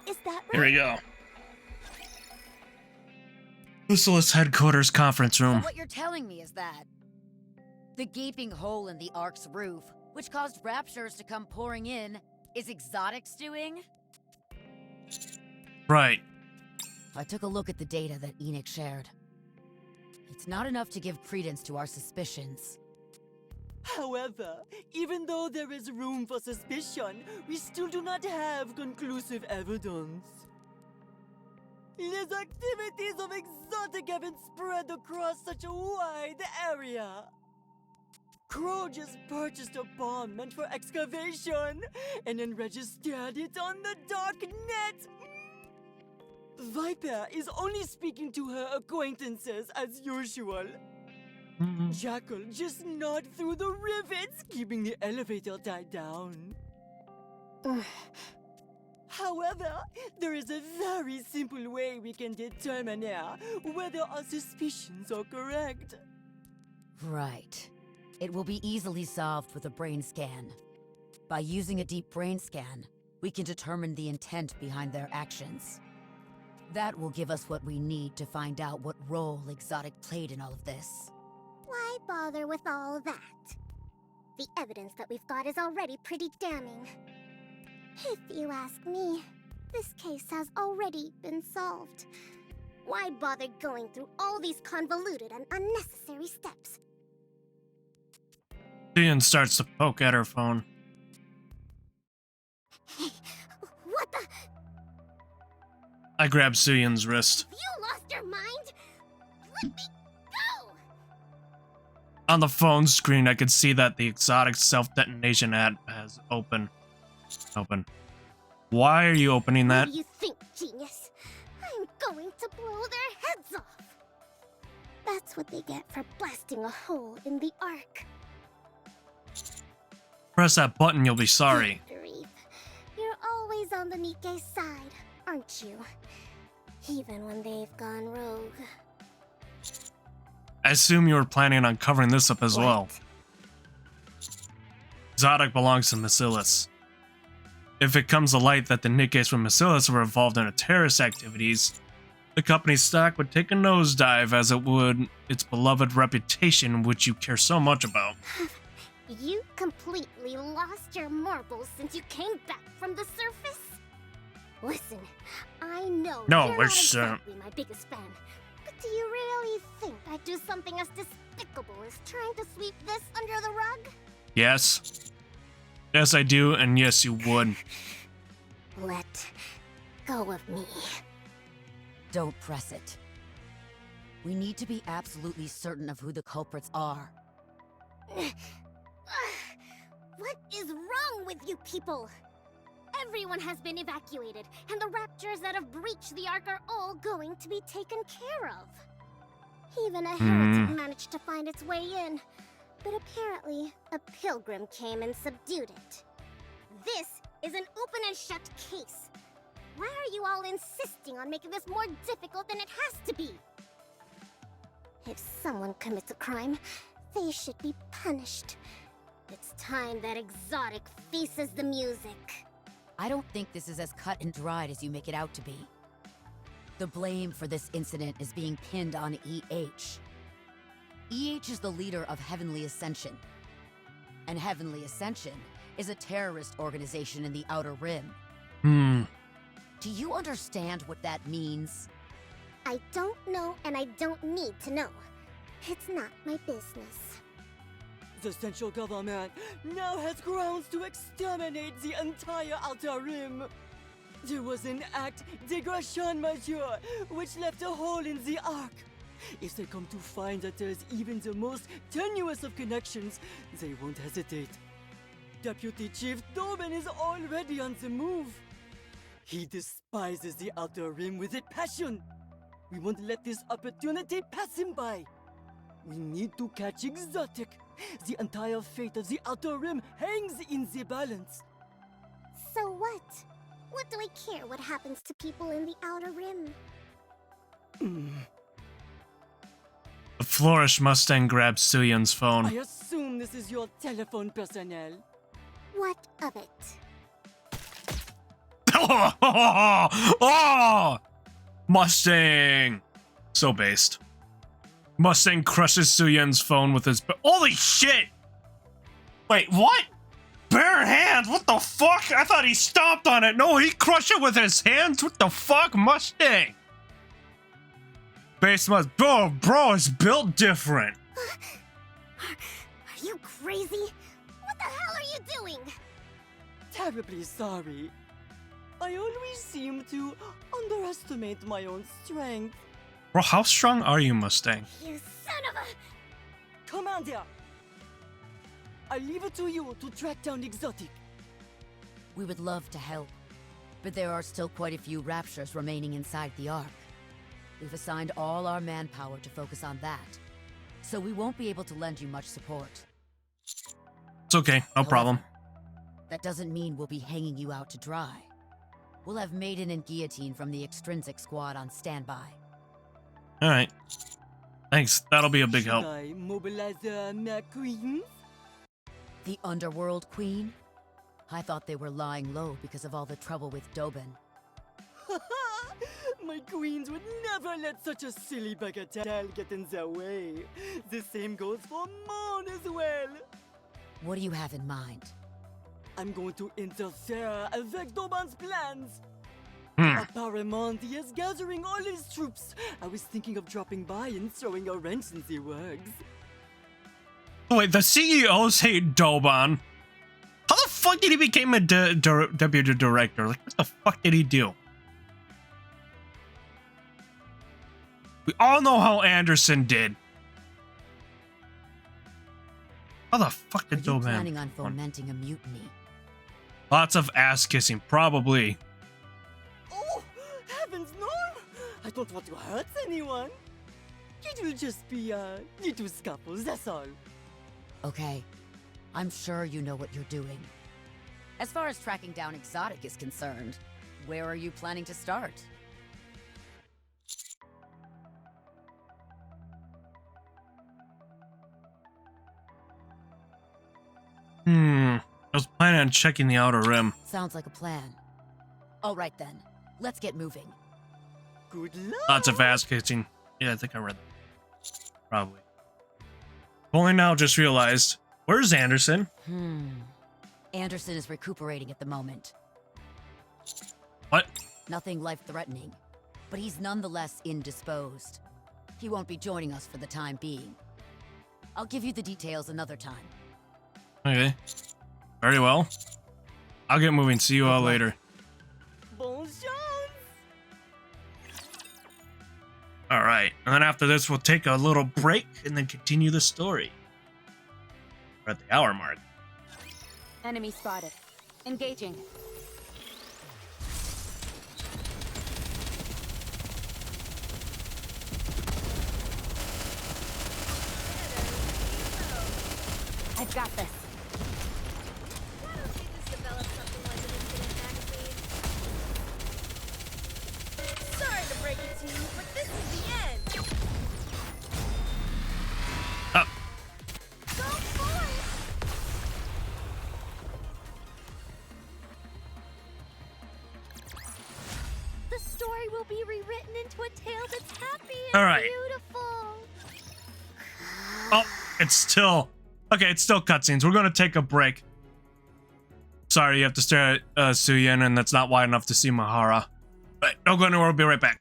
Is that Here right? we go. Lucilus headquarters conference room. What you're telling me is that the gaping hole in the Ark's roof, which caused raptures to come pouring in, is Exotic's doing? Right. I took a look at the data that Enoch shared. It's not enough to give credence to our suspicions. However, even though there is room for suspicion, we still do not have conclusive evidence. His activities of Exotic have been spread across such a wide area. Crow just purchased a bomb meant for excavation, and then registered it on the dark net. Viper is only speaking to her acquaintances as usual. Jackal just gnawed through the rivets, keeping the elevator tied down. However, there is a very simple way we can determine whether our suspicions are correct. Right. It will be easily solved with a brain scan. By using a deep brain scan, we can determine the intent behind their actions. That will give us what we need to find out what role Exotic played in all of this. Why bother with all that? The evidence that we've got is already pretty damning. If you ask me, this case has already been solved. Why bother going through all these convoluted and unnecessary steps? Suyin starts to poke at her phone. What the? I grab Suyin's wrist. Have you lost your mind? Let me go! On the phone screen, I could see that the Exotic self-detonation ad has open. Why are you opening that? What do you think, genius? I'm going to blow their heads off. That's what they get for blasting a hole in the Ark. Press that button, you'll be sorry. Good grief. You're always on the NIKKE side, aren't you? Even when they've gone rogue. I assume you were planning on covering this up as well. Exotic belongs to Macillus. If it comes to light that the NIKKEs from Macillus were involved in terrorist activities, the company's stock would take a nosedive, as it would its beloved reputation, which you care so much about. You completely lost your marbles since you came back from the surface? Listen, I know No, you're we're not sure. exactly my biggest fan, but do you really think I'd do something as despicable as trying to sweep this under the rug? Yes. Yes, I do, and yes, you would. Let go of me. Don't press it. We need to be absolutely certain of who the culprits are. What is wrong with you people? Everyone has been evacuated, and the raptors that have breached the Ark are all going to be taken care of. Even a heretic managed to find its way in, but apparently a pilgrim came and subdued it. This is an open and shut case. Why are you all insisting on making this more difficult than it has to be? If someone commits a crime, they should be punished. It's time that Exotic faces the music. I don't think this is as cut and dried as you make it out to be. The blame for this incident is being pinned on EH. EH is the leader of Heavenly Ascension. And Heavenly Ascension is a terrorist organization in the Outer Rim. Do you understand what that means? I don't know, and I don't need to know. It's not my business. The central government now has grounds to exterminate the entire Outer Rim. There was an act dégradation majeure which left a hole in the arc. If they come to find that there's even the most tenuous of connections, they won't hesitate. Deputy Chief Doben is already on the move. He despises the Outer Rim with a passion. We won't let this opportunity pass him by. We need to catch Exotic. The entire fate of the Outer Rim hangs in the balance. So what? What do I care what happens to people in the Outer Rim? The Flourish Mustang grabs Suyun's phone. I assume this is your telephone personnel. What of it? Oh! Mustang! So based. Mustang crushes Suyun's phone with his... Holy shit! Wait, what? Bare hands? What the fuck? I thought he stomped on it. No, he crushed it with his hands? What the fuck? Mustang! Base must... Bro, it's built different. Are you crazy? What the hell are you doing? Terribly sorry. I always seem to underestimate my own strength. Bro, how strong are you, Mustang? You son of a... Commander! I leave it to you to track down Exotic. We would love to help, but there are still quite a few Raptures remaining inside the Ark. We've assigned all our manpower to focus on that, so we won't be able to lend you much support. It's okay, no problem. That doesn't mean we'll be hanging you out to dry. We'll have Maiden and Guillotine from the Extrinsic Squad on standby. Alright. Thanks, that'll be a big help. Should I mobilize my queens? The Underworld Queen? I thought they were lying low because of all the trouble with Doben. My queens would never let such a silly bagatelle get in their way. The same goes for Mon as well. What do you have in mind? I'm going to interfere avec Doben's plans. Hmm. Apparemment, he is gathering all his troops. I was thinking of dropping by and throwing a wrench in the works. Wait, the CEOs hate Doban. How the fuck did he become a deputy director? Like, what the fuck did he do? We all know how Anderson did. How the fuck did Are you Doban? planning on fomenting a mutiny? Lots of ass kissing, probably. Oh, heavens no! I don't want to hurt anyone. It will just be little scuffles, that's all. Okay, I'm sure you know what you're doing. As far as tracking down Exotic is concerned, where are you planning to start? I was planning on checking the Outer Rim. Sounds like a plan. All right then, let's get moving. Good luck! Lots of ass kissing. Yeah, I think I read that. Probably. Only now just realized. Where's Anderson? Anderson is recuperating at the moment. What? Nothing life-threatening, but he's nonetheless indisposed. He won't be joining us for the time being. I'll give you the details another time. Okay. Very well. I'll get moving. See you all later. Bon chance! Alright. And then after this, we'll take a little break and then continue the story. We're at the hour mark. Enemy spotted. Engaging. I've got this. Why don't you just develop something like an see, but this is the end. Oh. Go forth! The story will be rewritten into a tale that's happy and All right. beautiful. Oh, it's still... Okay, it's still cutscenes. We're going to take a break. Sorry, you have to stare at Suyin, and that's not wide enough to see Mahara. Right, don't go anywhere. We'll be right back.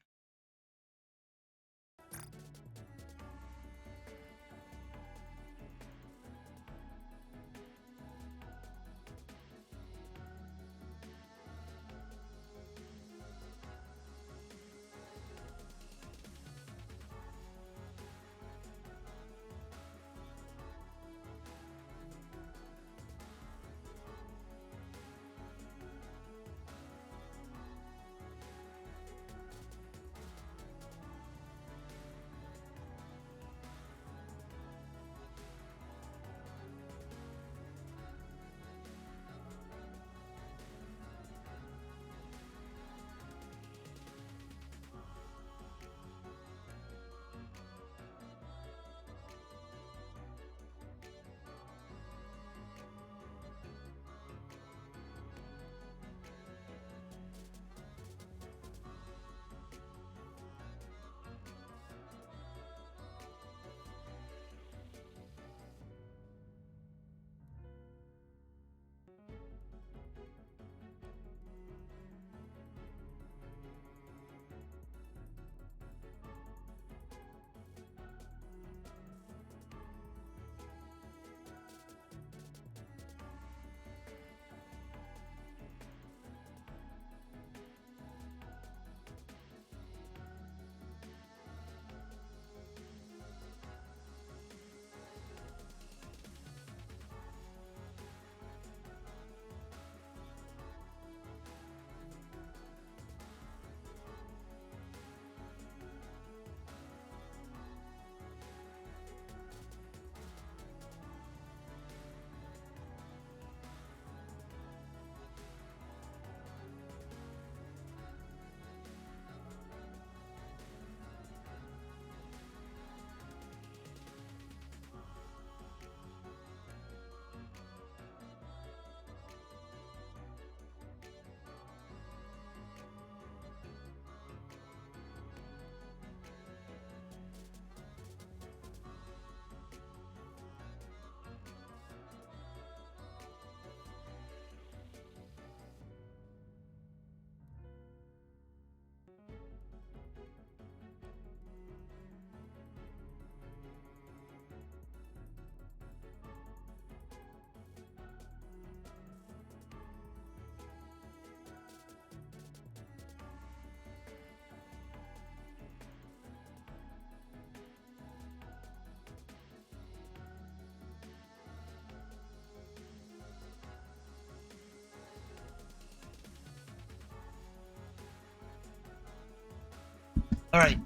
All right.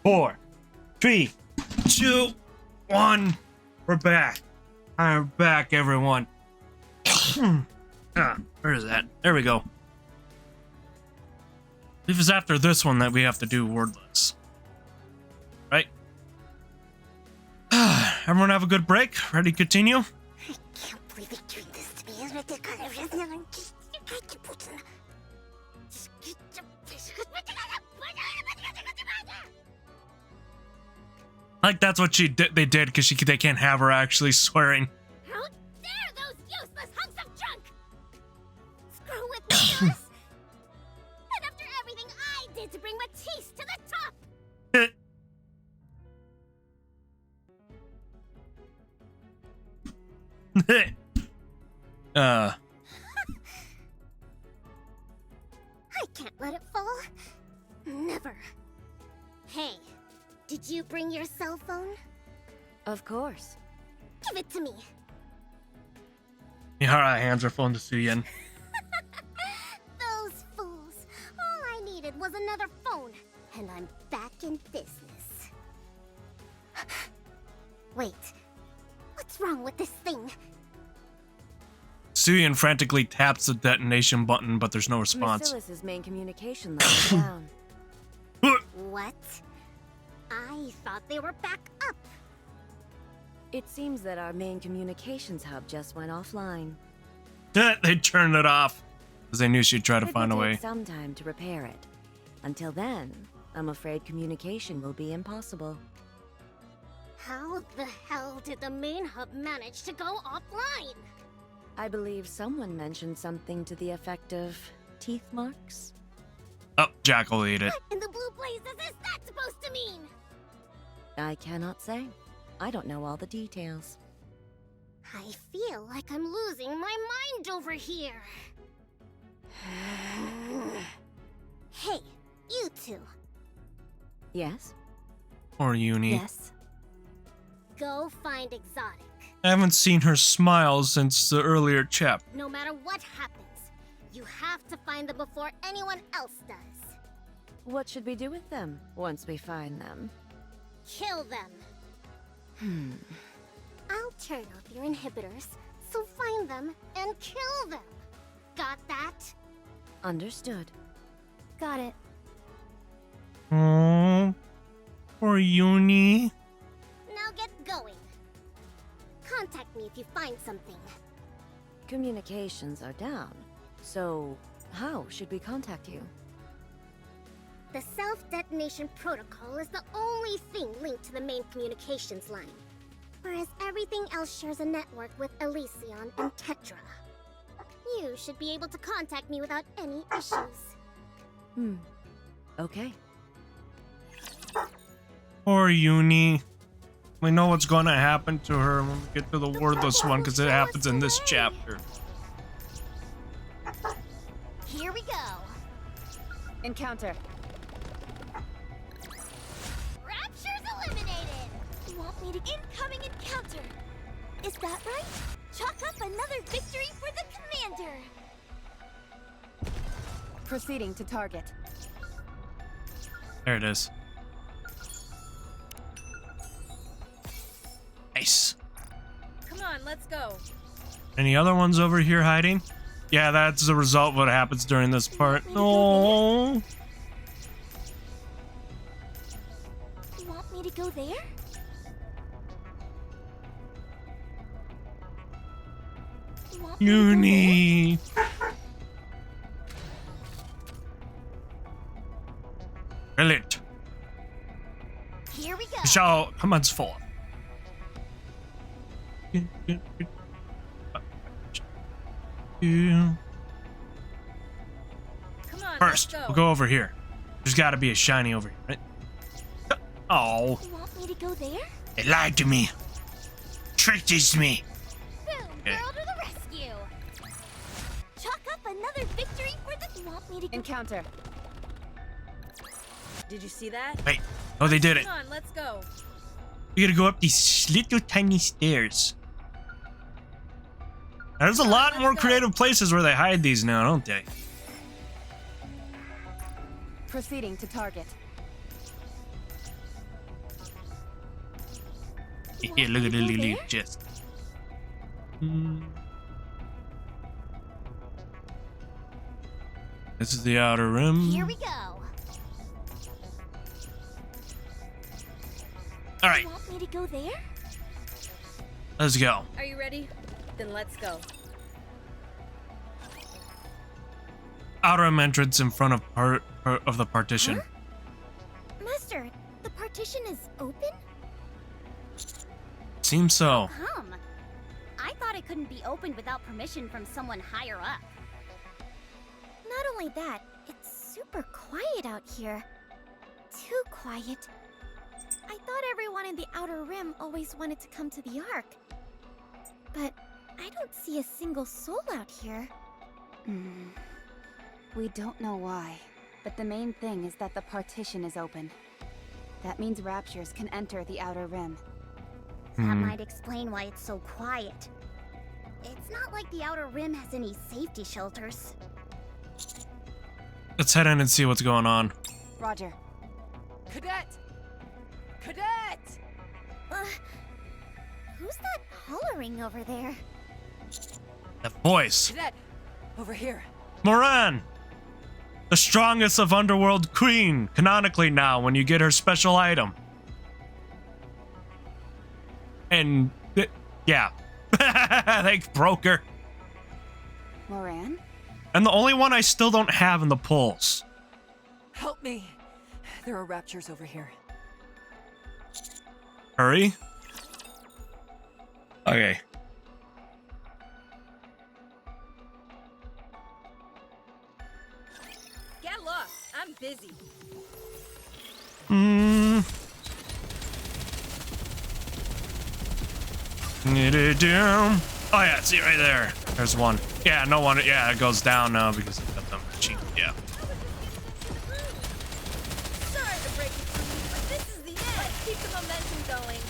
4, 3, 2, 1. We're back. I'm back, everyone. Where is that? There we go. If it's after this one that we have to do wordless. Right? Everyone have a good break? Ready to continue? I can't believe you're doing this to me. Like that's what they did because they can't have her actually swearing. How dare those useless hunks of junk! Screw with me, Phyllis! And after everything I did to bring Matisse to the top! I can't let it fall. Never. Hey, did you bring your cell phone? Of course. Give it to me. Mihara hands her phone to Suyin. Those fools. All I needed was another phone, and I'm back in business. Wait, what's wrong with this thing? Suyin frantically taps the detonation button, but there's no response. Phyllis's main communication line is down. What? I thought they were back up. It seems that our main communications hub just went offline. They turned it off because they knew she'd try to It find a will way. take some time to repair it. Until then, I'm afraid communication will be impossible. How the hell did the main hub manage to go offline? I believe someone mentioned something to the effect of teeth marks. Oh, Jackal ate it. What in the blue blazes is that supposed to mean? I cannot say. I don't know all the details. I feel like I'm losing my mind over here. Hey, you two. Yes? Or Uni. Yes. Go find Exotic. I haven't seen her smile since the earlier chapter. No matter what happens, you have to find them before anyone else does. What should we do with them once we find them? Kill them. I'll turn off your inhibitors, so find them and kill them. Got that? Understood. Got it. Oh, or Uni. Now get going. Contact me if you find something. Communications are down. So, how should we contact you? The self-detonation protocol is the only thing linked to the main communications line, whereas everything else shares a network with Elysion and Tetra. You should be able to contact me without any issues. Okay. Or Uni. We know what's gonna happen to her when we get to the wordless one, because it happens in this chapter. Here we go. Encounter. Rapture's eliminated. You want me to incoming encounter? Is that right? Chalk up another victory for the commander. Proceeding to target. There it is. Nice. Come on, let's go. Any other ones over here hiding? Yeah, that's the result of what happens during this part. Oh. You want me to go there? You want me to go there? Uni. Brilliant. Here we go. So, come on, for. Come on, First, let's we'll go over here. There's got to be a shiny over here, right? Oh, You want me to go there? they lied to me. Tricked me. Boom, Okay. girl to the rescue. Chalk up another victory for the. You want me to go? Encounter. Did you see that? Wait. Oh, they did it. Come on, let's go. We gotta go up these little tiny stairs. There's a lot more creative places where they hide these now, don't they? Proceeding to target. Yeah, look at the little chest. This is the outer rim. Here we go. All right, You want me to go there? let's go. Are you ready? Then let's go. Outer rim entrance in front of the partition. Master, the partition is open? Seems so. Come. I thought it couldn't be opened without permission from someone higher up. Not only that, it's super quiet out here. Too quiet. I thought everyone in the Outer Rim always wanted to come to the Ark. But I don't see a single soul out here. We don't know why, but the main thing is that the partition is open. That means raptures can enter the Outer Rim. That might explain why it's so quiet. It's not like the Outer Rim has any safety shelters. Let's head in and see what's going on. Roger. Cadet! Cadet! Who's that hollering over there? The voice. Cadet! Over here. Moran! The strongest of Underworld Queen, canonically now, when you get her special item. And, yeah. They broke her. Moran? And the only one I still don't have in the polls. Help me. There are raptures over here. Hurry. Okay. Get lost. I'm busy. Oh yeah, see right there. There's one. Yeah, no one. Yeah, it goes down now because of the machine. Yeah. Sorry to break it to you, but this is the end. Let's keep the momentum going.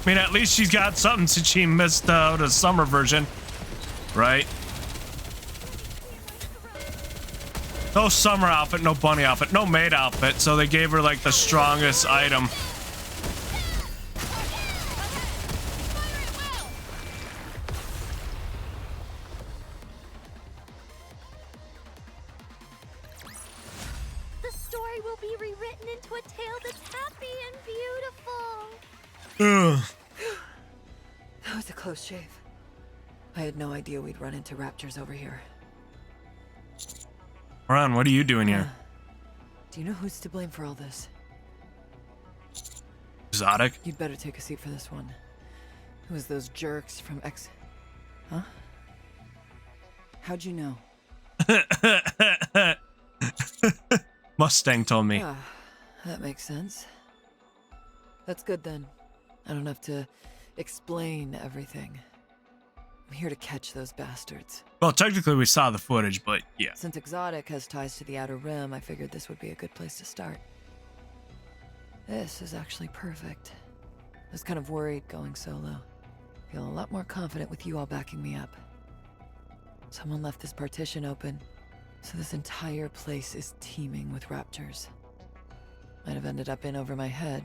I mean, at least she's got something since she missed the summer version, right? No summer outfit, no bunny outfit, no maid outfit, so they gave her like the strongest item. The story will be rewritten into a tale that's happy and beautiful. Ugh. That was a close shave. I had no idea we'd run into raptors over here. Ron, what are you doing here? Do you know who's to blame for all this? Exotic? You'd better take a seat for this one. It was those jerks from X... Huh? How'd you know? Mustang told me. Ah, that makes sense. That's good then. I don't have to explain everything. I'm here to catch those bastards. Well, technically we saw the footage, but yeah. Since Exotic has ties to the Outer Rim, I figured this would be a good place to start. This is actually perfect. I was kind of worried going solo. Feel a lot more confident with you all backing me up. Someone left this partition open, so this entire place is teeming with raptors. Might have ended up in over my head,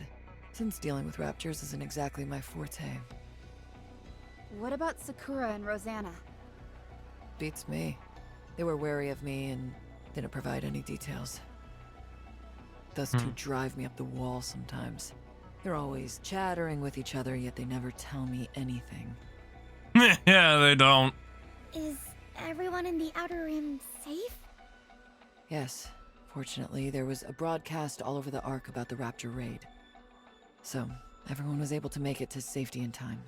since dealing with raptors isn't exactly my forte. What about Sakura and Rosanna? Beats me. They were wary of me and didn't provide any details. Those two drive me up the wall sometimes. They're always chattering with each other, yet they never tell me anything. Yeah, they don't. Is everyone in the Outer Rim safe? Yes. Fortunately, there was a broadcast all over the Ark about the Raptor raid. So, everyone was able to make it to safety in time.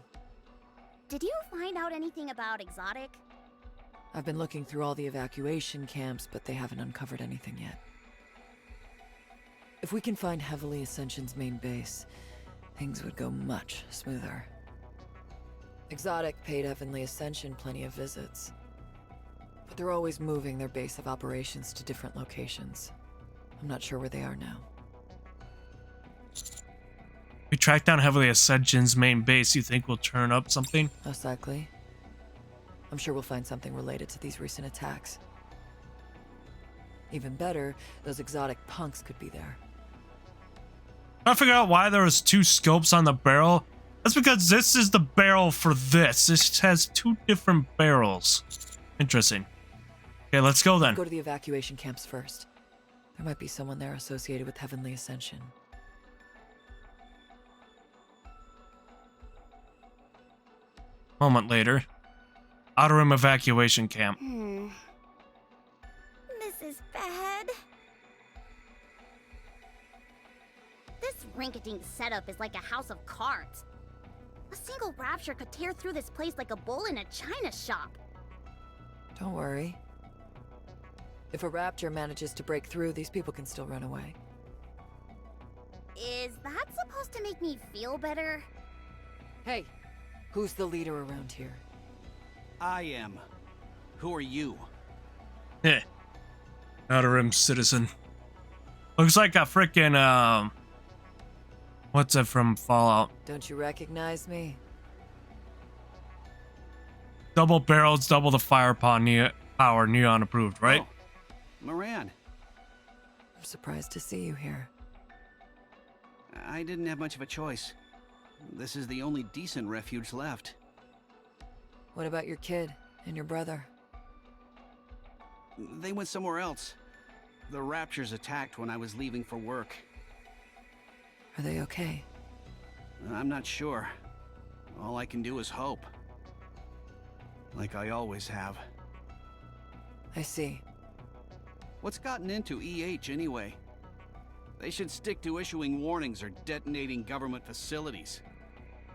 Did you find out anything about Exotic? I've been looking through all the evacuation camps, but they haven't uncovered anything yet. If we can find Heavenly Ascension's main base, things would go much smoother. Exotic paid Heavenly Ascension plenty of visits, but they're always moving their base of operations to different locations. I'm not sure where they are now. We track down Heavenly Ascension's main base. You think we'll turn up something? Most likely. I'm sure we'll find something related to these recent attacks. Even better, those exotic punks could be there. I figure out why there was two scopes on the barrel. That's because this is the barrel for this. This has two different barrels. Interesting. Okay, let's go then. Go to the evacuation camps first. There might be someone there associated with Heavenly Ascension. Moment later. Outer Rim evacuation camp. This is bad. This rinky-dink setup is like a house of cards. A single rapture could tear through this place like a bull in a china shop. Don't worry. If a raptor manages to break through, these people can still run away. Is that supposed to make me feel better? Hey, who's the leader around here? I am. Who are you? Heh. Outer Rim citizen. Looks like a frickin' what's it from Fallout? Don't you recognize me? Double barrels, double the firepower, neon approved, right? Oh, Moran. I'm surprised to see you here. I didn't have much of a choice. This is the only decent refuge left. What about your kid and your brother? They went somewhere else. The Raptures attacked when I was leaving for work. Are they okay? I'm not sure. All I can do is hope. Like I always have. I see. What's gotten into EH anyway? They should stick to issuing warnings or detonating government facilities.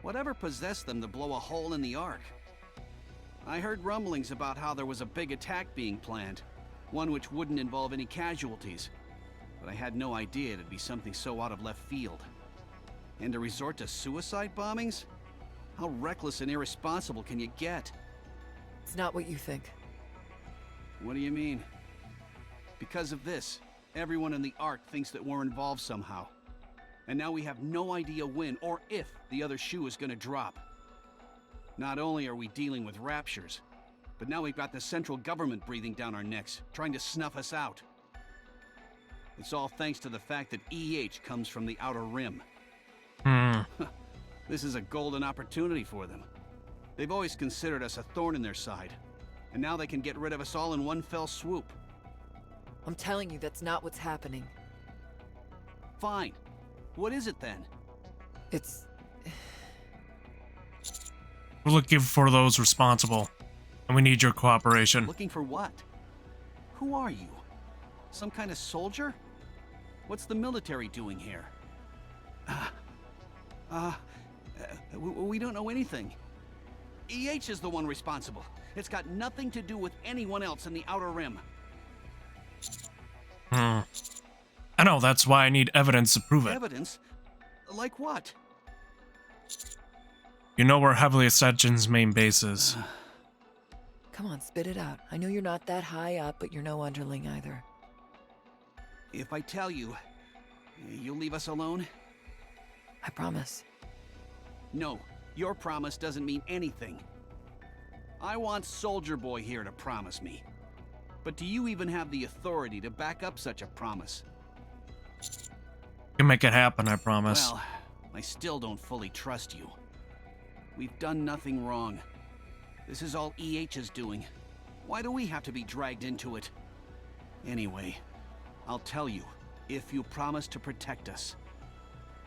Whatever possessed them to blow a hole in the Ark? I heard rumblings about how there was a big attack being planned. One which wouldn't involve any casualties. But I had no idea it'd be something so out of left field. And to resort to suicide bombings? How reckless and irresponsible can you get? It's not what you think. What do you mean? Because of this, everyone in the Ark thinks that we're involved somehow. And now we have no idea when or if the other shoe is gonna drop. Not only are we dealing with Raptures, but now we've got the central government breathing down our necks, trying to snuff us out. It's all thanks to the fact that EH comes from the Outer Rim. This is a golden opportunity for them. They've always considered us a thorn in their side, and now they can get rid of us all in one fell swoop. I'm telling you, that's not what's happening. Fine. What is it then? It's... We're looking for those responsible, and we need your cooperation. Looking for what? Who are you? Some kind of soldier? What's the military doing here? We don't know anything. EH is the one responsible. It's got nothing to do with anyone else in the Outer Rim. I know, that's why I need evidence to prove it. Evidence? Like what? You know where Heavily Ascension's main base is. Come on, spit it out. I know you're not that high up, but you're no underling either. If I tell you, you'll leave us alone? I promise. No, your promise doesn't mean anything. I want Soldier Boy here to promise me. But do you even have the authority to back up such a promise? You can make it happen, I promise. Well, I still don't fully trust you. We've done nothing wrong. This is all EH's doing. Why do we have to be dragged into it? Anyway, I'll tell you, if you promise to protect us.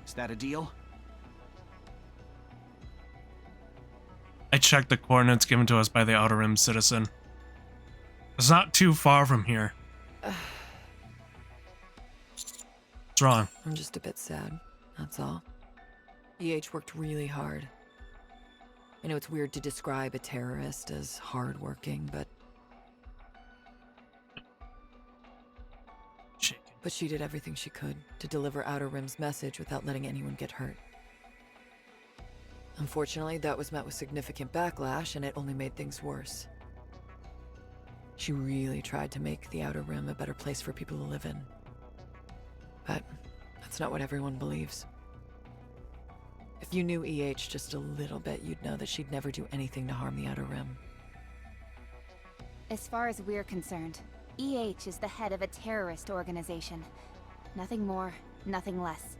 Is that a deal? I checked the coordinates given to us by the Outer Rim citizen. It's not too far from here. What's wrong? I'm just a bit sad, that's all. EH worked really hard. I know it's weird to describe a terrorist as hardworking, but... But she did everything she could to deliver Outer Rim's message without letting anyone get hurt. Unfortunately, that was met with significant backlash, and it only made things worse. She really tried to make the Outer Rim a better place for people to live in. But that's not what everyone believes. If you knew EH just a little bit, you'd know that she'd never do anything to harm the Outer Rim. As far as we're concerned, EH is the head of a terrorist organization. Nothing more, nothing less.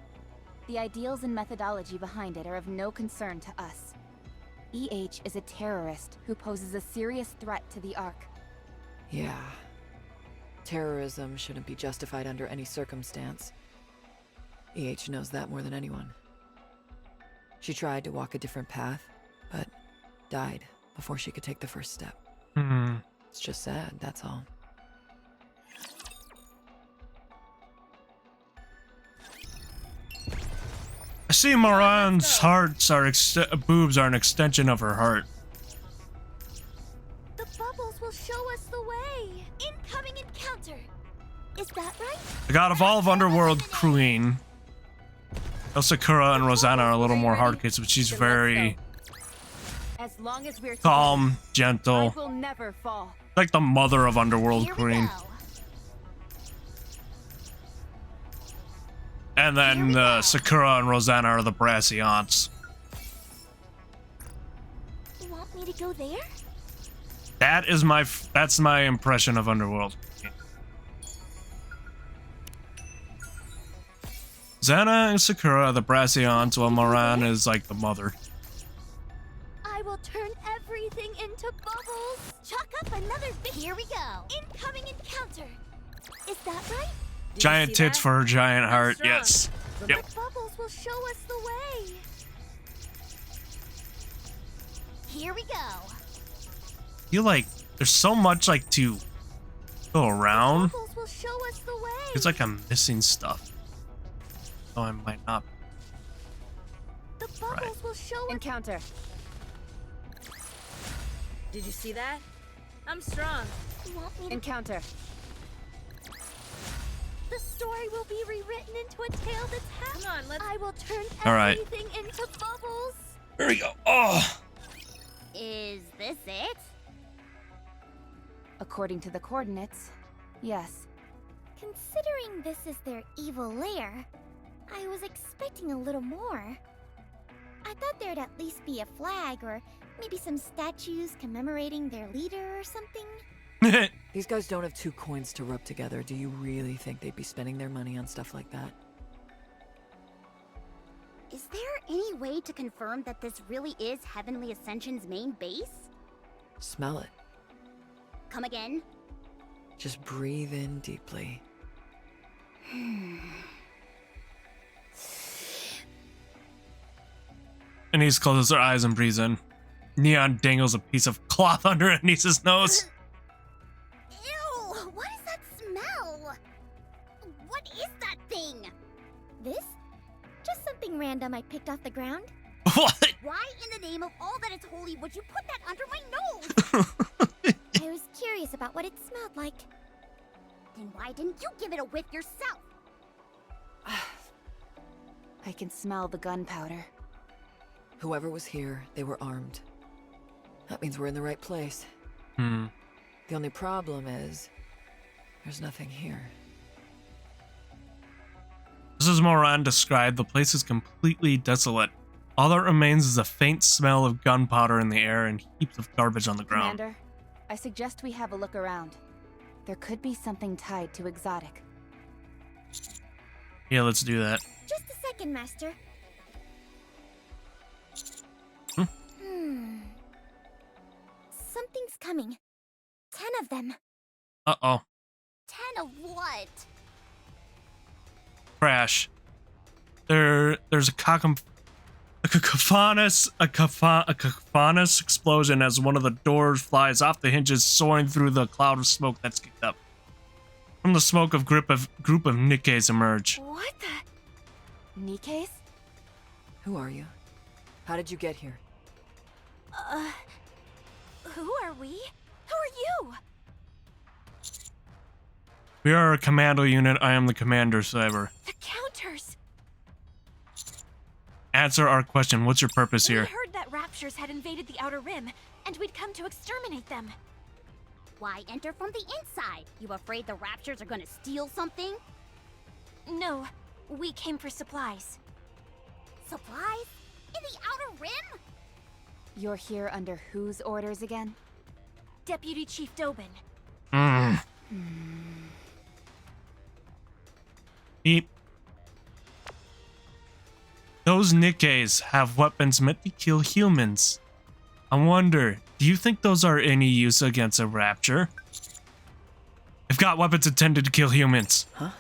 The ideals and methodology behind it are of no concern to us. EH is a terrorist who poses a serious threat to the Ark. Yeah. Terrorism shouldn't be justified under any circumstance. EH knows that more than anyone. She tried to walk a different path, but died before she could take the first step. It's just sad, that's all. I see Moran's boobs are an extension of her heart. The bubbles will show us the way. Incoming encounter. Is that right? The god of all of Underworld Queen. Though Sakura and Rosanna are a little more hard cases, but she's very As long as we're calm, gentle. I will never fall. Like the mother of Underworld Queen. And then Sakura and Rosanna are the brassy aunts. You want me to go there? That's my impression of Underworld. Xana and Sakura are the brassy aunts, while Moran is like the mother. I will turn everything everything into bubbles. Chalk up another victory. Here we go. Incoming encounter. Is that right? Giant tits for her giant heart. Yes. Yep. But bubbles will show us the way. Here we go. I feel like there's so much like to go around. Bubbles will show us the way. It's like I'm missing stuff. So I might not. The bubbles will show us. Encounter. Did you see that? I'm strong. You want me to... Encounter. The story will be rewritten into a tale that's half. Come on, let's. I will turn All right. everything into bubbles. There we go. Oh. Is this it? According to the coordinates, yes. Considering this is their evil lair, I was expecting a little more. I thought there'd at least be a flag or maybe some statues commemorating their leader or something. These guys don't have 2 coins to rub together. Do you really think they'd be spending their money on stuff like that? Is there any way to confirm that this really is Heavenly Ascension's main base? Smell it. Come again? Just breathe in deeply. Anise closes her eyes and breathes in. Neon dangles a piece of cloth under Anise's nose. Ew! What is that smell? What is that thing? This? Just something random I picked off the ground. What? Why in the name of all that is holy would you put that under my nose? I was curious about what it smelled like. Then why didn't you give it a whiff yourself? I can smell the gunpowder. Whoever was here, they were armed. That means we're in the right place. Hmm. The only problem is, there's nothing here. Just as Moran described, the place is completely desolate. All that remains is a faint smell of gunpowder in the air and heaps of garbage on the ground. Commander, I suggest we have a look around. There could be something tied to Exotic. Yeah, let's do that. Just a second, Master. Something's coming. 10 of them. Uh-oh. 10 of what? Crash. There's a cacophonous explosion as one of the doors flies off the hinges, soaring through the cloud of smoke that's kicked up. From the smoke, a group of NIKKEs emerge. What the? NIKKEs? Who are you? How did you get here? Who are we? Who are you? We are a commando unit. I am the commander, Cyber. The Counters! Answer our question. What's your purpose here? We heard that Raptures had invaded the Outer Rim, and we'd come to exterminate them. Why enter from the inside? You afraid the Raptures are gonna steal something? No, we came for supplies. Supplies? In the Outer Rim? You're here under whose orders again? Deputy Chief Dobin. Beep. Those NIKKEs have weapons meant to kill humans. I wonder, do you think those are any use against a rapture? They've got weapons intended to kill humans. Huh?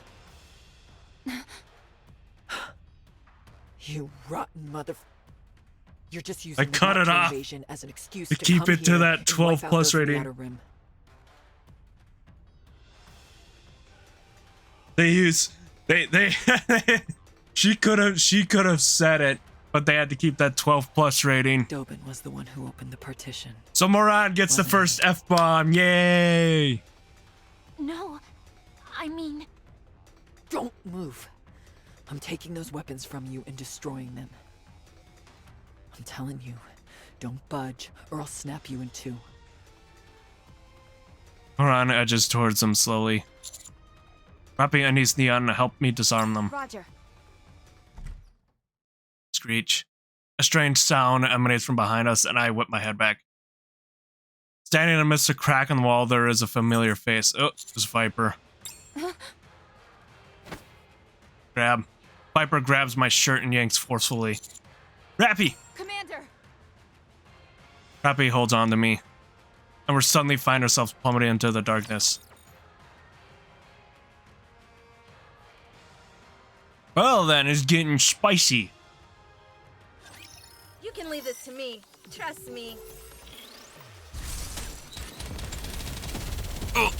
You rotten mother... You're just using the cut it off invasion as an excuse to to keep come it to here that and 12 wipe out plus those in the rating. Outer Rim. She could have said it, but they had to keep that 12 plus rating. Dobin was the one who opened the partition. So Moran gets the first F-bomb. Yay! No, I mean... Don't move. I'm taking those weapons from you and destroying them. I'm telling you, don't budge or I'll snap you in two. Moran edges towards them slowly. Wrapping Anise Neon to help me disarm them. Roger. Screech. A strange sound emanates from behind us, and I whip my head back. Standing amidst a crack in the wall, there is a familiar face. Oh, it's Viper. Grab. Viper grabs my shirt and yanks forcefully. Rappy! Commander! Crappy holds on to me. And we're suddenly find ourselves plummeting into the darkness. Well then, it's getting spicy. You can leave this to me. Trust me. Oh.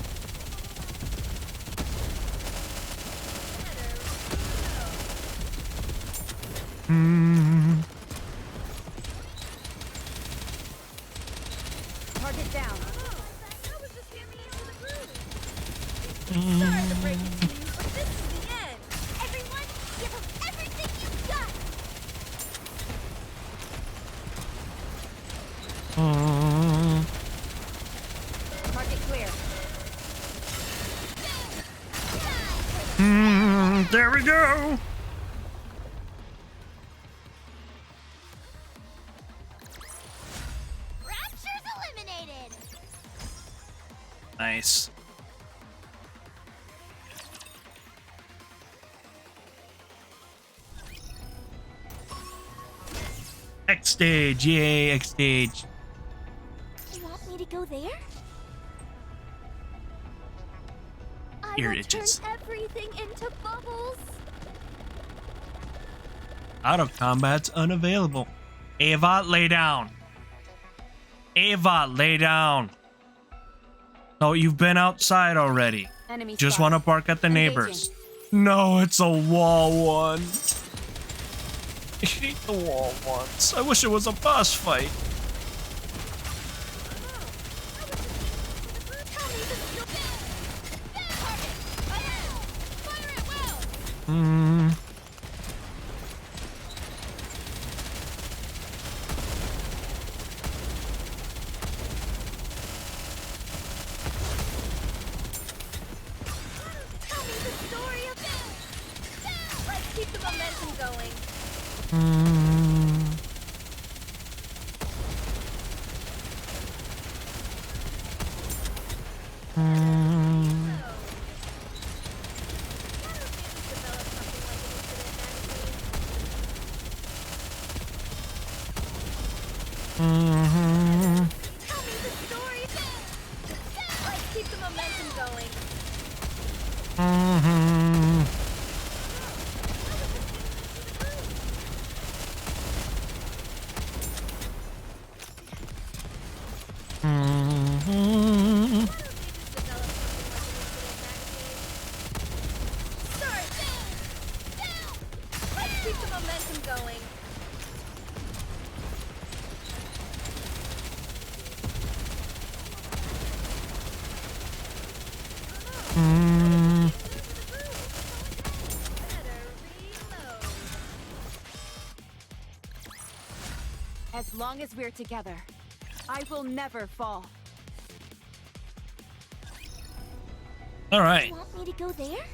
Target down. Sorry to break it to you, but this is the end. Everyone, give them everything you've got! Target clear. There we go. Rapture's eliminated! Nice. X stage, yay, X stage. You want me to go there? I Ear will itches. turn everything into bubbles. Out of combat's unavailable. Ava, lay down. Ava, lay down. No, you've been outside already. Enemy Just spotted. want to bark at the Engaging. neighbors. No, it's a wall one. I hate the wall ones. I wish it was a boss fight. Hmm. Let's keep the momentum going. Let's keep the momentum going. Start. Let's keep the momentum going. As long as we're together, I will never fall. All right. You want me to go there?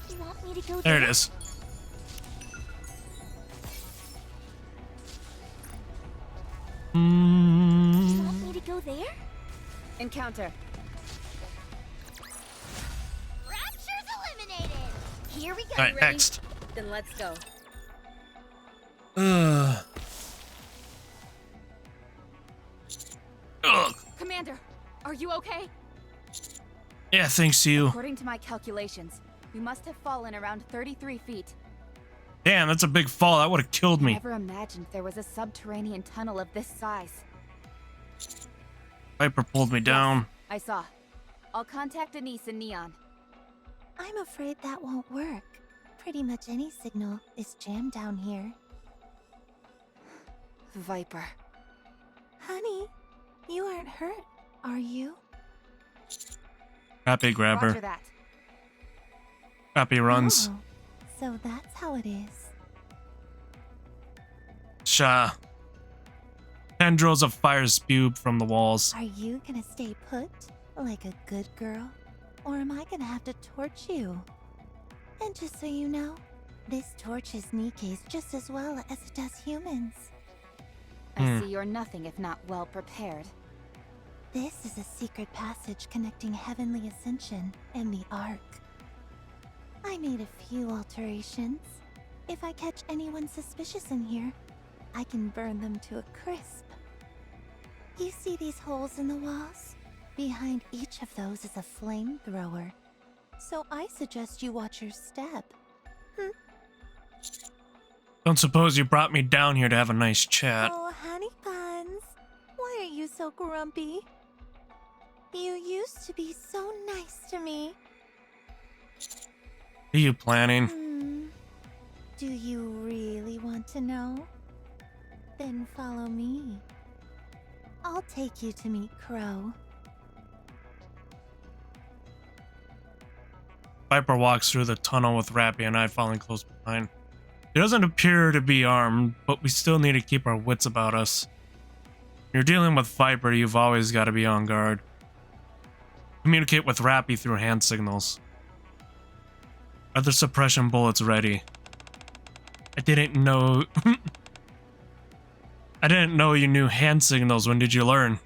You want me to go There there? it is. You want me to go there? Encounter. Rapture's eliminated! Here we go. All right, Ready? next. Then let's go. Ugh. Ugh. Commander, are you okay? Yeah, thanks to you. According to my calculations, we must have fallen around 33 feet. Damn, that's a big fall. That would have killed I me. never imagined there was a subterranean tunnel of this size. Viper pulled me down. I saw. I'll contact Denise and Neon. I'm afraid that won't work. Pretty much any signal is jammed down here. Viper. Honey, you aren't hurt, are you? Crappy grab Roger her. that. Crappy runs. Oh, so that's how it is. Sha. Tendrils of fire spew from the walls. Are you gonna stay put, like a good girl? Or am I gonna have to torch you? And just so you know, this torches Nikke's just as well as it does humans. I see you're nothing if not well prepared. This is a secret passage connecting Heavenly Ascension and the Ark. I made a few alterations. If I catch anyone suspicious in here, I can burn them to a crisp. You see these holes in the walls? Behind each of those is a flamethrower. So I suggest you watch your step. Don't suppose you brought me down here to have a nice chat. Oh, honey buns. Why are you so grumpy? You used to be so nice to me. Are you planning? Do you really want to know? Then follow me. I'll take you to meet Crow. Viper walks through the tunnel with Rappy and I following close behind. He doesn't appear to be armed, but we still need to keep our wits about us. When you're dealing with Viper, you've always got to be on guard. Communicate with Rappy through hand signals. Are the suppression bullets ready? I didn't know... I didn't know you knew hand signals. When did you learn?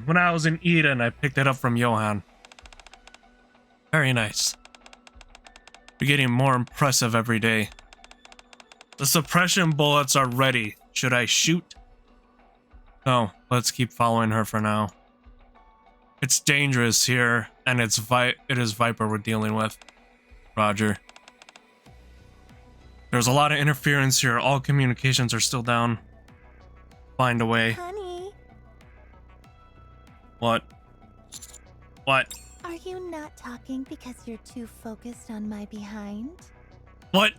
When I was in Eden, I picked it up from Johan. Very nice. You're getting more impressive every day. The suppression bullets are ready. Should I shoot? No, let's keep following her for now. It's dangerous here, and it is Viper we're dealing with. Roger. There's a lot of interference here. All communications are still down. Find a way. Honey. What? What? Are you not talking because you're too focused on my behind? What?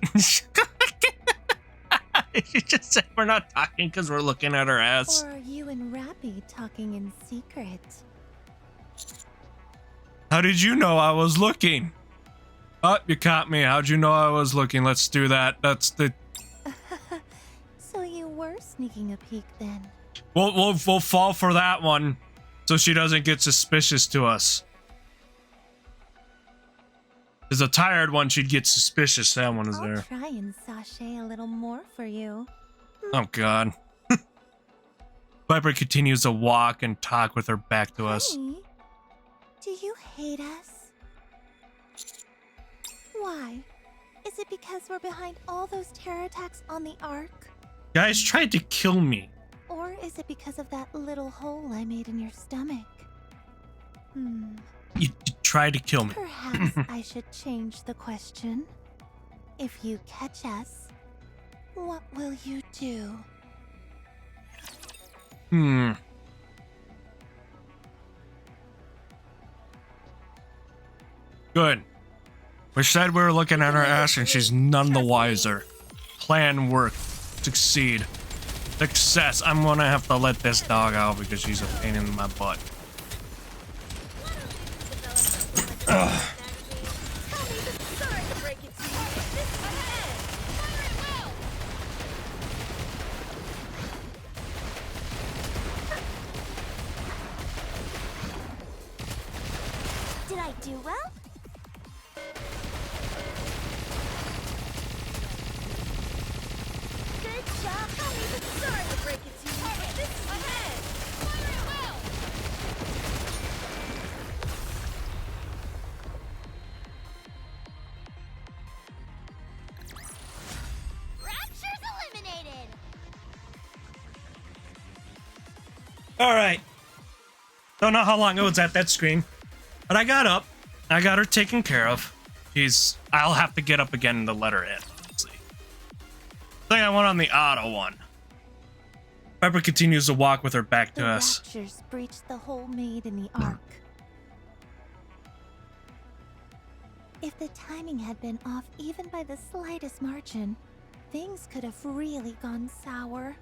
You just said we're not talking because we're looking at her ass. Or are you and Rappy talking in secret? How did you know I was looking? Oh, you caught me. How'd you know I was looking? Let's do that. That's the... So you were sneaking a peek then? We'll fall for that one so she doesn't get suspicious to us. There's a tired one, she'd get suspicious. That one is there. I'll try and sashay a little more for you. Oh, God. Viper continues to walk and talk with her back to us. Honey, do you hate us? Why? Is it because we're behind all those terror attacks on the Ark? Guys tried to kill me. Or is it because of that little hole I made in your stomach? You tried to kill me. Perhaps I should change the question. If you catch us, what will you do? Good. We said we were looking at her ass and she's none the wiser. Plan worked. Succeed. Success. I'm gonna have to let this dog out because she's a pain in my butt. Ugh. Did I do well? Good job, honey, but sorry to break it to you, but this is ahead. Fire it well. Rapture's eliminated. Alright. Don't know how long it was at that screen. But I got up. I got her taken care of. I'll have to get up again to let her in. Let's see. I think I went on the auto one. Viper continues to walk with her back to us. The Raptures breached the hole made in the Ark. If the timing had been off even by the slightest margin, things could have really gone sour.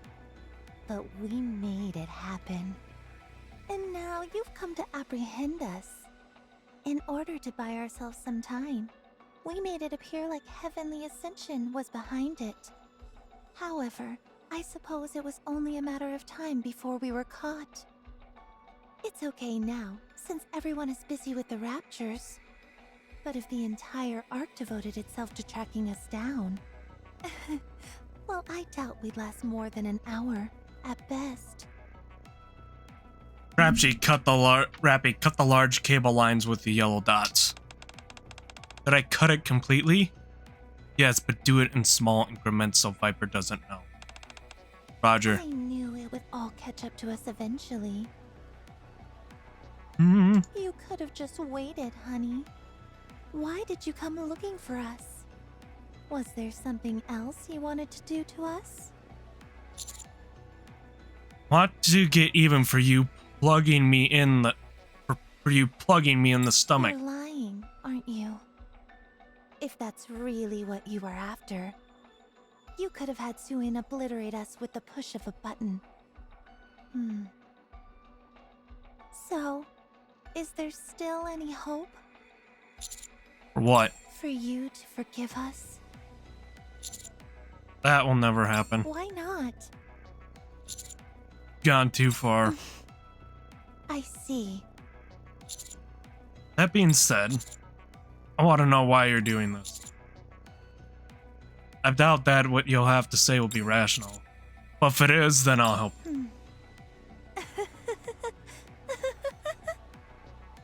But we made it happen. And now you've come to apprehend us. In order to buy ourselves some time, we made it appear like Heavenly Ascension was behind it. However, I suppose it was only a matter of time before we were caught. It's okay now, since everyone is busy with the Raptures. But if the entire Ark devoted itself to tracking us down... well, I doubt we'd last more than an hour, at best. Rappy cut the large cable lines with the yellow dots. Did I cut it completely? Yes, but do it in small increments so Viper doesn't know. Roger. I knew it would all catch up to us eventually. Hmm. You could have just waited, honey. Why did you come looking for us? Was there something else you wanted to do to us? Want to get even for you plugging me in the for you plugging me in the stomach. You're lying, aren't you? If that's really what you were after, you could have had Suin obliterate us with the push of a button. So, is there still any hope? For what? For you to forgive us? That will never happen. Why not? Gone too far. I see. That being said, I want to know why you're doing this. I doubt that what you'll have to say will be rational. But if it is, then I'll help.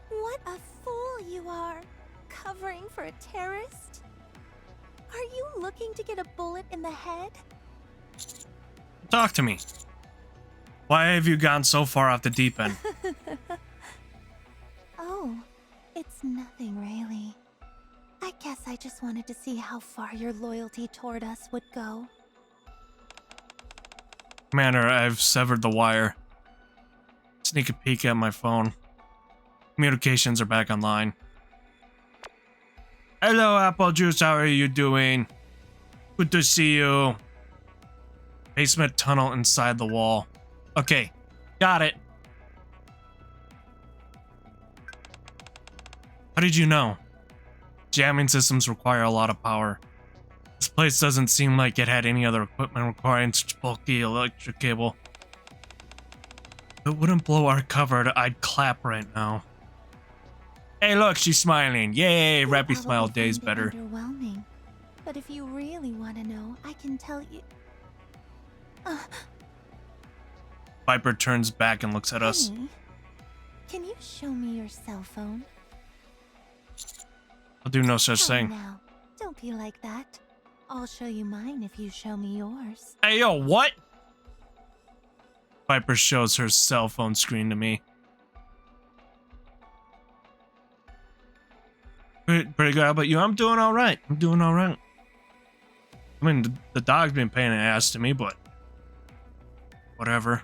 What a fool you are, covering for a terrorist? Are you looking to get a bullet in the head? Talk to me. Why have you gone so far off the deep end? Oh, it's nothing really. I guess I just wanted to see how far your loyalty toward us would go. Commander, I've severed the wire. Sneak a peek at my phone. Communications are back online. Hello, Apple Juice, how are you doing? Good to see you. Basement tunnel inside the wall. Okay, got it. How did you know? Jamming systems require a lot of power. This place doesn't seem like it had any other equipment requiring such bulky electric cable. If it wouldn't blow our cover, I'd clap right now. Hey look, she's smiling. Yay, Rappy Smile Day's better. Underwhelming. But if you really want to know, I can tell you. Viper turns back and looks at us. Honey, can you show me your cell phone? I'll do no such Come thing. Now, don't be like that. I'll show you mine if you show me yours. Hey yo, what? Viper shows her cell phone screen to me. Pretty good, how about you? I'm doing alright. I'm doing alright. I mean, the dog's been paying an ass to me, but whatever.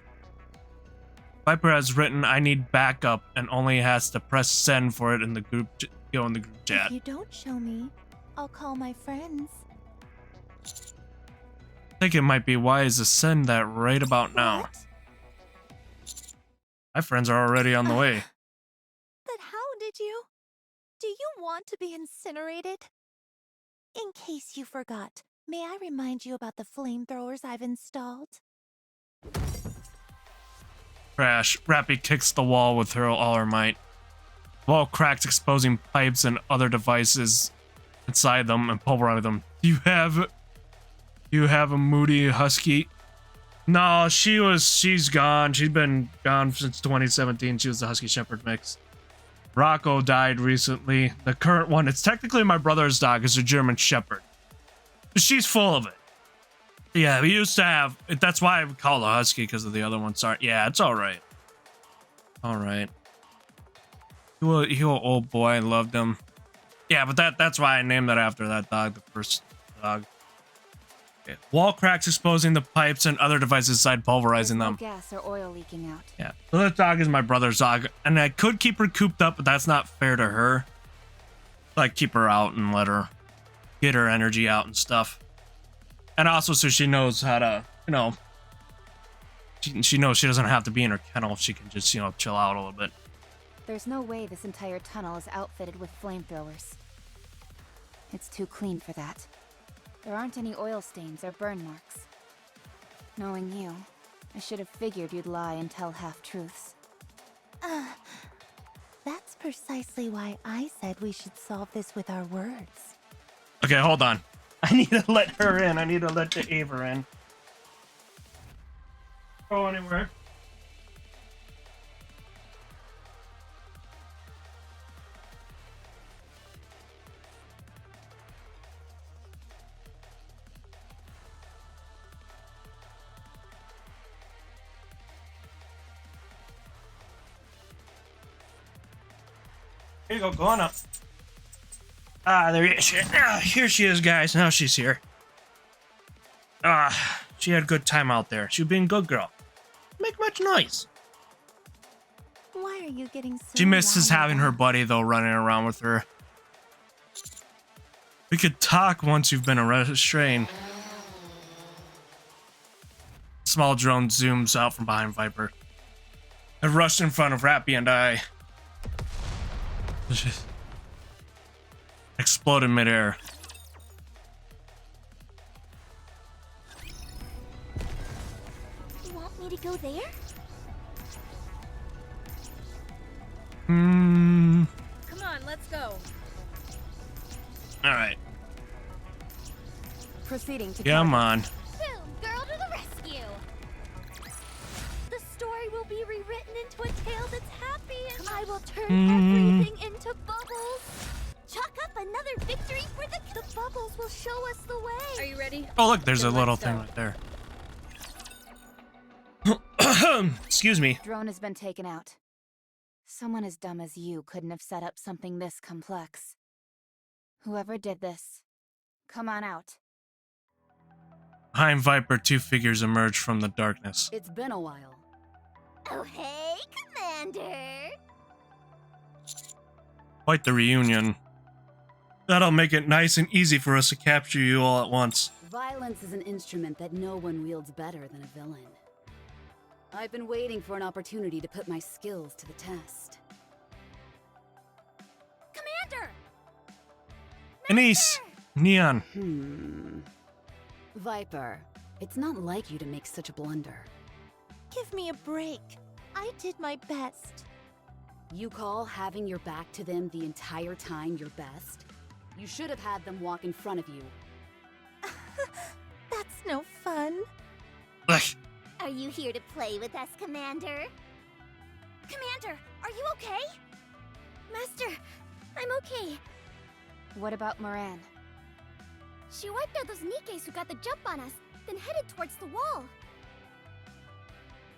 Viper has written, I need backup, and only has to press send for it in the group, go in the group chat. If you don't show me, I'll call my friends. I think it might be wise to send that right about now. What? My friends are already on the way. But how did you? Do you want to be incinerated? In case you forgot, may I remind you about the flamethrowers I've installed? Crash. Rappy kicks the wall with all her might. Wall cracks, exposing pipes and other devices inside them and pulverizing them. You have a moody husky? No, she's gone. She's been gone since 2017. She was the Husky Shepherd mix. Rocco died recently. The current one, it's technically my brother's dog. It's a German Shepherd. She's full of it. Yeah, we used to have, that's why I call her Husky, because of the other one. Sorry. Yeah, it's alright. Alright. He was old boy. I loved him. Yeah, but that's why I named that after that dog, the first dog. Okay. Wall cracks exposing the pipes and other devices inside, pulverizing them. No gas or oil leaking out. Yeah. So this dog is my brother's dog, and I could keep her cooped up, but that's not fair to her. Like, keep her out and let her get her energy out and stuff. And also so she knows how to, you know, she knows she doesn't have to be in her kennel. She can just, you know, chill out a little bit. There's no way this entire tunnel is outfitted with flamethrowers. It's too clean for that. There aren't any oil stains or burn marks. Knowing you, I should have figured you'd lie and tell half-truths. That's precisely why I said we should solve this with our words. Okay, hold on. I need to let her in. I need to let the Ava in. Go anywhere. Here you go. Go on up. Ah, there she is. Ah, here she is, guys. Now she's here. Ah, she had a good time out there. She was being a good girl. Make much noise. Why are you getting so She misses loud having her buddy, though, running around with her. We could talk once you've been restrained. Small drone zooms out from behind Viper. It rushed in front of Rappy and I. Exploded midair. You want me to go there? Come on, let's go. Alright. Proceeding to Come on. Boom, girl to the rescue. The story will be rewritten into a tale that's happy, and I will turn everything into bubbles. Chalk up another victory for the bubbles will show us the way. Are you ready? Oh, look, there's a Then little let's thing go. right there. Excuse me. Drone has been taken out. Someone as dumb as you couldn't have set up something this complex. Whoever did this, come on out. Behind Viper, two figures emerge from the darkness. It's been a while. Oh, hey, Commander. Quite the reunion. That'll make it nice and easy for us to capture you all at once. Violence is an instrument that no one wields better than a villain. I've been waiting for an opportunity to put my skills to the test. Commander! Anise! Neon. Viper, it's not like you to make such a blunder. Give me a break. I did my best. You call having your back to them the entire time your best? You should have had them walk in front of you. That's no fun. Ugh. Are you here to play with us, Commander? Commander, are you okay? Master, I'm okay. What about Moran? She wiped out those Nikkes who got the jump on us, then headed towards the wall.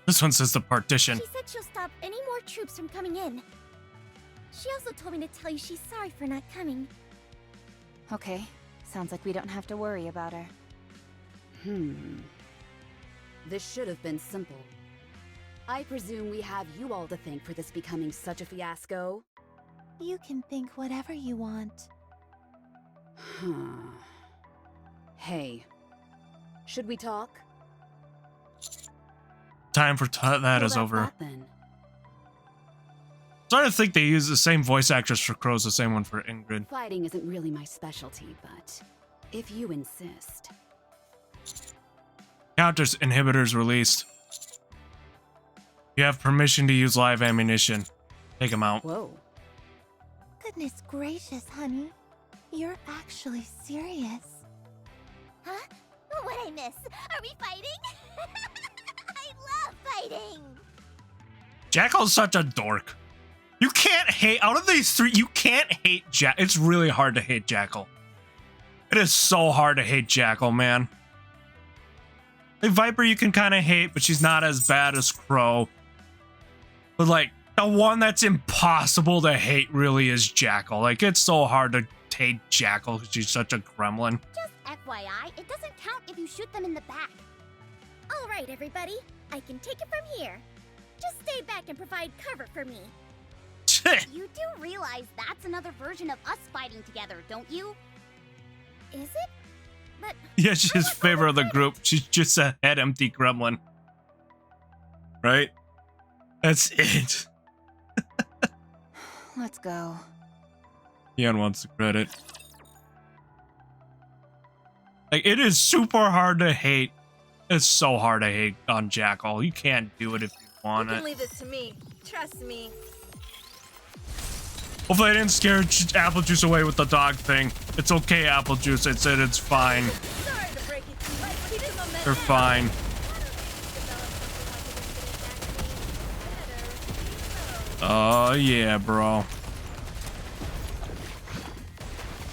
This one says the partition. She said she'll stop any more troops from coming in. She also told me to tell you she's sorry for not coming. Okay, sounds like we don't have to worry about her. This should have been simple. I presume we have you all to thank for this becoming such a fiasco? You can think whatever you want. Hey, should we talk? Time for that is over. Starting to think they use the same voice actress for Crow as the same one for Ingrid. Fighting isn't really my specialty, but if you insist. Counters inhibitors released. You have permission to use live ammunition. Take them out. Whoa. Goodness gracious, honey. You're actually serious. Huh? What'd I miss? Are we fighting? I love fighting! Jackal's such a dork. You can't hate, out of these three, you can't hate Jackal. It's really hard to hate Jackal. It is so hard to hate Jackal, man. Like, Viper you can kind of hate, but she's not as bad as Crow. But like, the one that's impossible to hate really is Jackal. Like, it's so hard to hate Jackal because she's such a gremlin. Just FYI, it doesn't count if you shoot them in the back. All right, everybody. I can take it from here. Just stay back and provide cover for me. You do realize that's another version of us fighting together, don't you? Is it? But Yeah, she's favorite of the group. She's just a head empty gremlin. Right? That's it. Let's go. Ian wants the credit. Like, it is super hard to hate. It's so hard to hate on Jackal. You can't do it if you want You it. can leave this to me. Trust me. Hopefully I didn't scare Apple Juice away with the dog thing. It's okay, Apple Juice. I said it's fine. Sorry to break it to you, but keep the momentum. They're fine. Oh, yeah, bro.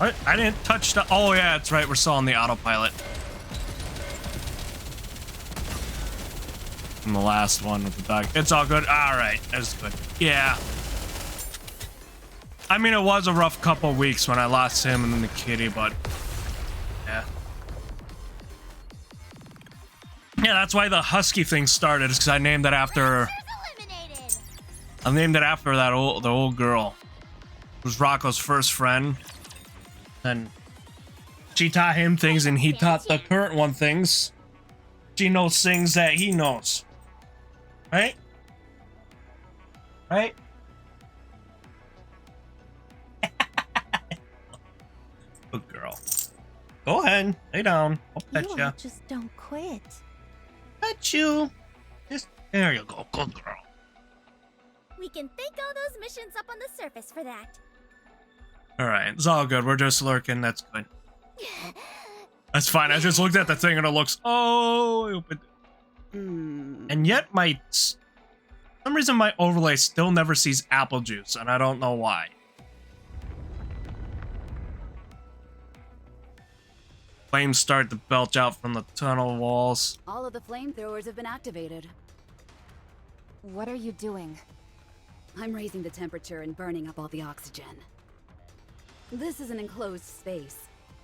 I didn't touch the... Oh, yeah, that's right. We're still on the autopilot. And the last one with the dog. It's all good. All right. That's good. Yeah. I mean, it was a rough couple weeks when I lost him and then the kitty, but yeah. Yeah, that's why the husky thing started, is because I named it after. I named it after the old girl. It was Rocco's first friend. And she taught him things and he taught the current one things. She knows things that he knows. Right? Right? Good girl. Go ahead. Lay down. I'll pet You ya. all just don't quit. Pet you. Just, there you go. Good girl. We can thank all those missions up on the surface for that. Alright, it's all good. We're just lurking. That's good. That's fine. I just looked at the thing and it looks. Oh, I opened it. And yet, for some reason, my overlay still never sees apple juice, and I don't know why. Flames start to belch out from the tunnel walls. All of the flamethrowers have been activated. What are you doing? I'm raising the temperature and burning up all the oxygen. This is an enclosed space.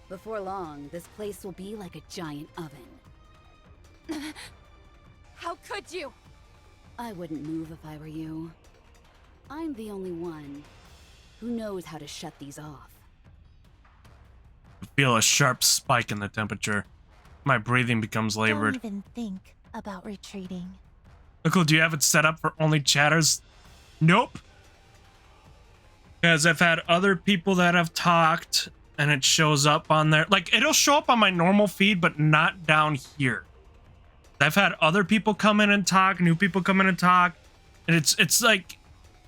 Before long, this place will be like a giant oven. How could you? I wouldn't move if I were you. I'm the only one who knows how to shut these off. I feel a sharp spike in the temperature. My breathing becomes labored. Don't even think about retreating. Nicole, do you have it set up for only chatters? Nope. Because I've had other people that have talked and it shows up on there. Like, it'll show up on my normal feed, but not down here. I've had other people come in and talk, new people come in and talk, and it's like,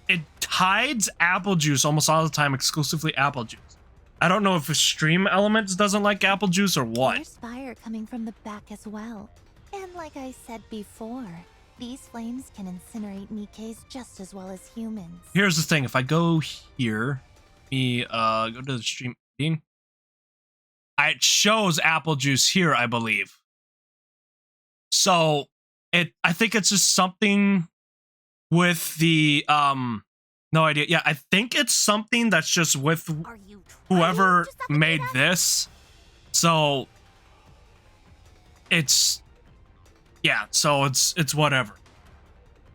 it hides apple juice almost all the time, exclusively apple juice. I don't know if the stream elements doesn't like apple juice or what. There's fire coming from the back as well. And like I said before, these flames can incinerate Nikke's just as well as humans. Here's the thing, if I go here, go to the stream feed, it shows apple juice here, I believe. So I think it's just something with the no idea. Yeah, I think it's something that's just with whoever made this. So it's whatever.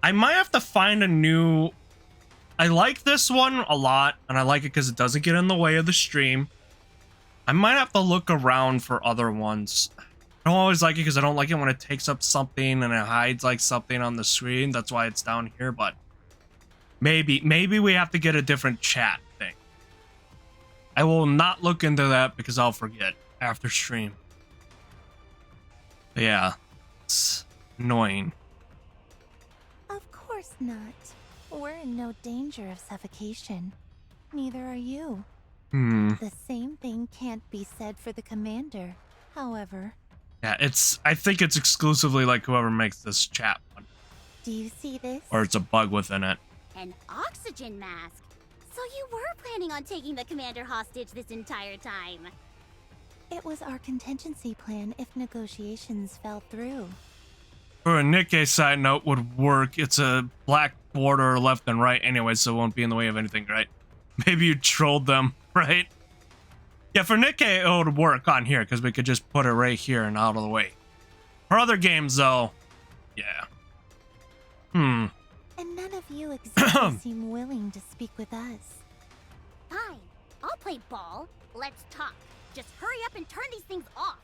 I might have to find a new. I like this one a lot, and I like it because it doesn't get in the way of the stream. I might have to look around for other ones. I don't always like it because I don't like it when it takes up something and it hides like something on the screen. That's why it's down here, but maybe we have to get a different chat thing. I will not look into that because I'll forget after stream. But yeah, it's annoying. Of course not. We're in no danger of suffocation. Neither are you. The same thing can't be said for the commander, however. Yeah, I think it's exclusively like whoever makes this chat one. Do you see this? Or it's a bug within it. An oxygen mask. So you were planning on taking the commander hostage this entire time. It was our contingency plan if negotiations fell through. For a NIKKE side note would work. It's a black border left and right anyway, so it won't be in the way of anything, right? Maybe you trolled them, right? Yeah, for NIKKE, it would work on here, because we could just put it right here and out of the way. For other games, though, yeah. And none of you exactly seem willing to speak with us. Fine. I'll play ball. Let's talk. Just hurry up and turn these things off.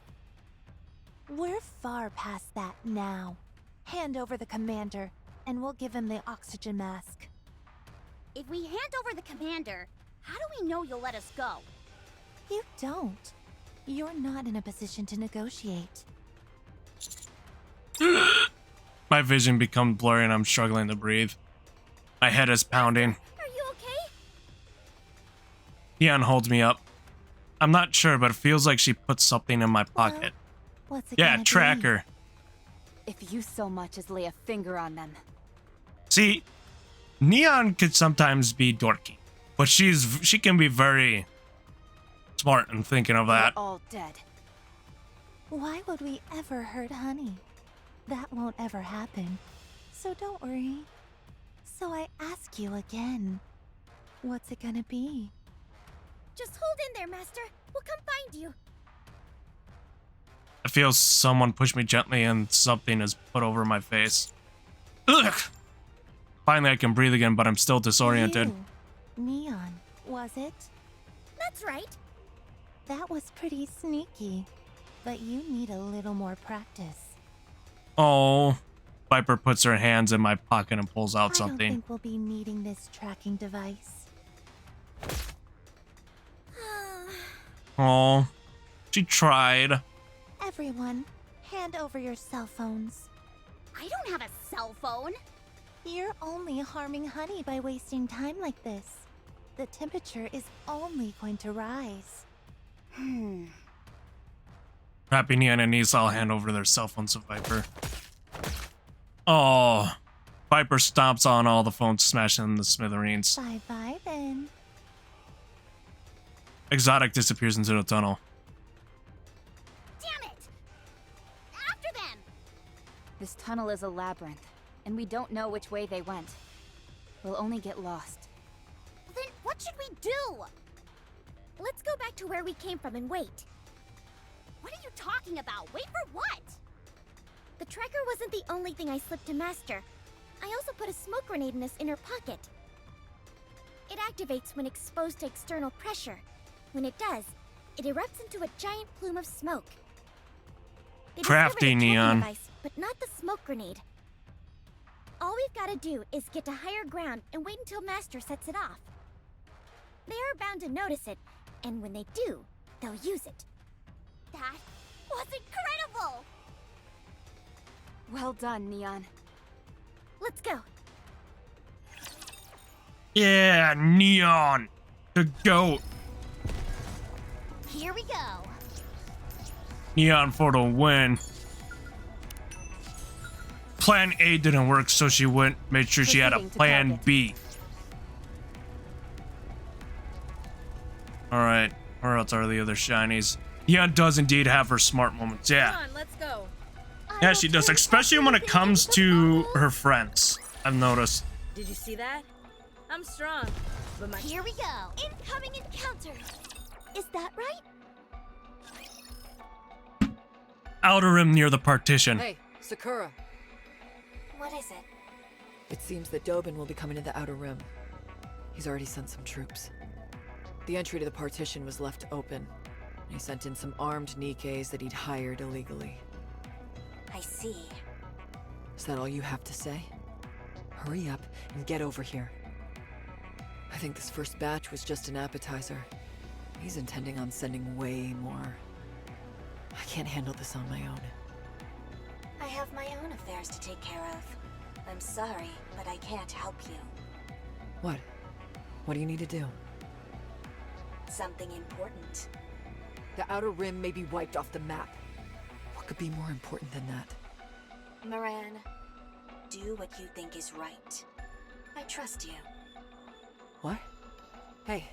We're far past that now. Hand over the commander, and we'll give him the oxygen mask. If we hand over the commander, how do we know you'll let us go? You don't. You're not in a position to negotiate. My vision becomes blurry and I'm struggling to breathe. My head is pounding. Are you okay? Dion holds me up. I'm not sure, but it feels like she put something in my pocket. What's it Yeah, gonna tracker. If you so much as lay a finger on them. See, Neon could sometimes be dorky, but she can be very smart in thinking of that. They're all dead. Why would we ever hurt Honey? That won't ever happen. So don't worry. So I ask you again. What's it gonna be? Just hold in there, Master. We'll come find you. I feel someone push me gently and something is put over my face. Ugh! Finally, I can breathe again, but I'm still disoriented. You. Neon, was it? That's right. That was pretty sneaky. But you need a little more practice. Oh. Viper puts her hands in my pocket and pulls out I don't something. think we'll be needing this tracking device. Oh. She tried. Everyone, hand over your cell phones. I don't have a cell phone. You're only harming Honey by wasting time like this. The temperature is only going to rise. Happy Neon and Nisa all hand over their cell phones to Viper. Oh. Viper stomps on all the phones, smashing in the smithereens. Bye-bye then. Exotic disappears into the tunnel. Damn it! After them! This tunnel is a labyrinth, and we don't know which way they went. We'll only get lost. Then what should we do? Let's go back to where we came from and wait. What are you talking about? Wait for what? The tracker wasn't the only thing I slipped to Master. I also put a smoke grenade in his inner pocket. It activates when exposed to external pressure. When it does, it erupts into a giant plume of smoke. They Crafty discovered a tracking Neon. device, but not the smoke grenade. All we've got to do is get to higher ground and wait until Master sets it off. They are bound to notice it, and when they do, they'll use it. That was incredible! Well done, Neon. Let's go. Yeah, Neon. The GOAT. Here we go. Neon for the win. Plan A didn't work, so she made sure she had a Proceeding to plan target. B. Alright, where else are the other shinies? Neon does indeed have her smart moments, yeah. Come on, let's go. Yeah, she does, especially when it comes to her friends, I've noticed. Did you see that? I'm strong, but my... Here we go. Incoming encounter. Is that right? Outer rim near the partition. Hey, Sakura. What is it? It seems that Dobin will be coming to the Outer Rim. He's already sent some troops. The entry to the partition was left open. He sent in some armed NIKKEs that he'd hired illegally. I see. Is that all you have to say? Hurry up and get over here. I think this first batch was just an appetizer. He's intending on sending way more. I can't handle this on my own. I have my own affairs to take care of. I'm sorry, but I can't help you. What? What do you need to do? Something important. The Outer Rim may be wiped off the map. What could be more important than that? Moran, do what you think is right. I trust you. What? Hey.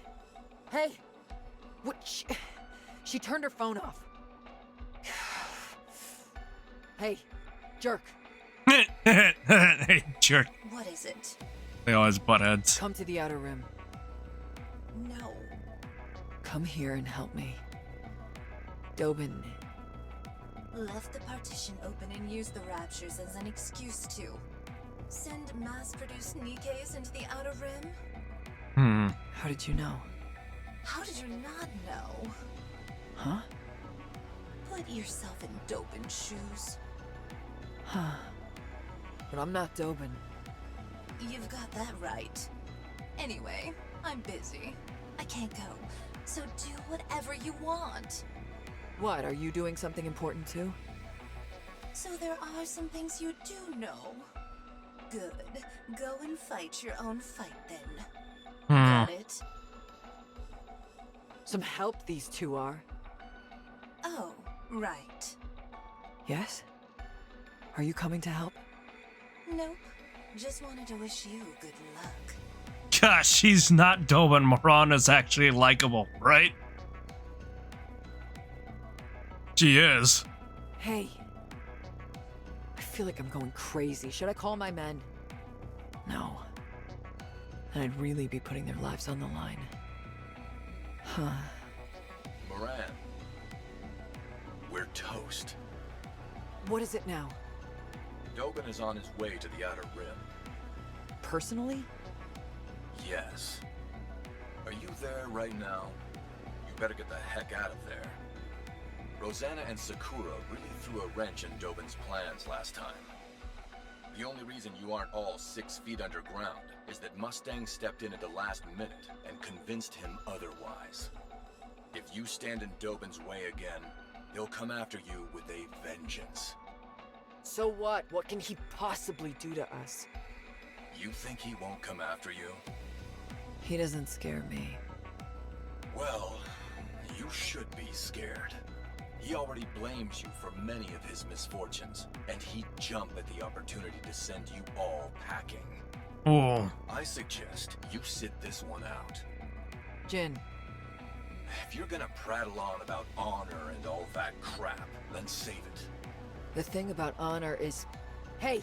Hey! What? She turned her phone off. Hey, jerk. Hey, jerk. What is it? They always butt heads. Come to the Outer Rim. No. Come here and help me. Dobin. Left the partition open and used the Raptures as an excuse to send mass-produced NIKKEs into the Outer Rim? How did you know? How did you not know? Huh? Put yourself in Dobin's shoes. Huh. But I'm not Dobin. You've got that right. Anyway, I'm busy. I can't go, so do whatever you want. What, are you doing something important too? So there are some things you do know. Good. Go and fight your own fight then. Got it? Some help these two are. Oh, right. Yes? Are you coming to help? Nope. Just wanted to wish you good luck. Gosh, she's not Dobin. Moran is actually likable, right? She is. Hey. I feel like I'm going crazy. Should I call my men? No. and I'd really be putting their lives on the line. Huh. Moran, we're toast. What is it now? Dobin is on his way to the Outer Rim. Personally? Yes. Are you there right now? You better get the heck out of there. Rosanna and Sakura really threw a wrench in Dobin's plans last time. The only reason you aren't all 6 feet underground is that Mustang stepped in at the last minute and convinced him otherwise. If you stand in Dobin's way again, he'll come after you with a vengeance. So what? What can he possibly do to us? You think he won't come after you? He doesn't scare me. Well, you should be scared. He already blames you for many of his misfortunes, and he'd jump at the opportunity to send you all packing. Oh. I suggest you sit this one out. Jin. If you're gonna prattle on about honor and all that crap, then save it. The thing about honor is... Hey!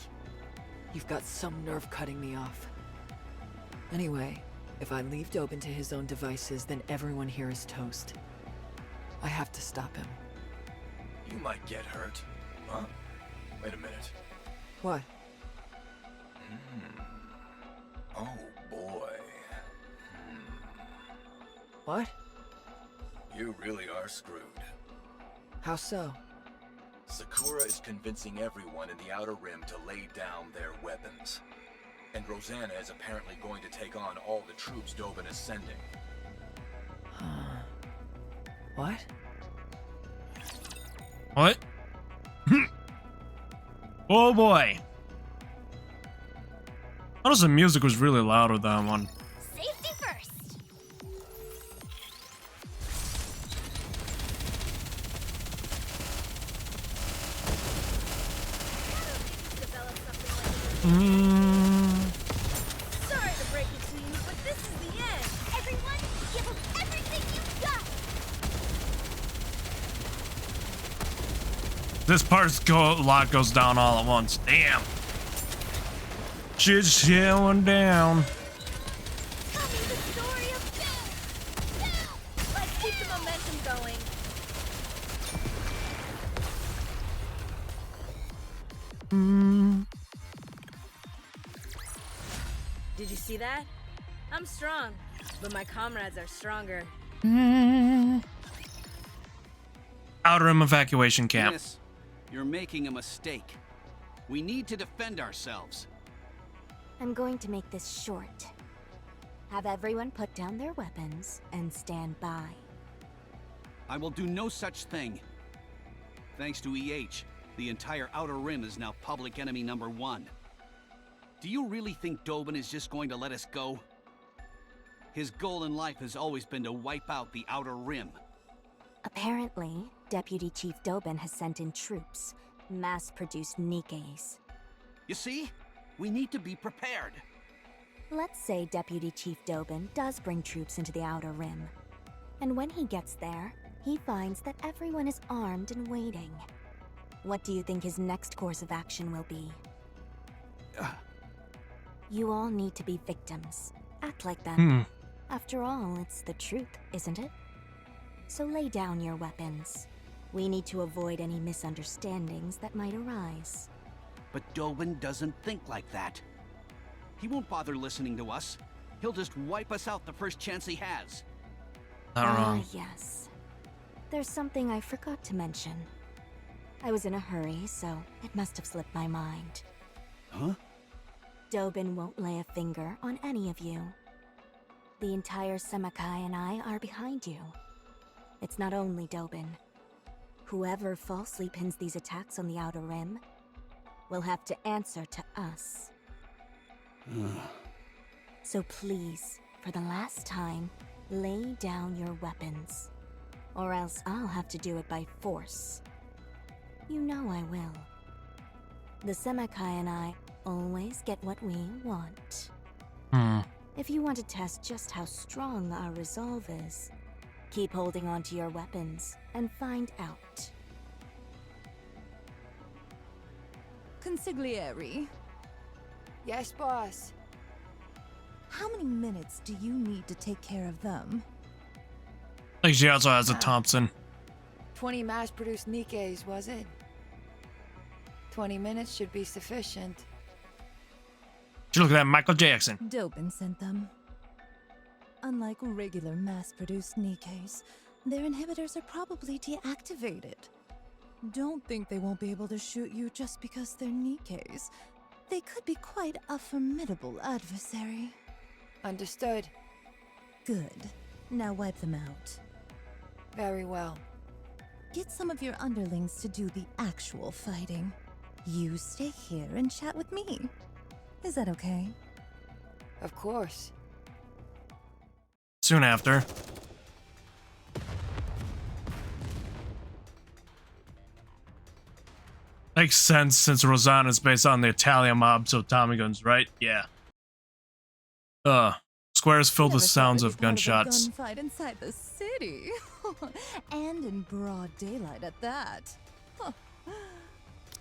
You've got some nerve cutting me off. Anyway, if I leave Dobin to his own devices, then everyone here is toast. I have to stop him. You might get hurt. Huh? Wait a minute. What? Oh boy. What? You really are screwed. How so? Sakura is convincing everyone in the Outer Rim to lay down their weapons. And Rosanna is apparently going to take on all the troops Dobin is sending. What? What? Oh boy. Notice the music was really loud with that one. Safety first. Sorry to break it to you, but this is the end. Everyone, give them everything you've got. This part's lot goes down all at once. Damn. Shit's going down. Tell me the story of Bill. Let's keep the momentum going. Did you see that? I'm strong, but my comrades are stronger. Outer Rim evacuation camp. Miss, you're making a mistake. We need to defend ourselves. I'm going to make this short. Have everyone put down their weapons and stand by. I will do no such thing. Thanks to EH, the entire Outer Rim is now public enemy #1. Do you really think Dobin is just going to let us go? His goal in life has always been to wipe out the Outer Rim. Apparently, Deputy Chief Dobin has sent in troops, mass-produced NIKKEs. You see? We need to be prepared. Let's say Deputy Chief Dobin does bring troops into the Outer Rim. And when he gets there, he finds that everyone is armed and waiting. What do you think his next course of action will be? You all need to be victims. Act like them. After all, it's the truth, isn't it? So lay down your weapons. We need to avoid any misunderstandings that might arise. But Dobin doesn't think like that. He won't bother listening to us. He'll just wipe us out the first chance he has. Not wrong. Yes. There's something I forgot to mention. I was in a hurry, so it must have slipped my mind. Huh? Dobin won't lay a finger on any of you. The entire Semakai and I are behind you. It's not only Dobin. Whoever falsely pins these attacks on the Outer Rim will have to answer to us. So please, for the last time, lay down your weapons. Or else I'll have to do it by force. You know I will. The Semakai and I always get what we want. If you want to test just how strong our resolve is, keep holding on to your weapons and find out. Consigliere. Yes, boss. How many minutes do you need to take care of them? Like she also has a Thompson. 20 mass-produced Nikkes, was it? 20 minutes should be sufficient. She look at that Michael Jackson. Dobin sent them. Unlike regular mass-produced Nikkes, their inhibitors are probably deactivated. Don't think they won't be able to shoot you just because they're Nikkes. They could be quite a formidable adversary. Understood. Good. Now wipe them out. Very well. Get some of your underlings to do the actual fighting. You stay here and chat with me. Is that okay? Of course. Soon after. Makes sense since Rosanna is based on the Italian mob, so Tommy guns, right? Yeah. Squares filled with sounds of gunshots. Gunfight inside the city. And in broad daylight at that. Huh.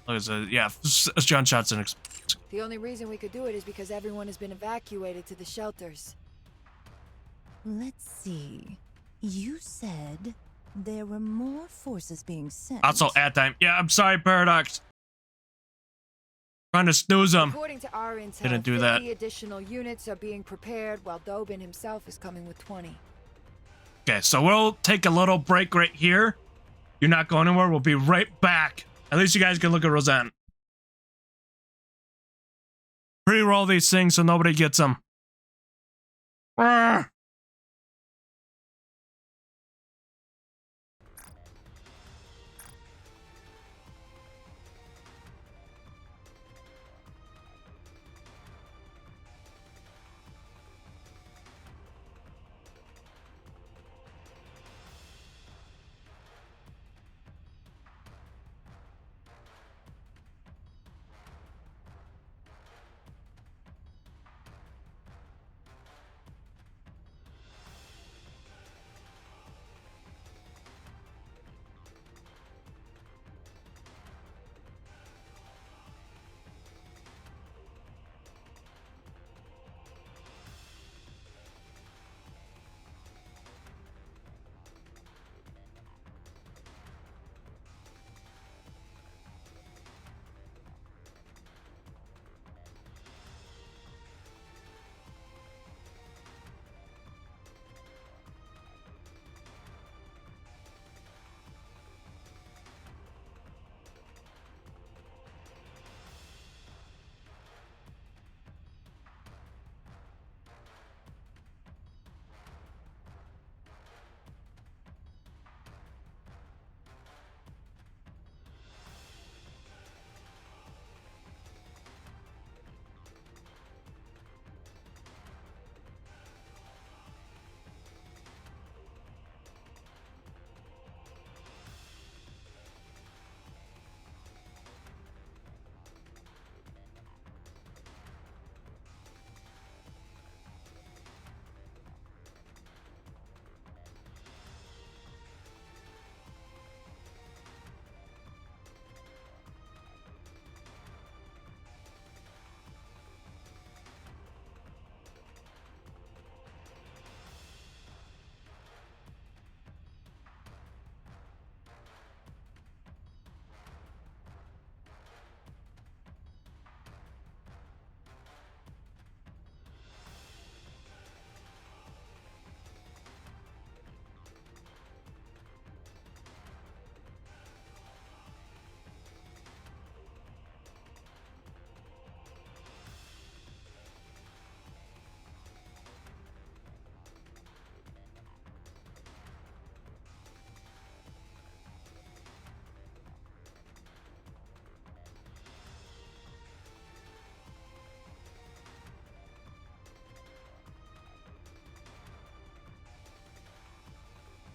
Like I said, yeah, gunshots and The only reason we could do it is because everyone has been evacuated to the shelters. Let's see. You said there were more forces being sent. also ad time. Yeah, I'm sorry, Paradox. Trying to snooze him. According to our intel, Didn't do 50 that. additional units are being prepared, while Dobin himself is coming with 20. Okay, so we'll take a little break right here. You're not going anywhere. We'll be right back. At least you guys can look at Roseanne. Pre-roll these things so nobody gets them. Ah.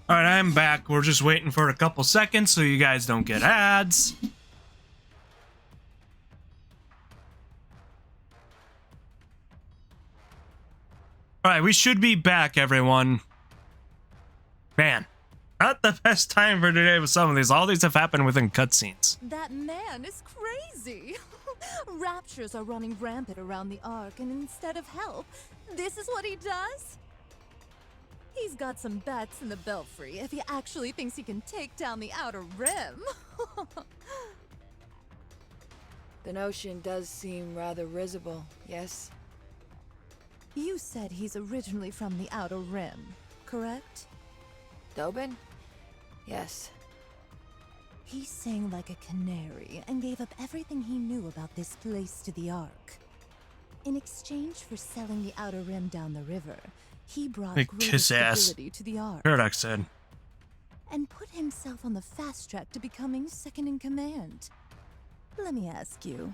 All right, I'm back. We're just waiting for a couple seconds so you guys don't get ads. All right, we should be back, everyone. Man, not the best time for today with some of these. All these have happened within cutscenes. That man is crazy. Raptures are running rampant around the Ark, and instead of help, this is what he does? He's got some bats in the belfry if he actually thinks he can take down the Outer Rim. The notion does seem rather risible, yes? You said he's originally from the Outer Rim, correct? Dobin? Yes. He sang like a canary and gave up everything he knew about this place to the Ark. In exchange for selling the Outer Rim down the river, he brought Like greater kiss ass. stability to the Ark. Paradox said. And put himself on the fast track to becoming second in command. Let me ask you,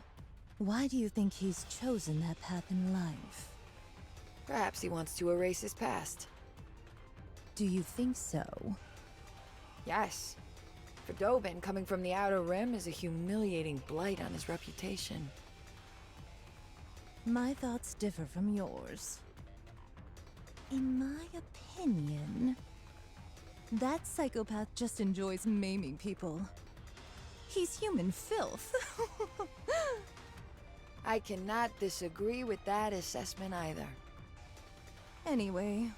why do you think he's chosen that path in life? Perhaps he wants to erase his past. Do you think so? Yes. For Dobin, coming from the Outer Rim is a humiliating blight on his reputation. My thoughts differ from yours. In my opinion, that psychopath just enjoys maiming people. He's human filth. I cannot disagree with that assessment either. Anyway,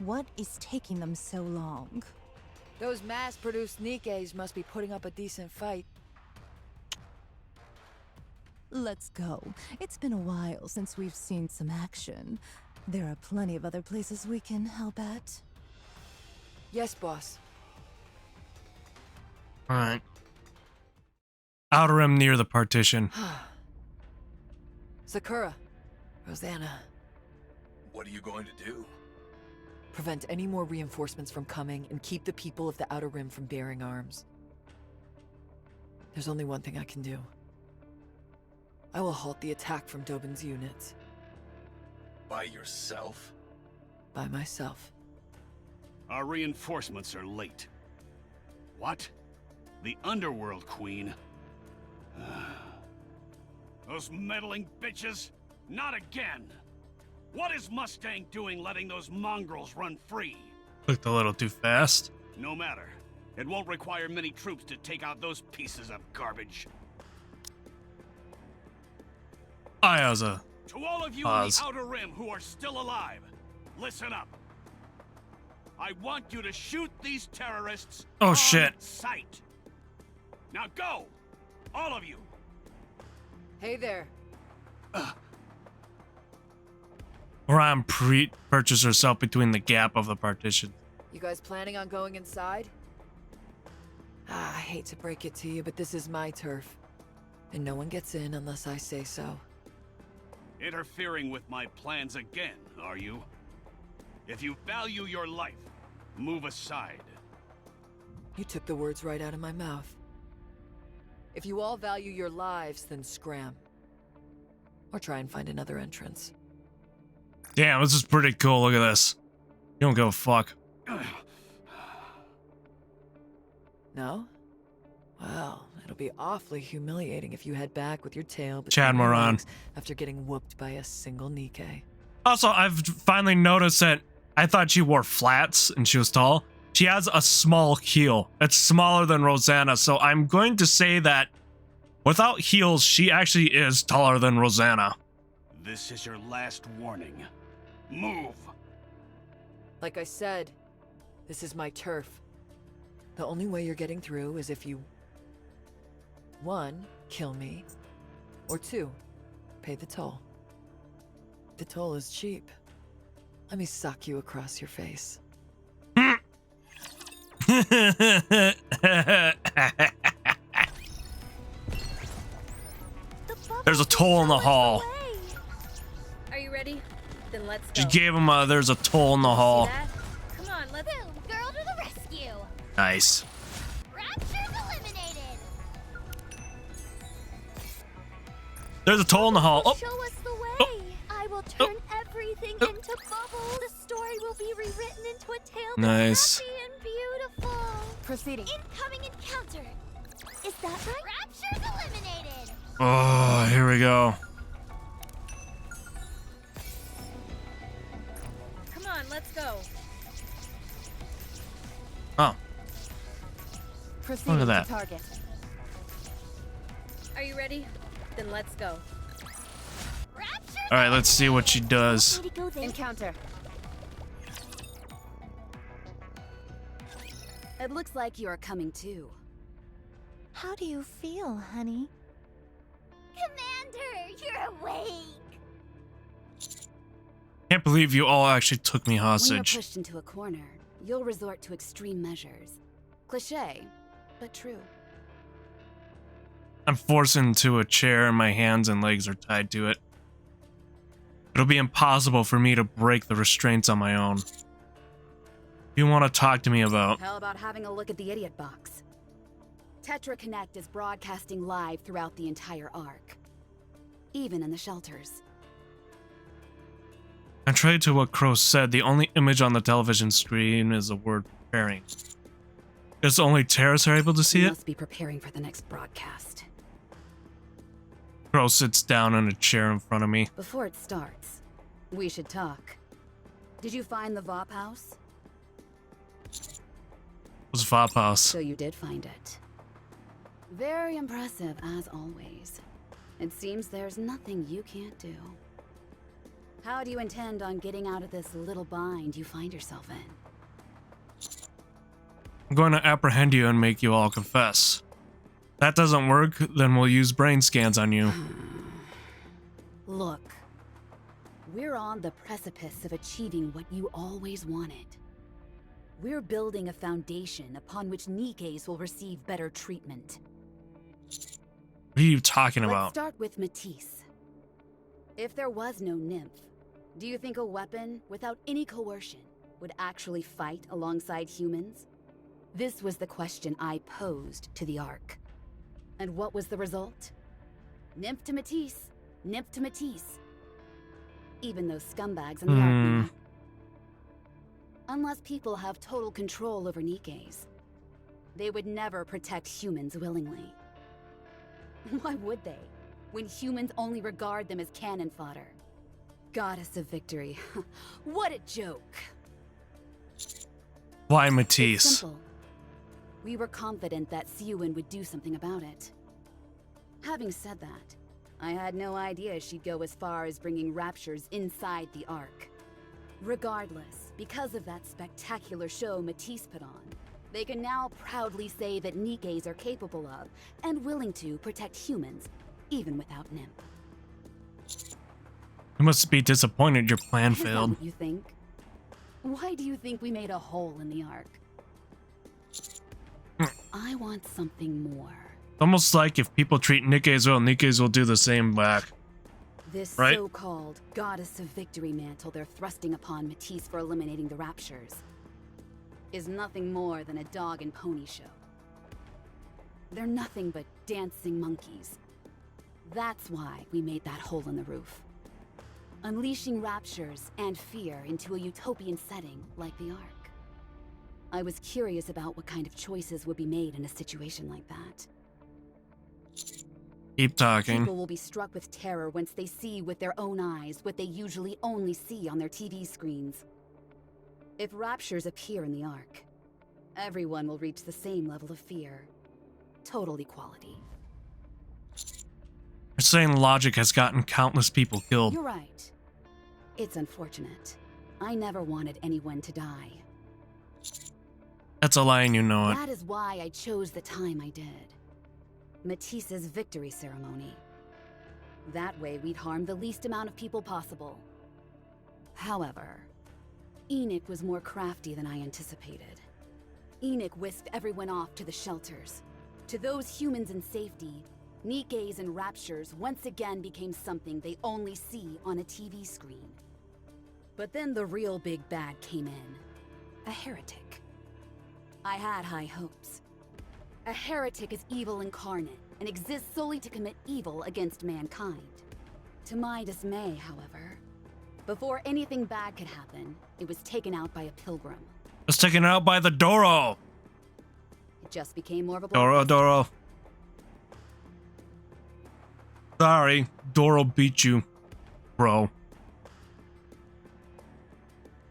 what is taking them so long? Those mass-produced NIKKEs must be putting up a decent fight. Let's go. It's been a while since we've seen some action. There are plenty of other places we can help at. Yes, boss. Alright. Outer Rim near the partition. Sakura. Rosanna. What are you going to do? Prevent any more reinforcements from coming and keep the people of the Outer Rim from bearing arms. There's only one thing I can do. I will halt the attack from Dobin's units. By yourself? By myself. Our reinforcements are late. What? The Underworld Queen? Those meddling bitches? Not again! What is Mustang doing letting those mongrels run free? Clicked a little too fast. No matter. It won't require many troops to take out those pieces of garbage. Ayaza. To all of you Pause. in the Outer Rim who are still alive, listen up. I want you to shoot these terrorists Oh, on shit. sight. Now go! All of you! Hey there. Orion purchased herself between the gap of the partition. You guys planning on going inside? I hate to break it to you, but this is my turf. And no one gets in unless I say so. Interfering with my plans again, are you? If you value your life, move aside. You took the words right out of my mouth. If you all value your lives, then scram. Or try and find another entrance. Damn, this is pretty cool. Look at this. You don't give a fuck. No? Well, it'll be awfully humiliating if you head back with your tail Chad between your Moran. legs after getting whooped by a single NIKKE. Also, I've finally noticed that I thought she wore flats and she was tall. She has a small heel. It's smaller than Rosanna, so I'm going to say that without heels, she actually is taller than Rosanna. This is your last warning. Move! Like I said, this is my turf. The only way you're getting through is if you 1, kill me, or 2, pay the toll. The toll is cheap. Let me sock you across your face. There's a toll in the hall. Are you ready? Then let's go. She gave him a, there's a toll in the hall. Come on, let's Boom, girl to the rescue. Nice. Raptures eliminated. There's a toll in the hall. Oh, Show us the way. I will turn everything into bubbles. The story will be rewritten into a tale Nice. that's happy and beautiful. Proceeding. Incoming encounter. Is that right? Raptures eliminated. oh, here we go. Come on, let's go. Oh, Proceeding Look at that. to target. Are you ready? Then let's go. All right, let's see what she does. Encounter. It looks like you're coming too. How do you feel, honey? Commander, you're awake. Can't believe you all actually took me When you're hostage. pushed into a corner, you'll resort to extreme measures. Cliché, but true. I'm forced into a chair and my hands and legs are tied to it. It'll be impossible for me to break the restraints on my own. What do you want to talk to me about? How about having a look at the idiot box? Tetra Connect is broadcasting live throughout the entire arc. Even in the shelters. Contrary to what Crow said, the only image on the television screen is the word preparing. Guess only terrorists are able to see You it? must be preparing for the next broadcast. Crow sits down in a chair in front of me. Before it starts, we should talk. Did you find the VOP house? It was Vop House. So you did find it. Very impressive, as always. It seems there's nothing you can't do. How do you intend on getting out of this little bind you find yourself in? I'm going to apprehend you and make you all confess. If that doesn't work, then we'll use brain scans on you. Look, we're on the precipice of achieving what you always wanted. We're building a foundation upon which Nikkes will receive better treatment. What are you talking Let's about? start with Matisse. If there was no nymph, do you think a weapon without any coercion would actually fight alongside humans? This was the question I posed to the Ark. And what was the result? Nymph to Matisse, nymph to Matisse. Even those scumbags in the Ark knew. Unless people have total control over Nikkes, they would never protect humans willingly. Why would they, when humans only regard them as cannon fodder? Goddess of victory. What a joke. Why It's Matisse? simple. We were confident that Siwin would do something about it. Having said that, I had no idea she'd go as far as bringing raptures inside the Ark. Regardless, because of that spectacular show Matisse put on, they can now proudly say that Nikkes are capable of, and willing to, protect humans, even without Nymph. You must be disappointed your plan Is that failed. what you think? Why do you think we made a hole in the Ark? I want something more. Almost like if people treat Nikkes well, Nikkes will do the same back. This Right? so-called goddess of victory mantle they're thrusting upon Matisse for eliminating the raptures is nothing more than a dog and pony show. They're nothing but dancing monkeys. That's why we made that hole in the roof. Unleashing raptures and fear into a utopian setting like the Ark. I was curious about what kind of choices would be made in a situation like that. Keep talking. People will be struck with terror once they see with their own eyes what they usually only see on their TV screens. If raptures appear in the Ark, everyone will reach the same level of fear. Total equality. You're saying logic has gotten countless people killed. You're right. It's unfortunate. I never wanted anyone to die. That's a lie and you know it. That is why I chose the time I did. Matisse's victory ceremony. That way we'd harm the least amount of people possible. However, Enoch was more crafty than I anticipated. Enoch whisked everyone off to the shelters. To those humans in safety, Nikkes and raptures once again became something they only see on a TV screen. But then the real big bad came in. A heretic. I had high hopes. A heretic is evil incarnate and exists solely to commit evil against mankind. To my dismay, however, before anything bad could happen, it was taken out by a pilgrim. It's taken out by the Doro. It just became more of a Doro, Doro. Sorry, Doro beat you, bro.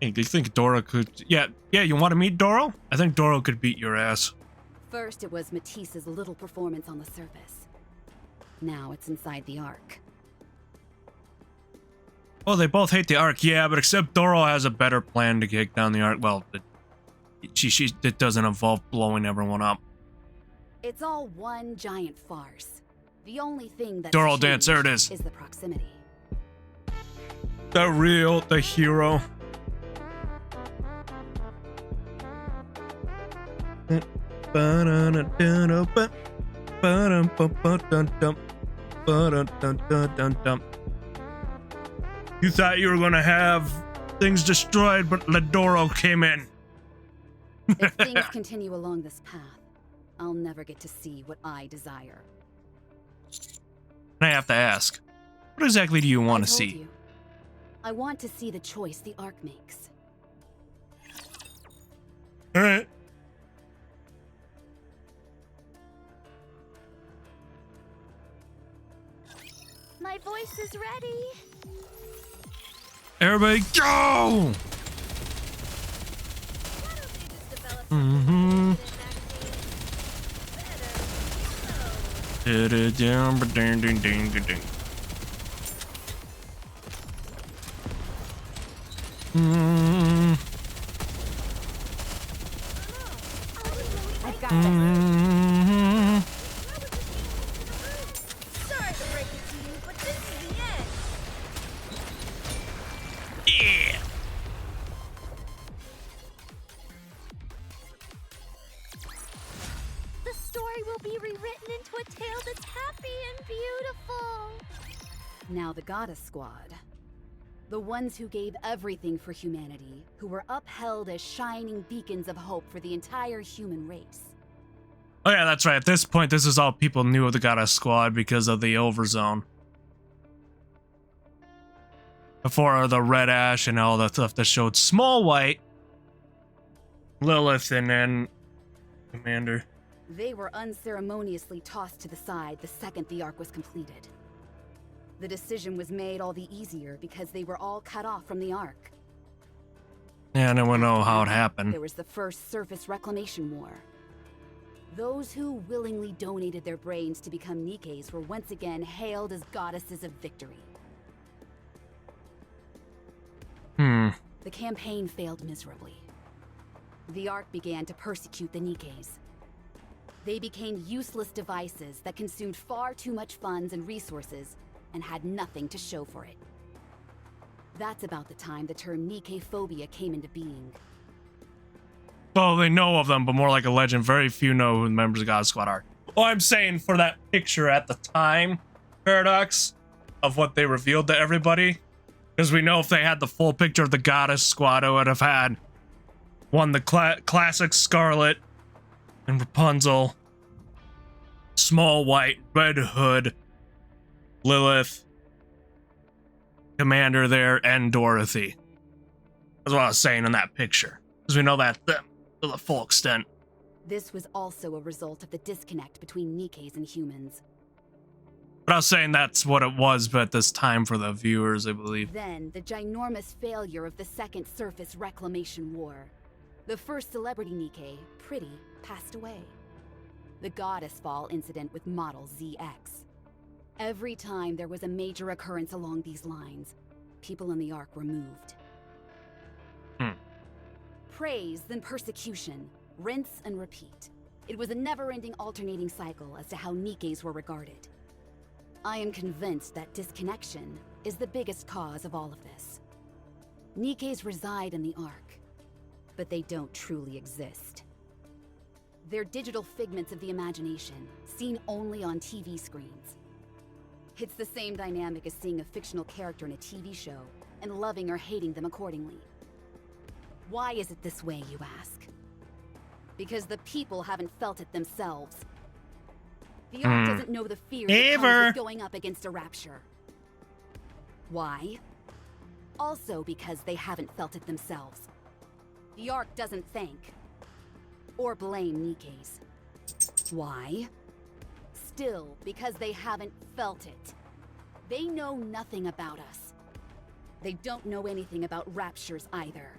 Hey, do you think Doro could... Yeah, you want to meet Doro? I think Doro could beat your ass. First, it was Matisse's little performance on the surface. Now it's inside the Ark. Well, they both hate the Ark, yeah, but except Doro has a better plan to kick down the Ark. Well, it doesn't involve blowing everyone up. It's all one giant farce. The only thing that's Doro dance, there it changed is. the proximity. The hero. You thought you were gonna have things destroyed, but Ladoro came in. If things continue along this path, I'll never get to see what I desire. I have to ask, what exactly do you want to I told see? you. I want to see the choice the Ark makes. Alright. My voice is ready. Everybody go! Mm-hmm. I've got Mm-hmm. Sorry to break it to you, but this is the end. Yeah. The story will be rewritten into a tale that's happy and beautiful. Now the Goddess Squad. The ones who gave everything for humanity, who were upheld as shining beacons of hope for the entire human race. Oh yeah, that's right. At this point, this is all people knew of the Goddess Squad because of the Overzone. Before the Red Ash and all that stuff that showed Small White, Lilith, and then Commander. They were unceremoniously tossed to the side the second the Ark was completed. The decision was made all the easier because they were all cut off from the Ark. Yeah, no one know how it happened. There was the first Surface Reclamation War. Those who willingly donated their brains to become Nikkes were once again hailed as goddesses of victory. The campaign failed miserably. The Ark began to persecute the Nikkes. They became useless devices that consumed far too much funds and resources and had nothing to show for it. That's about the time the term Nikke phobia came into being. Well, they know of them, but more like a legend. Very few know who the members of God Squad are. Well, I'm saying for that picture at the time, Paradox, of what they revealed to everybody, because we know if they had the full picture of the Goddess Squad, it would have had one, the classic Scarlet and Rapunzel, Small White, Red Hood, Lilith, Commander there, and Dorothy. That's what I was saying in that picture, because we know that them to the full extent. This was also a result of the disconnect between Nikkes and humans. But I was saying that's what it was, but at this time for the viewers, I believe. Then, the ginormous failure of the Second Surface Reclamation War. The first celebrity Nikke, Pretty, passed away. The Goddess Fall incident with Model ZX. Every time there was a major occurrence along these lines, people in the Ark were moved. Praise, then persecution. Rinse and repeat. It was a never-ending alternating cycle as to how Nikkes were regarded. I am convinced that disconnection is the biggest cause of all of this. Nikkes reside in the Ark, but they don't truly exist. They're digital figments of the imagination, seen only on TV screens. It's the same dynamic as seeing a fictional character in a TV show and loving or hating them accordingly. Why is it this way, you ask? Because the people haven't felt it themselves. The Ark doesn't know the fear that comes with going up against a rapture. Why? Also because they haven't felt it themselves. The Ark doesn't thank or blame Nikkes. Why? Still because they haven't felt it. They know nothing about us. They don't know anything about raptures either.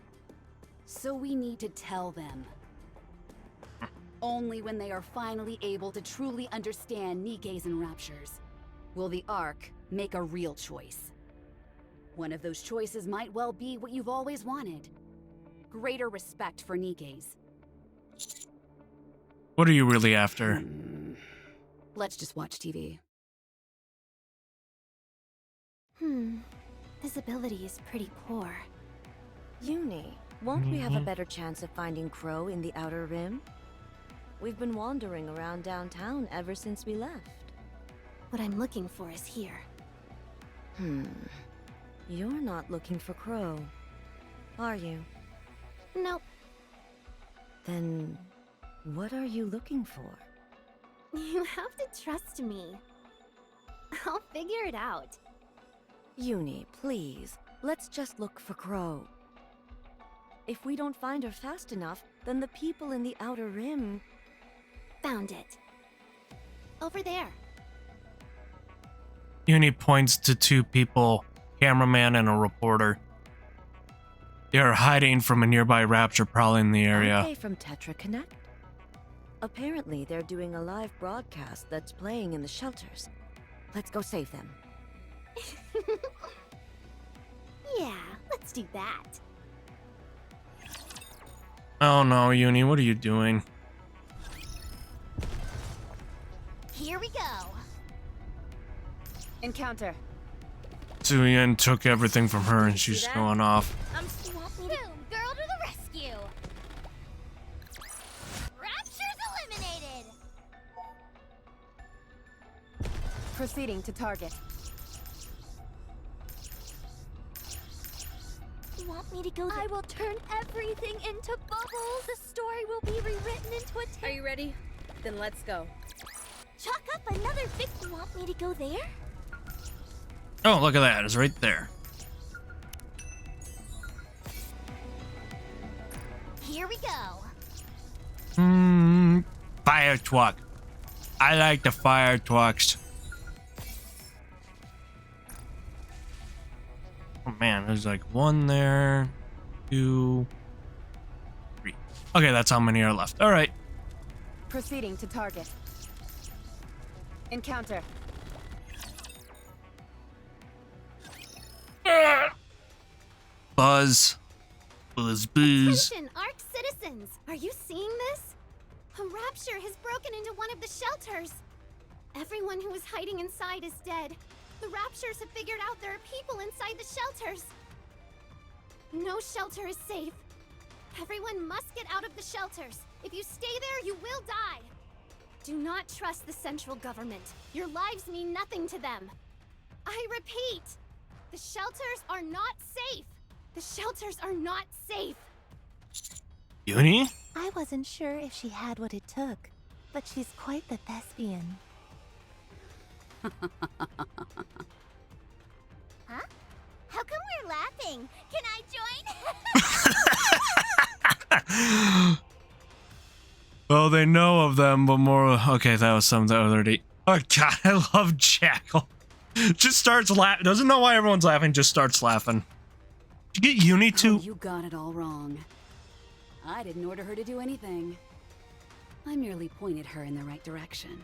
So we need to tell them. Only when they are finally able to truly understand Nikkes and raptures Will the Ark make a real choice? One of those choices might well be what you've always wanted. Greater respect for Nikke's. What are you really after? Let's just watch TV. Visibility is pretty poor. Uni, won't we have a better chance of finding Crow in the Outer Rim? We've been wandering around downtown ever since we left. What I'm looking for is here. You're not looking for Crow, are you? Nope. Then, what are you looking for? You have to trust me. I'll figure it out. Uni, please, let's just look for Crow. If we don't find her fast enough, then the people in the Outer Rim... Found it. Over there. Uni points to two people, cameraman and a reporter. They are hiding from a nearby rapture prowling the area. Aren't they from Tetra Connect? Apparently, they're doing a live broadcast that's playing in the shelters. Let's go save them. Yeah, let's do that. Oh no, Uni, what are you doing? Here we go. Encounter. Tsuyin took everything from her and she's going off. Boom, girl to the rescue. Rapture's eliminated. Proceeding to target. You want me to go? I will turn everything into bubbles. The story will be rewritten into a tale. Are you ready? Then let's go. Chalk up another big. You want me to go there? Oh, look at that. It's right there. Here we go. Fire truck. I like the fire trucks. Oh man, there's like 1 there, 2, 3. Okay, that's how many are left. All right. Proceeding to target. Encounter. Buzz. Buzz. Attention, Ark citizens! Are you seeing this? A rapture has broken into one of the shelters. Everyone who was hiding inside is dead. The raptures have figured out there are people inside the shelters. No shelter is safe. Everyone must get out of the shelters. If you stay there, you will die. Do not trust the central government. Your lives mean nothing to them. I repeat, the shelters are not safe. The shelters are not safe. Uni? I wasn't sure if she had what it took, but she's quite the thespian. Huh? How come we're laughing? Can I join? Well, they know of them, but more. Okay, that was some the other day. Oh god, I love Jackal. Just starts laughing. Doesn't know why everyone's laughing. Just starts laughing. Did you get Uni to? Oh, you got it all wrong. I didn't order her to do anything. I merely pointed her in the right direction.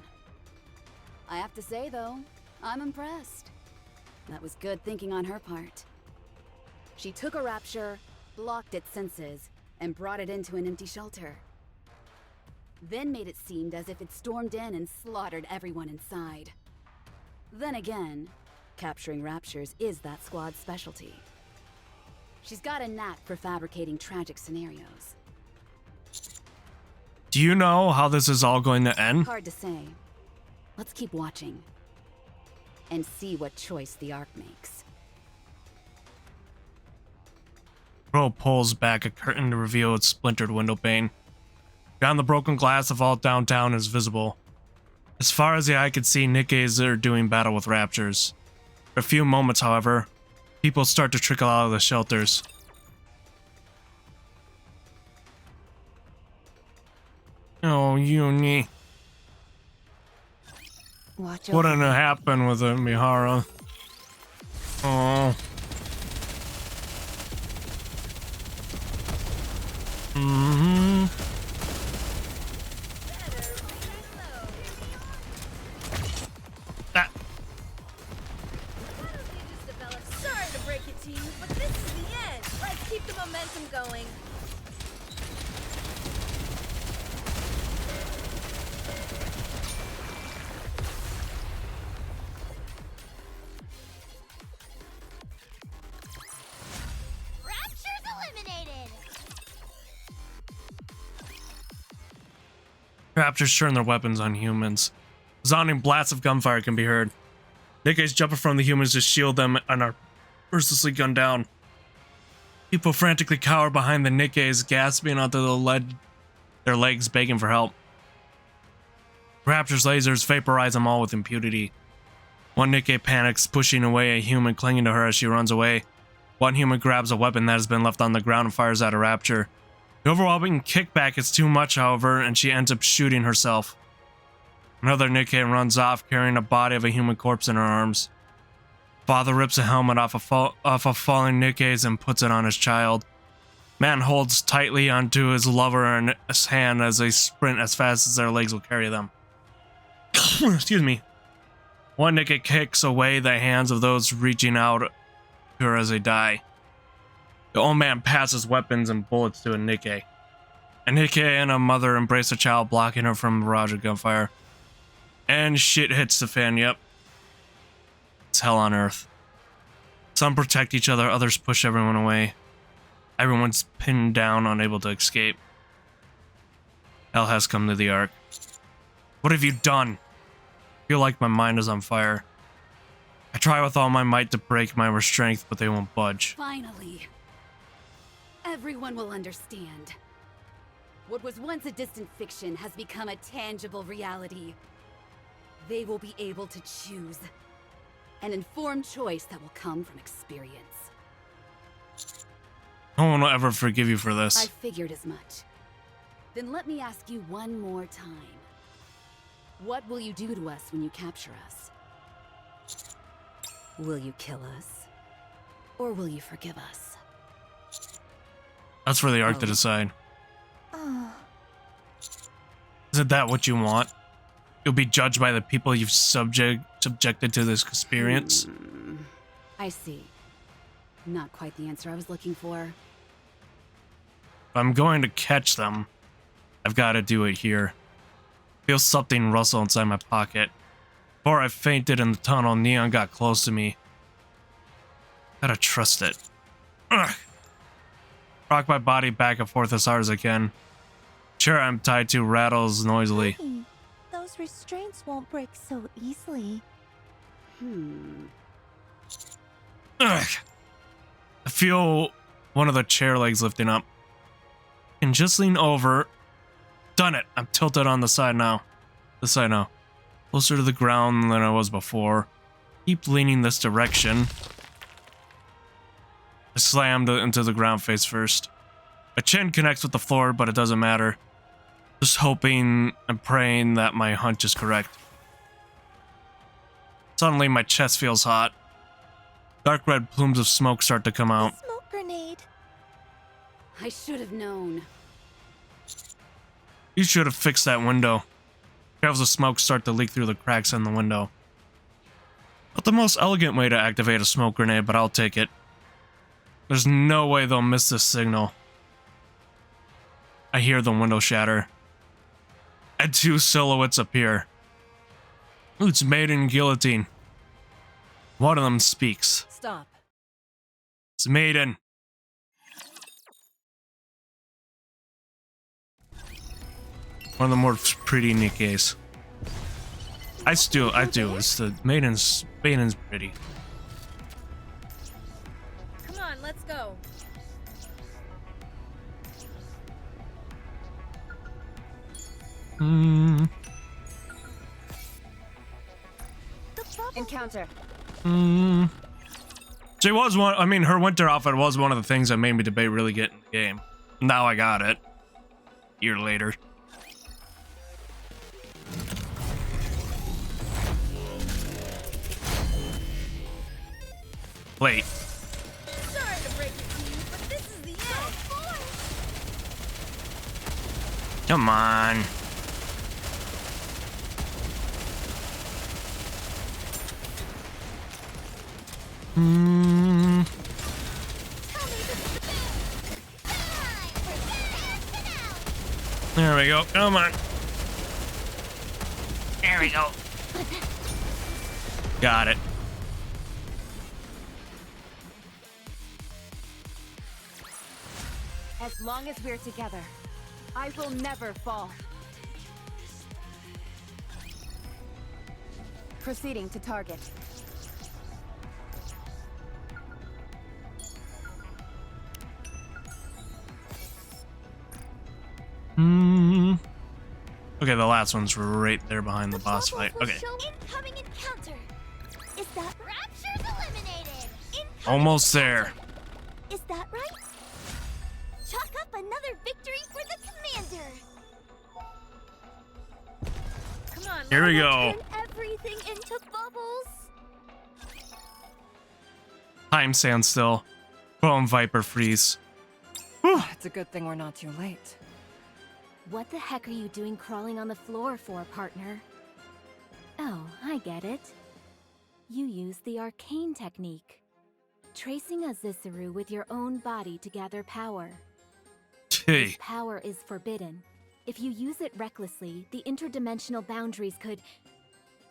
I have to say, though, I'm impressed. That was good thinking on her part. She took a rapture, blocked its senses, and brought it into an empty shelter. Then made it seem as if it stormed in and slaughtered everyone inside. Then again, capturing raptures is that squad's specialty. She's got a knack for fabricating tragic scenarios. Do you know how this is all going to end? Hard to say. Let's keep watching. And see what choice the Ark makes. Crow pulls back a curtain to reveal its splintered window pane. Beyond the broken glass of all downtown is visible. As far as the eye could see, NIKKE's are doing battle with raptures. For a few moments, however, people start to trickle out of the shelters. Oh, Uni. Watch What over. didn't happen with it, Mihara? Oh. Raptors turn their weapons on humans. Resounding blasts of gunfire can be heard. NIKKE's jumping from the humans to shield them and are mercilessly gunned down. People frantically cower behind the NIKKEs, gasping onto their legs, begging for help. Raptor's lasers vaporize them all with impunity. One NIKKE panics, pushing away a human clinging to her as she runs away. One human grabs a weapon that has been left on the ground and fires at a Raptor. The overwhelming kickback is too much, however, and she ends up shooting herself. Another NIKKE runs off, carrying a body of a human corpse in her arms. Father rips a helmet off of falling NIKKEs and puts it on his child. Man holds tightly onto his lover in his hand as they sprint as fast as their legs will carry them. Excuse me. One NIKKE kicks away the hands of those reaching out to her as they die. The old man passes weapons and bullets to a NIKKE. A NIKKE and a mother embrace the child, blocking her from barrage of gunfire. And shit hits the fan, yep. It's hell on earth. Some protect each other, others push everyone away. Everyone's pinned down, unable to escape. Hell has come to the Ark. What have you done? I feel like my mind is on fire. I try with all my might to break my restraint, but they won't budge. Finally. Everyone will understand. What was once a distant fiction has become a tangible reality. They will be able to choose. An informed choice that will come from experience. No one will ever forgive you for this. I figured as much. Then let me ask you one more time. What will you do to us when you capture us? Will you kill us? Or will you forgive us? That's for the Ark to decide. Oh. Isn't that what you want? You'll be judged by the people you've subjected to this experience. I see. Not quite the answer I was looking for. If I'm going to catch them, I've got to do it here. Feel something rustle inside my pocket. Before I fainted in the tunnel, Neon got close to me. Gotta trust it. Ugh. Rock my body back and forth as hard as I can. Chair I'm tied to rattles noisily. Hey, those restraints won't break so easily. Ugh. I feel one of the chair legs lifting up. And just lean over. Done it. I'm tilted on the side now. This side now. Closer to the ground than I was before. Keep leaning this direction. I slammed into the ground face first. My chin connects with the floor, but it doesn't matter. Just hoping and praying that my hunch is correct. Suddenly, my chest feels hot. Dark red plumes of smoke start to come out. Smoke grenade. I should have known. You should have fixed that window. Trails of smoke start to leak through the cracks in the window. Not the most elegant way to activate a smoke grenade, but I'll take it. There's no way they'll miss this signal. I hear the window shatter. And two silhouettes appear. Ooh, it's Maiden and Guillotine. One of them speaks. Stop. It's Maiden. One of the more pretty NIKKEs. I do. It's the Maiden's pretty. Come on, let's go. Encounter. She was one. I mean, her winter outfit was one of the things that made me debate really getting the game. Now I got it. A year later. Wait. Sorry to break it to you, but this is the end. Come on. There we go. Come on. There we go. Got it. As long as we're together, I will never fall. Proceeding to target. Okay, the last one's right there behind the boss fight. Okay. Incoming encounter. Is that Rapture's eliminated? Almost there. Is that right? Chalk up another victory for the commander. Come on, Here we let's go. turn everything into bubbles. Time standstill. Chrome Viper freeze. It's a good thing we're not too late. What the heck are you doing crawling on the floor for, partner? Oh, I get it. You use the arcane technique. Tracing a Zissaru with your own body to gather power. This power is forbidden. If you use it recklessly, the interdimensional boundaries could...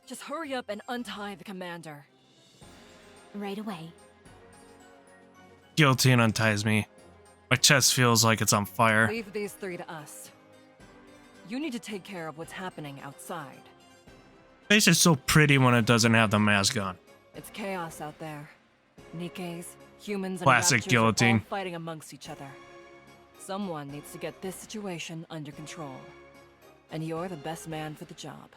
Just hurry up and untie the commander. Right away. Guillotine unties me. My chest feels like it's on fire. Leave these three to us. You need to take care of what's happening outside. Face is so pretty when it doesn't have the mask on. It's chaos out there. NIKKEs, humans, and Classic raptures guillotine. are all fighting amongst each other. Someone needs to get this situation under control. And you're the best man for the job.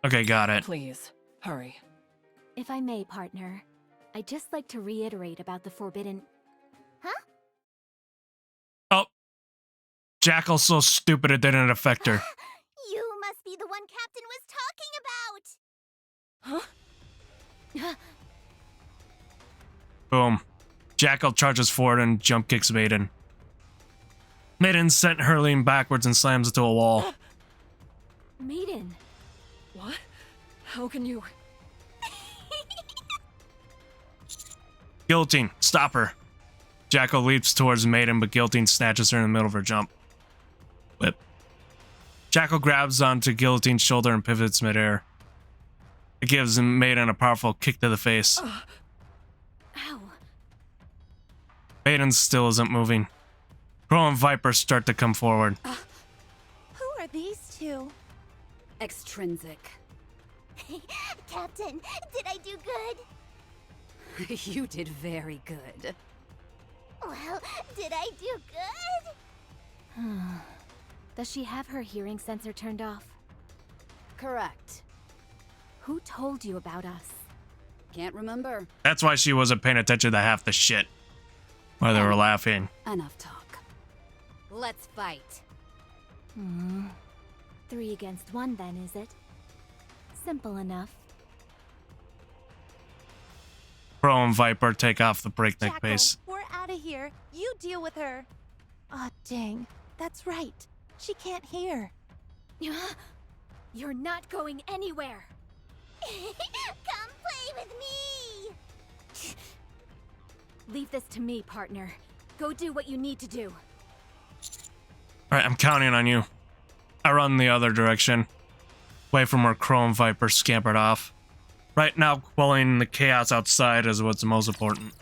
Okay, got it. Please, hurry. If I may, partner, I'd just like to reiterate about the forbidden... Oh. Jackal's so stupid it didn't affect her. You must be the one Captain was talking about! Huh? Boom. Jackal charges forward and jump kicks Maiden. Maiden sent hurling backwards and slams into a wall. Maiden. What? How can you... Guillotine, stop her. Jackal leaps towards Maiden, but Guillotine snatches her in the middle of her jump. Whip. Jackal grabs onto Guillotine's shoulder and pivots midair. It gives Maiden a powerful kick to the face. Ow. Maiden still isn't moving. Crow and Viper start to come forward. Who are these two? Extrinsic. Captain, did I do good? You did very good. Well, did I do good? Does she have her hearing sensor turned off? Correct. Who told you about us? Can't remember. That's why she wasn't paying attention to half the shit. While they were laughing. Enough talk. Let's fight. 3 against 1 then, is it? Simple enough. Crow and Viper take off the breakneck Jackal, pace. we're out of here. You deal with her. Aw, dang. That's right. She can't hear. You're not going anywhere. Come play with me. Leave this to me, partner. Go do what you need to do. Alright, I'm counting on you. I run the other direction. Away from where Crow and Viper scampered off. Right now, quelling the chaos outside is what's most important.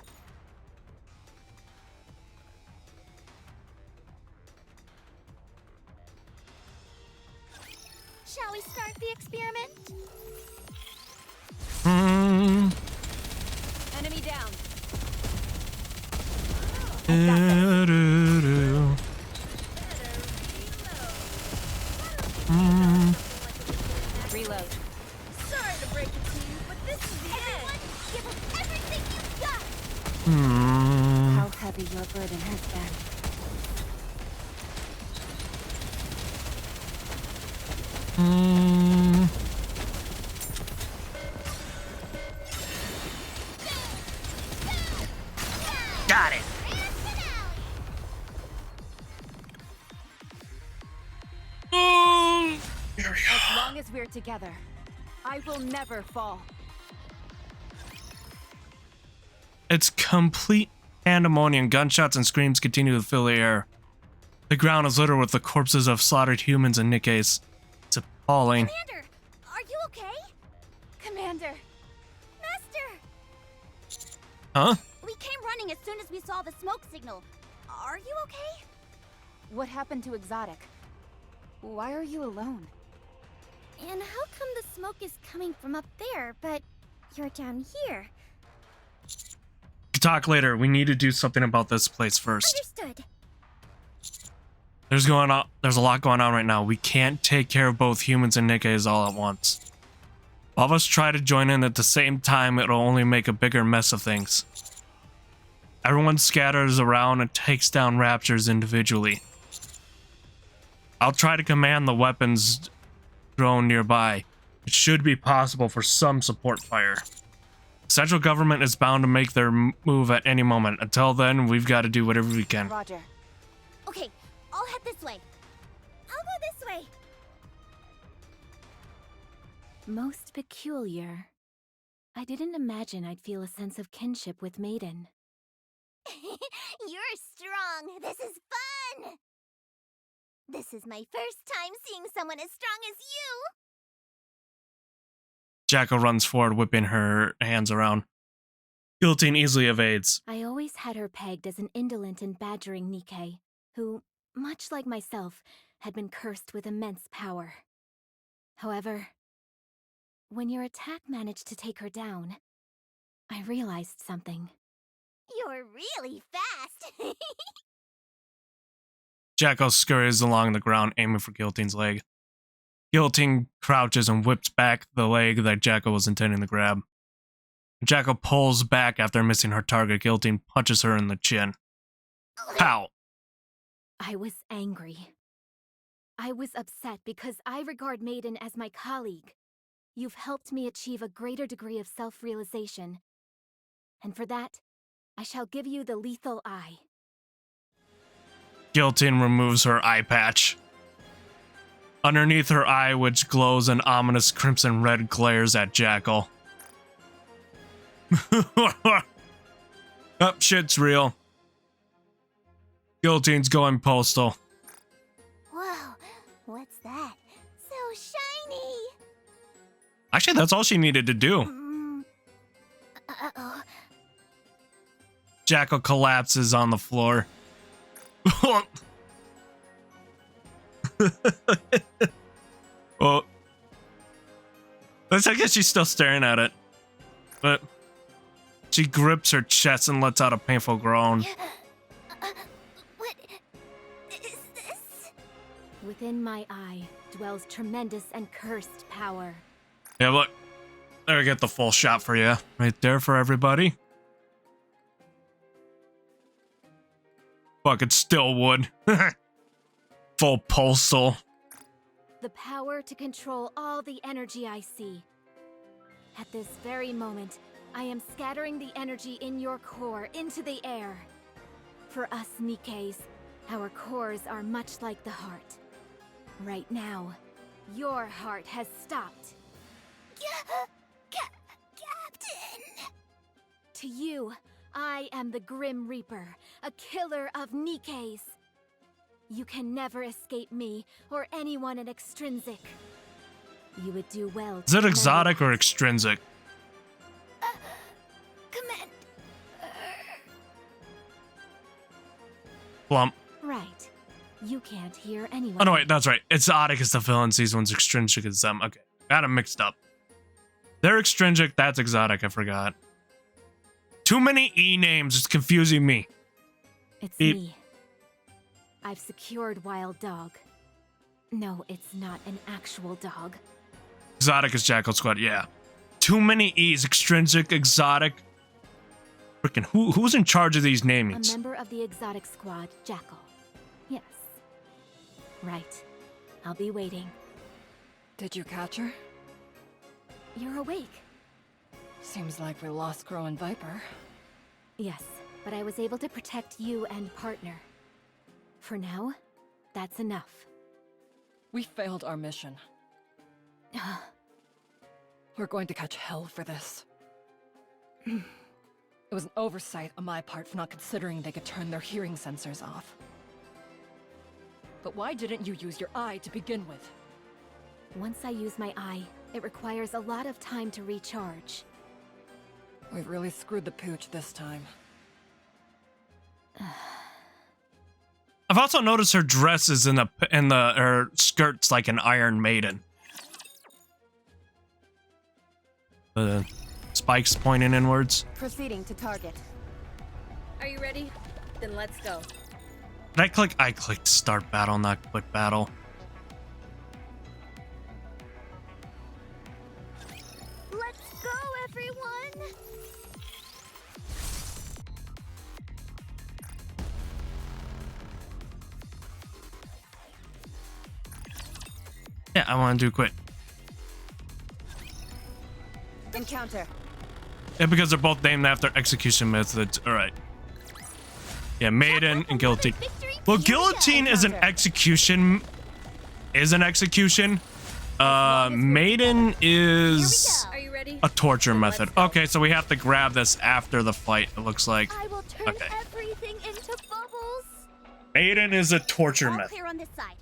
Shall we start the experiment? Enemy down. Reload. Sorry to break it to you, but this is the end. Give us everything you've got. How heavy your burden has been. Got it. As long as we're together, I will never fall. It's complete pandemonium. Gunshots and screams continue to fill the air. The ground is littered with the corpses of slaughtered humans and NIKKEs. It's appalling. Commander, are you okay? Commander! Master! Huh? We came running as soon as we saw the smoke signal. Are you okay? What happened to Exotic? Why are you alone? And how come the smoke is coming from up there, but you're down here? Talk later. We need to do something about this place first. Understood. There's a lot going on right now. We can't take care of both humans and NIKKEs all at once. If all of us try to join in at the same time, it'll only make a bigger mess of things. Everyone scatters around and takes down raptors individually. I'll try to command the weapons drone nearby. It should be possible for some support fire. Central government is bound to make their move at any moment. Until then, we've got to do whatever we can. Roger. Okay, I'll head this way. I'll go this way. Most peculiar. I didn't imagine I'd feel a sense of kinship with Maiden. You're strong. This is fun. This is my first time seeing someone as strong as you. Jacko runs forward, whipping her hands around. Guillotine easily evades. I always had her pegged as an indolent and badgering NIKKE, who, much like myself, had been cursed with immense power. However, when your attack managed to take her down, I realized something. You're really fast. Jacko scurries along the ground, aiming for Guillotine's leg. Guillotine crouches and whips back the leg that Jacko was intending to grab. Jacko pulls back after missing her target. Guillotine punches her in the chin. Pow! I was angry. I was upset because I regard Maiden as my colleague. You've helped me achieve a greater degree of self-realization. And for that, I shall give you the lethal eye. Guillotine removes her eye patch. Underneath her eye, which glows an ominous crimson red, glares at Jackal. Up, shit's real. Guillotine's going postal. Whoa, what's that? So shiny. Actually, that's all she needed to do. Uh-oh. Jackal collapses on the floor. Oh. I guess she's still staring at it. But she grips her chest and lets out a painful groan. What is this? Within my eye dwells tremendous and cursed power. Yeah, look. There, we get the full shot for you. Right there for everybody. Fuck, it still would. Full postal. The power to control all the energy I see. At this very moment, I am scattering the energy in your core into the air. For us NIKKEs, our cores are much like the heart. Right now, your heart has stopped. Captain! To you, I am the Grim Reaper, a killer of NIKKEs. You can never escape me or anyone in Extrinsic. You would do well to Is it exotic or extrinsic? Command. Plump. Right. You can't hear anyone. Oh no, wait, that's right. Exotic is the villains, these ones extrinsic is them. Okay, got them mixed up. They're extrinsic, that's exotic, I forgot. Too many E names, it's confusing me. It's me. I've secured Wild Dog. No, it's not an actual dog. Exotic is Jackal Squad, yeah. Too many E's, extrinsic, exotic. Frickin' who's in charge of these namings? A member of the exotic squad, Jackal. Yes. Right. I'll be waiting. Did you catch her? You're awake. Seems like we lost Crow and Viper. Yes, but I was able to protect you and partner. For now, that's enough. We failed our mission. We're going to catch hell for this. It was an oversight on my part for not considering they could turn their hearing sensors off. But why didn't you use your eye to begin with? Once I use my eye, it requires a lot of time to recharge. We've really screwed the pooch this time. I've also noticed her dress is her skirt's like an Iron Maiden. The spikes pointing inwards. Proceeding to target. Are you ready? Then let's go. Did I click? I clicked start battle, not quit battle. Let's go, everyone! Yeah, I want to do quit. Encounter. Yeah, because they're both named after execution methods. All right. Yeah, maiden and guillotine. Well, guillotine is an execution. Maiden is Are you ready? a torture method. Okay, so we have to grab this after the fight. It looks like. I will turn Okay. everything into bubbles. Maiden is a torture All method. clear on this side.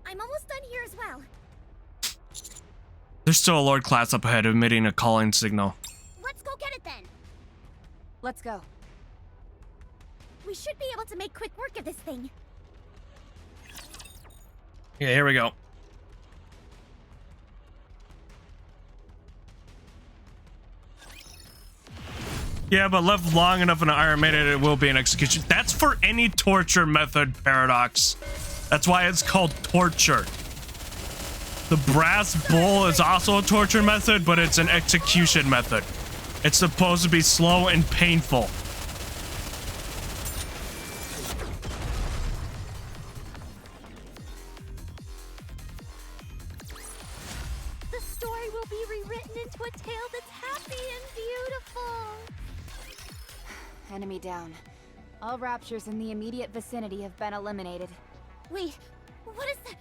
I'm almost done here as well. There's still a Lord class up ahead emitting a calling signal. Let's go get it then. Let's go. We should be able to make quick work of this thing. Yeah, here we go. Yeah, but left long enough in an Iron Maiden, it will be an execution. That's for any torture method, Paradox. That's why it's called torture. The brass bull is also a torture method, but it's an execution method. It's supposed to be slow and painful. The story will be rewritten into a tale that's happy and beautiful. Enemy down. All raptures in the immediate vicinity have been eliminated. Wait, what is that?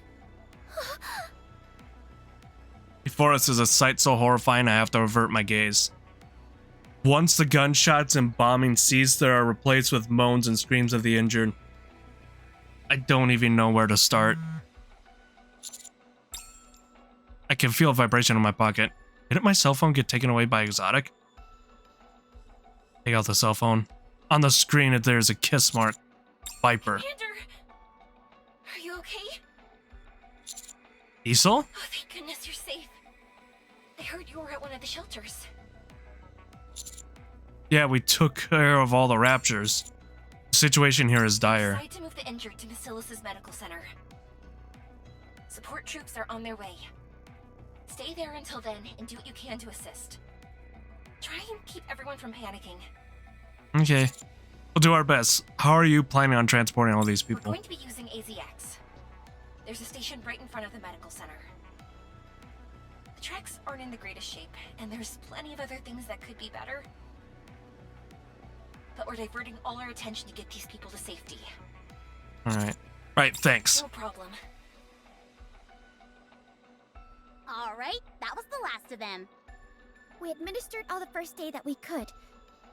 Before us is a sight so horrifying I have to avert my gaze. Once the gunshots and bombing cease, they are replaced with moans and screams of the injured. I don't even know where to start. I can feel a vibration in my pocket. Didn't my cell phone get taken away by Exotic? Take out the cell phone. On the screen, there's a kiss mark. Viper. Commander! Are you okay? Diesel? Oh, thank goodness you're safe. I heard you were at one of the shelters. Yeah, we took care of all the raptures. The situation here is dire. Decide to move the injured to Basilis's medical center. Support troops are on their way. Stay there until then and do what you can to assist. Try and keep everyone from panicking. Okay. We'll do our best. How are you planning on transporting all these We're people? going to be using AZX. There's a station right in front of the medical center. The tracks aren't in the greatest shape, and there's plenty of other things that could be better. But we're diverting all our attention to get these people to safety. Alright. Right, thanks. No problem. All right, that was the last of them. We administered all the first aid that we could.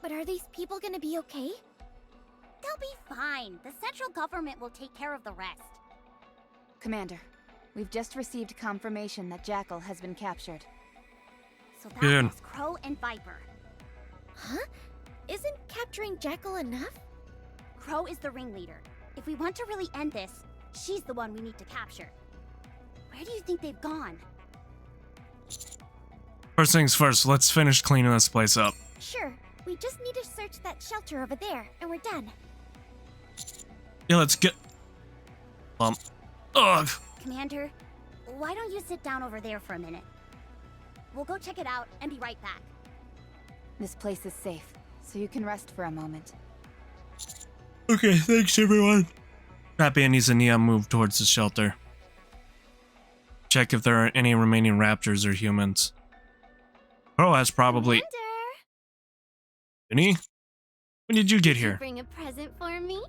But are these people gonna be okay? They'll be fine. The central government will take care of the rest. Commander, we've just received confirmation that Jackal has been captured. So that Good. was Crow and Viper. Huh? Isn't capturing Jackal enough? Crow is the ringleader. If we want to really end this, she's the one we need to capture. Where do you think they've gone? First things first, let's finish cleaning this place up. Sure, we just need to search that shelter over there, and we're done. Yeah, let's get... Ugh! Commander, why don't you sit down over there for a minute? We'll go check it out and be right back. This place is safe, so you can rest for a moment. Okay, thanks everyone. Rappy and Izania move towards the shelter. Check if there are any remaining raptors or humans. Crow has probably... Vinny? When did you get here? Bring a present for me?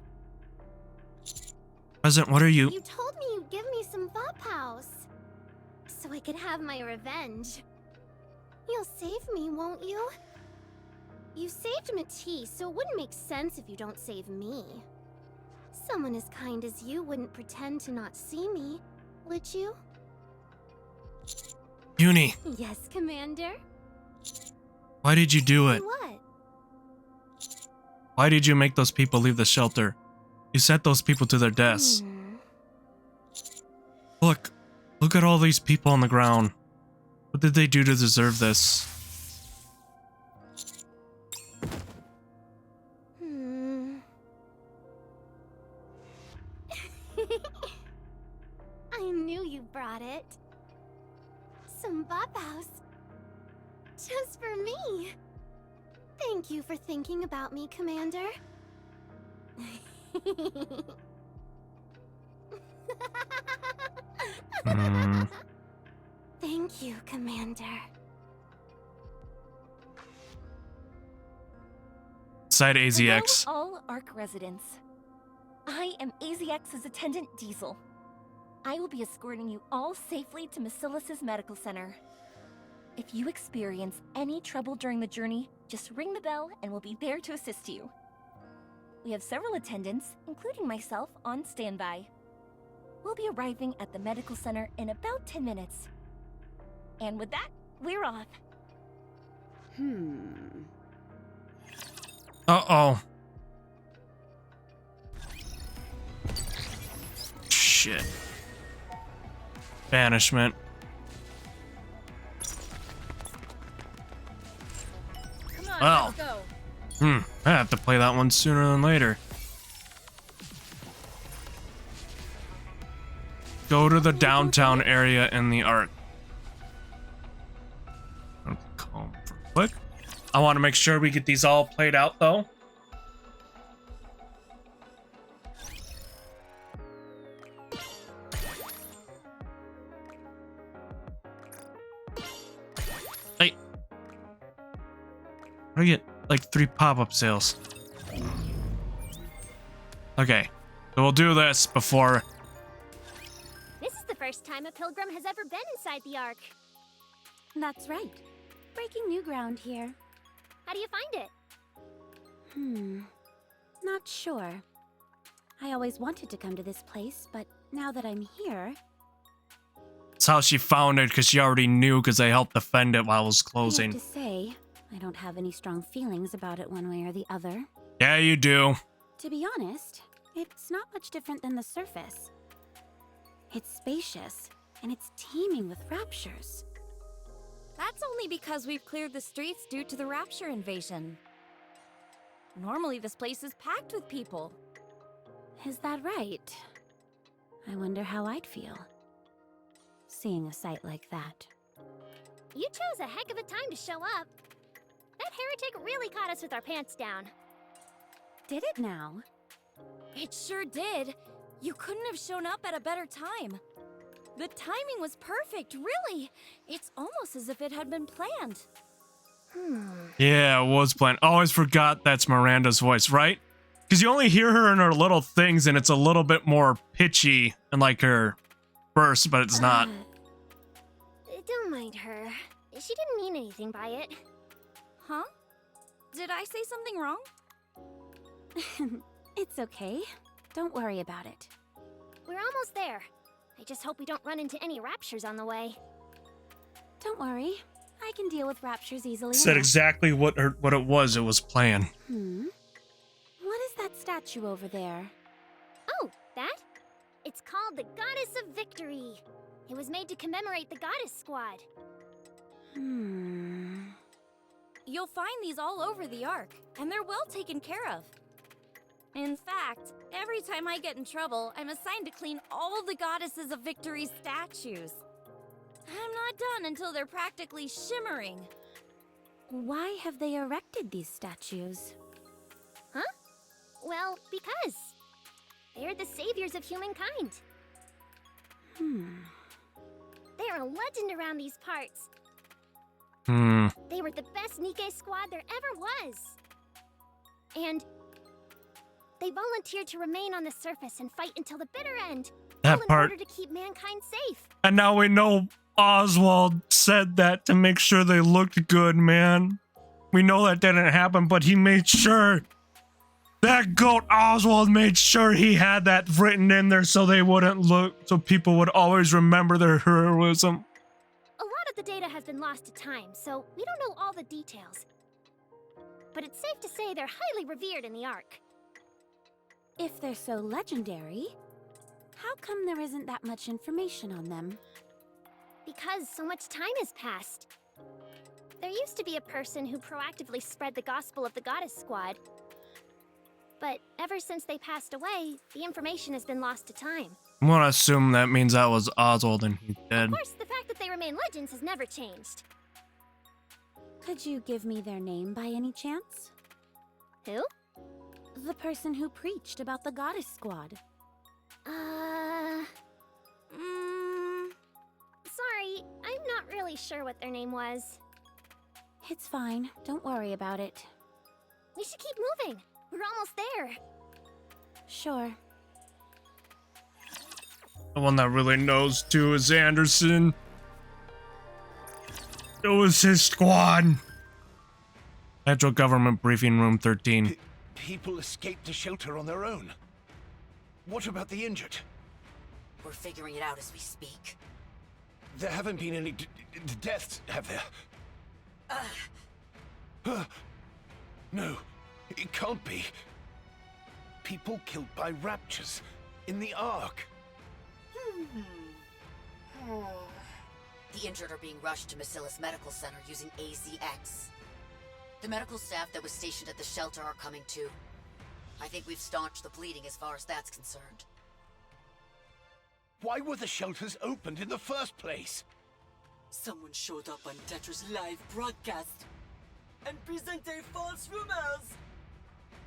Present, what are you? You told me you'd give me some Vophouse. So I could have my revenge. You'll save me, won't you? You saved Matisse, so it wouldn't make sense if you don't save me. Someone as kind as you wouldn't pretend to not see me, would you? Uni, Yes, Commander. why did you do it? What? Why did you make those people leave the shelter? You sent those people to their deaths. Look at all these people on the ground. What did they do to deserve this? I knew you brought it. Some babos. Just for me. Thank you for thinking about me, Commander. Thank you, Commander. Side AZX. Hello, all ARC residents. I am AZX's attendant Diesel. I will be escorting you all safely to Macilis's medical center. If you experience any trouble during the journey, just ring the bell and we'll be there to assist you. We have several attendants, including myself, on standby. We'll be arriving at the medical center in about 10 minutes. And with that, we're off. Uh-oh. Shit. Banishment. Come on, Well. let's go. I have to play that one sooner than later. Go to the downtown area in the Ark. Calm for a quick. I want to make sure we get these all played out, though. Hey. I get like 3 pop-up sales. Okay, so we'll do this before. This is the first time a pilgrim has ever been inside the Ark. That's right. Breaking new ground here. How do you find it? Not sure. I always wanted to come to this place, but now that I'm here... That's how she found it, because she already knew, because they helped defend it while it was I closing. have to say, I don't have any strong feelings about it one way or the other. Yeah, you do. To be honest, it's not much different than the surface. It's spacious, and it's teeming with raptures. That's only because we've cleared the streets due to the Rapture invasion. Normally this place is packed with people. Is that right? I wonder how I'd feel, seeing a sight like that. You chose a heck of a time to show up. That heretic really caught us with our pants down. Did it now? It sure did. You couldn't have shown up at a better time. The timing was perfect, really. It's almost as if it had been planned. Yeah, it was planned. I always forgot that's Miranda's voice, right? Because you only hear her in her little things, and it's a little bit more pitchy and like her burst, but it's not. Don't mind her. She didn't mean anything by it. Huh? Did I say something wrong? It's okay. Don't worry about it. We're almost there. I just hope we don't run into any raptures on the way. Don't worry. I can deal with raptures easily Said enough. exactly what it was. It was planned. What is that statue over there? Oh, that? It's called the Goddess of Victory. It was made to commemorate the Goddess Squad. You'll find these all over the Ark, and they're well taken care of. In fact, every time I get in trouble, I'm assigned to clean all the Goddesses of Victory statues. I'm not done until they're practically shimmering. Why have they erected these statues? Huh? Well, because they're the saviors of humankind. They're a legend around these parts. They were the best NIKKE squad there ever was. And they volunteered to remain on the surface and fight until the bitter end. That all in part. order to keep mankind safe. And now we know Oswald said that to make sure they looked good, man. We know that didn't happen, but he made sure. That goat Oswald made sure he had that written in there so they wouldn't look, so people would always remember their heroism. A lot of the data has been lost to time, so we don't know all the details. But it's safe to say they're highly revered in the Ark. If they're so legendary, how come there isn't that much information on them? because so much time has passed. There used to be a person who proactively spread the gospel of the Goddess Squad. But ever since they passed away, the information has been lost to time. I'm gonna assume that means that was Oswald and he's dead. Of course, the fact that they remain legends has never changed. Could you give me their name by any chance? Who? The person who preached about the Goddess Squad. Sorry, I'm not really sure what their name was. It's fine. Don't worry about it. We should keep moving. We're almost there. Sure. The one that really knows too is Anderson. It was his squad. Federal Government Briefing Room 13. People escaped the shelter on their own. What about the injured? We're figuring it out as we speak. There haven't been any deaths, have there? No, it can't be. People killed by raptures in the Ark. The injured are being rushed to Massilis Medical Center using AZX. The medical staff that was stationed at the shelter are coming too. I think we've staunched the bleeding as far as that's concerned. Why were the shelters opened in the first place? Someone showed up on Tetra's live broadcast and presented false rumors.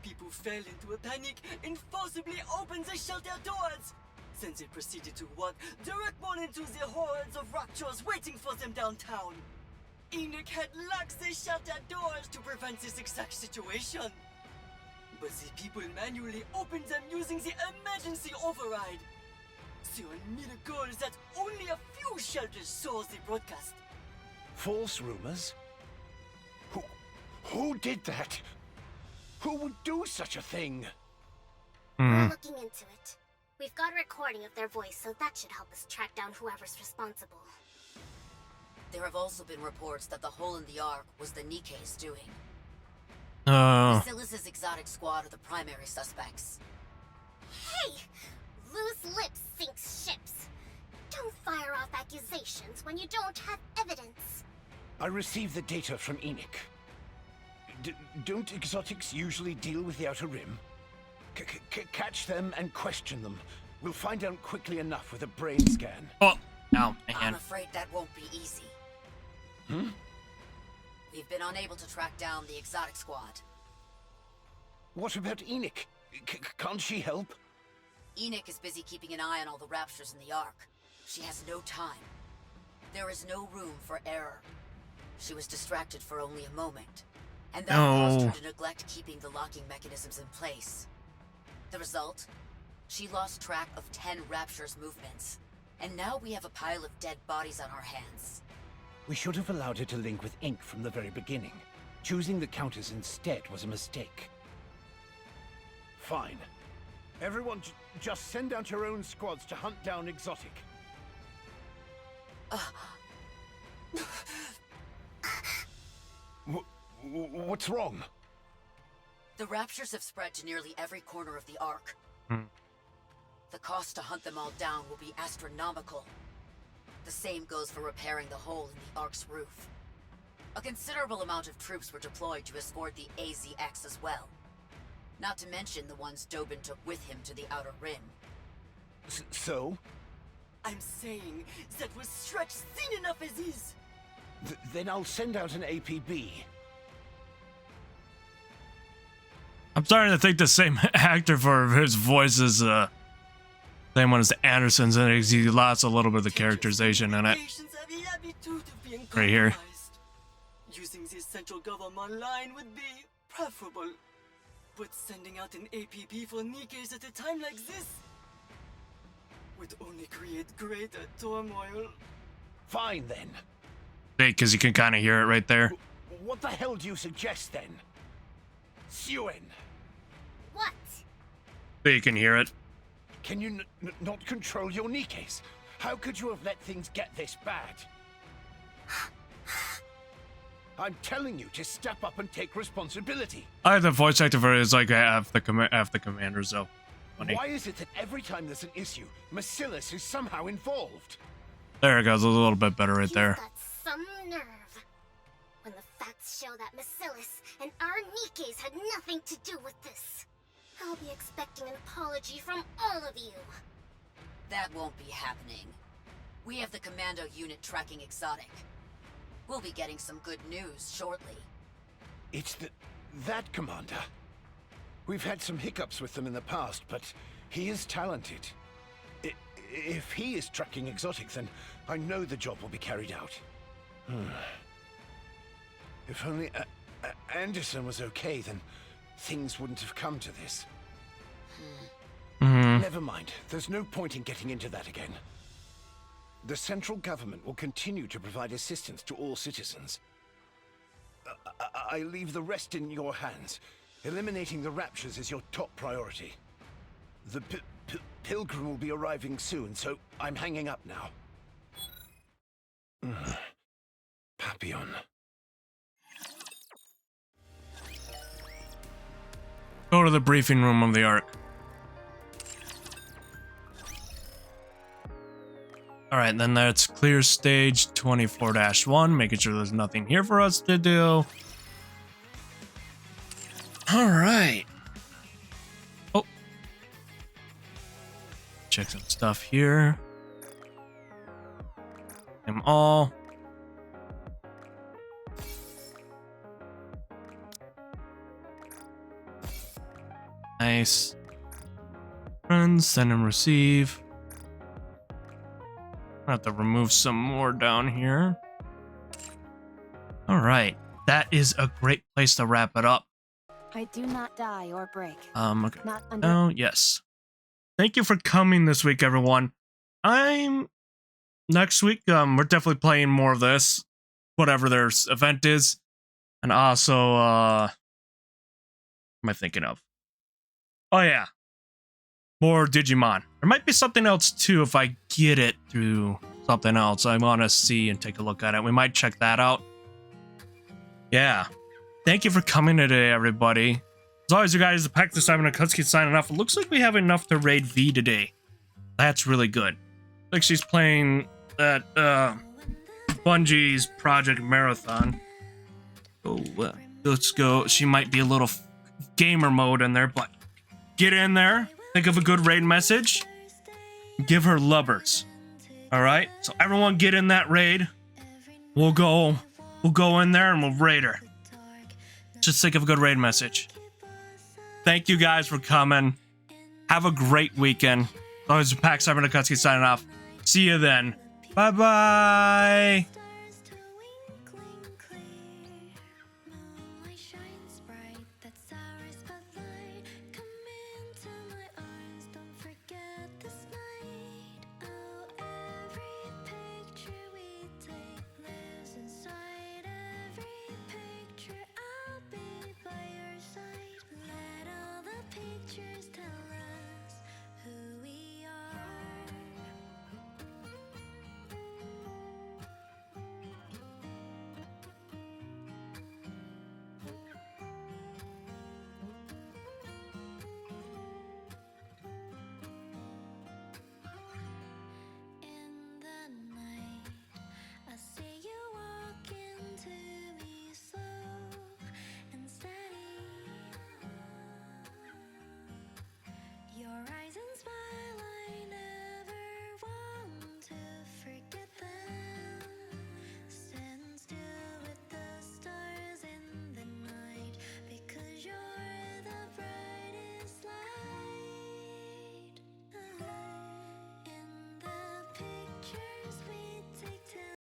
People fell into a panic and forcibly opened the shelter doors. Then they proceeded to walk directly into the hordes of raptors waiting for them downtown. NIKKE had locked the shelter doors to prevent this exact situation. But the people manually opened them using the emergency override. The miracle is that only a few shelters saw the broadcast. False rumors? Who did that? Who would do such a thing? We're looking into it. We've got a recording of their voice, so that should help us track down whoever's responsible. There have also been reports that the hole in the Ark was the NIKKE's doing. Massilis' exotic squad are the primary suspects. Hey! Loose lips sinks ships. Don't fire off accusations when you don't have evidence. I received the data from NIKKE. Don't exotics usually deal with the Outer Rim? Catch them and question them. We'll find out quickly enough with a brain scan. Oh, man. I'm afraid that won't be easy. We've been unable to track down the exotic squad. What about NIKKE? Can't she help? NIKKE is busy keeping an eye on all the raptors in the Ark. She has no time. There is no room for error. She was distracted for only a moment, and that caused her to neglect keeping the locking mechanisms in place. The result? She lost track of 10 raptures' movements, and now we have a pile of dead bodies on our hands. We should have allowed her to link with Ink from the very beginning. Choosing the Countess instead was a mistake. Fine. Everyone just send out your own squads to hunt down Exotic. What's wrong? The raptures have spread to nearly every corner of the Ark. The cost to hunt them all down will be astronomical. The same goes for repairing the hole in the Ark's roof. A considerable amount of troops were deployed to escort the AZX as well. Not to mention the ones Dobin took with him to the Outer Rim. So? I'm saying that was stretched thin enough as is. Then I'll send out an APB. I'm starting to think the same actor for his voice is same one as Anderson's, and he lost a little bit of the characterization in it. Right here. Using the central government line would be preferable. But sending out an APB for NIKKE's at a time like this would only create greater turmoil. Fine then. Because you can kind of hear it right there. What the hell do you suggest then? Suen. What? You can hear it. Can you not control your NIKKE's? How could you have let things get this bad? I'm telling you to step up and take responsibility. I like the voice actor for it is like half the commanders though. Funny. Why is it that every time there's an issue, Massilis is somehow involved? There it goes, a little bit better right there. Got some nerve. When the facts show that Bacillus and our Nikkes had nothing to do with this, I'll be expecting an apology from all of you. That won't be happening. We have the commando unit tracking Exotic. We'll be getting some good news shortly. It's that commander. We've had some hiccups with them in the past, but he is talented. If he is tracking Exotic, then I know the job will be carried out. If only Anderson was okay, then things wouldn't have come to this. Never mind. There's no point in getting into that again. The central government will continue to provide assistance to all citizens. I leave the rest in your hands. Eliminating the raptures is your top priority. The Pilgrim will be arriving soon, so I'm hanging up now. Papillon. Go to the briefing room of the Ark. Alright, then that's clear stage 24-1, making sure there's nothing here for us to do. Alright. Oh. Check some stuff here. Them all. Nice. Friends, send and receive. I have to remove some more down here. All right, that is a great place to wrap it up. I do not die or break. Okay. Not under. Oh, yes. Thank you for coming this week, everyone. Next week, we're definitely playing more of this, whatever their event is. And also, what am I thinking of? Oh, yeah. More Digimon. There might be something else, too, if I get it through something else. I want to see and take a look at it. We might check that out. Yeah. Thank you for coming today, everybody. As always, you guys, the Pack this time, and Akutsuki signing off. It looks like we have enough to raid V today. That's really good. Like she's playing that Bungie's Project Marathon. Oh, let's go. She might be a little gamer mode in there, but get in there. Think of a good raid message. Give her lubbers. All right. So everyone, get in that raid. We'll go in there and we'll raid her. Just think of a good raid message. Thank you guys for coming. Have a great weekend. Always Pack 7 Akutsuki signing off. See you then. Bye bye.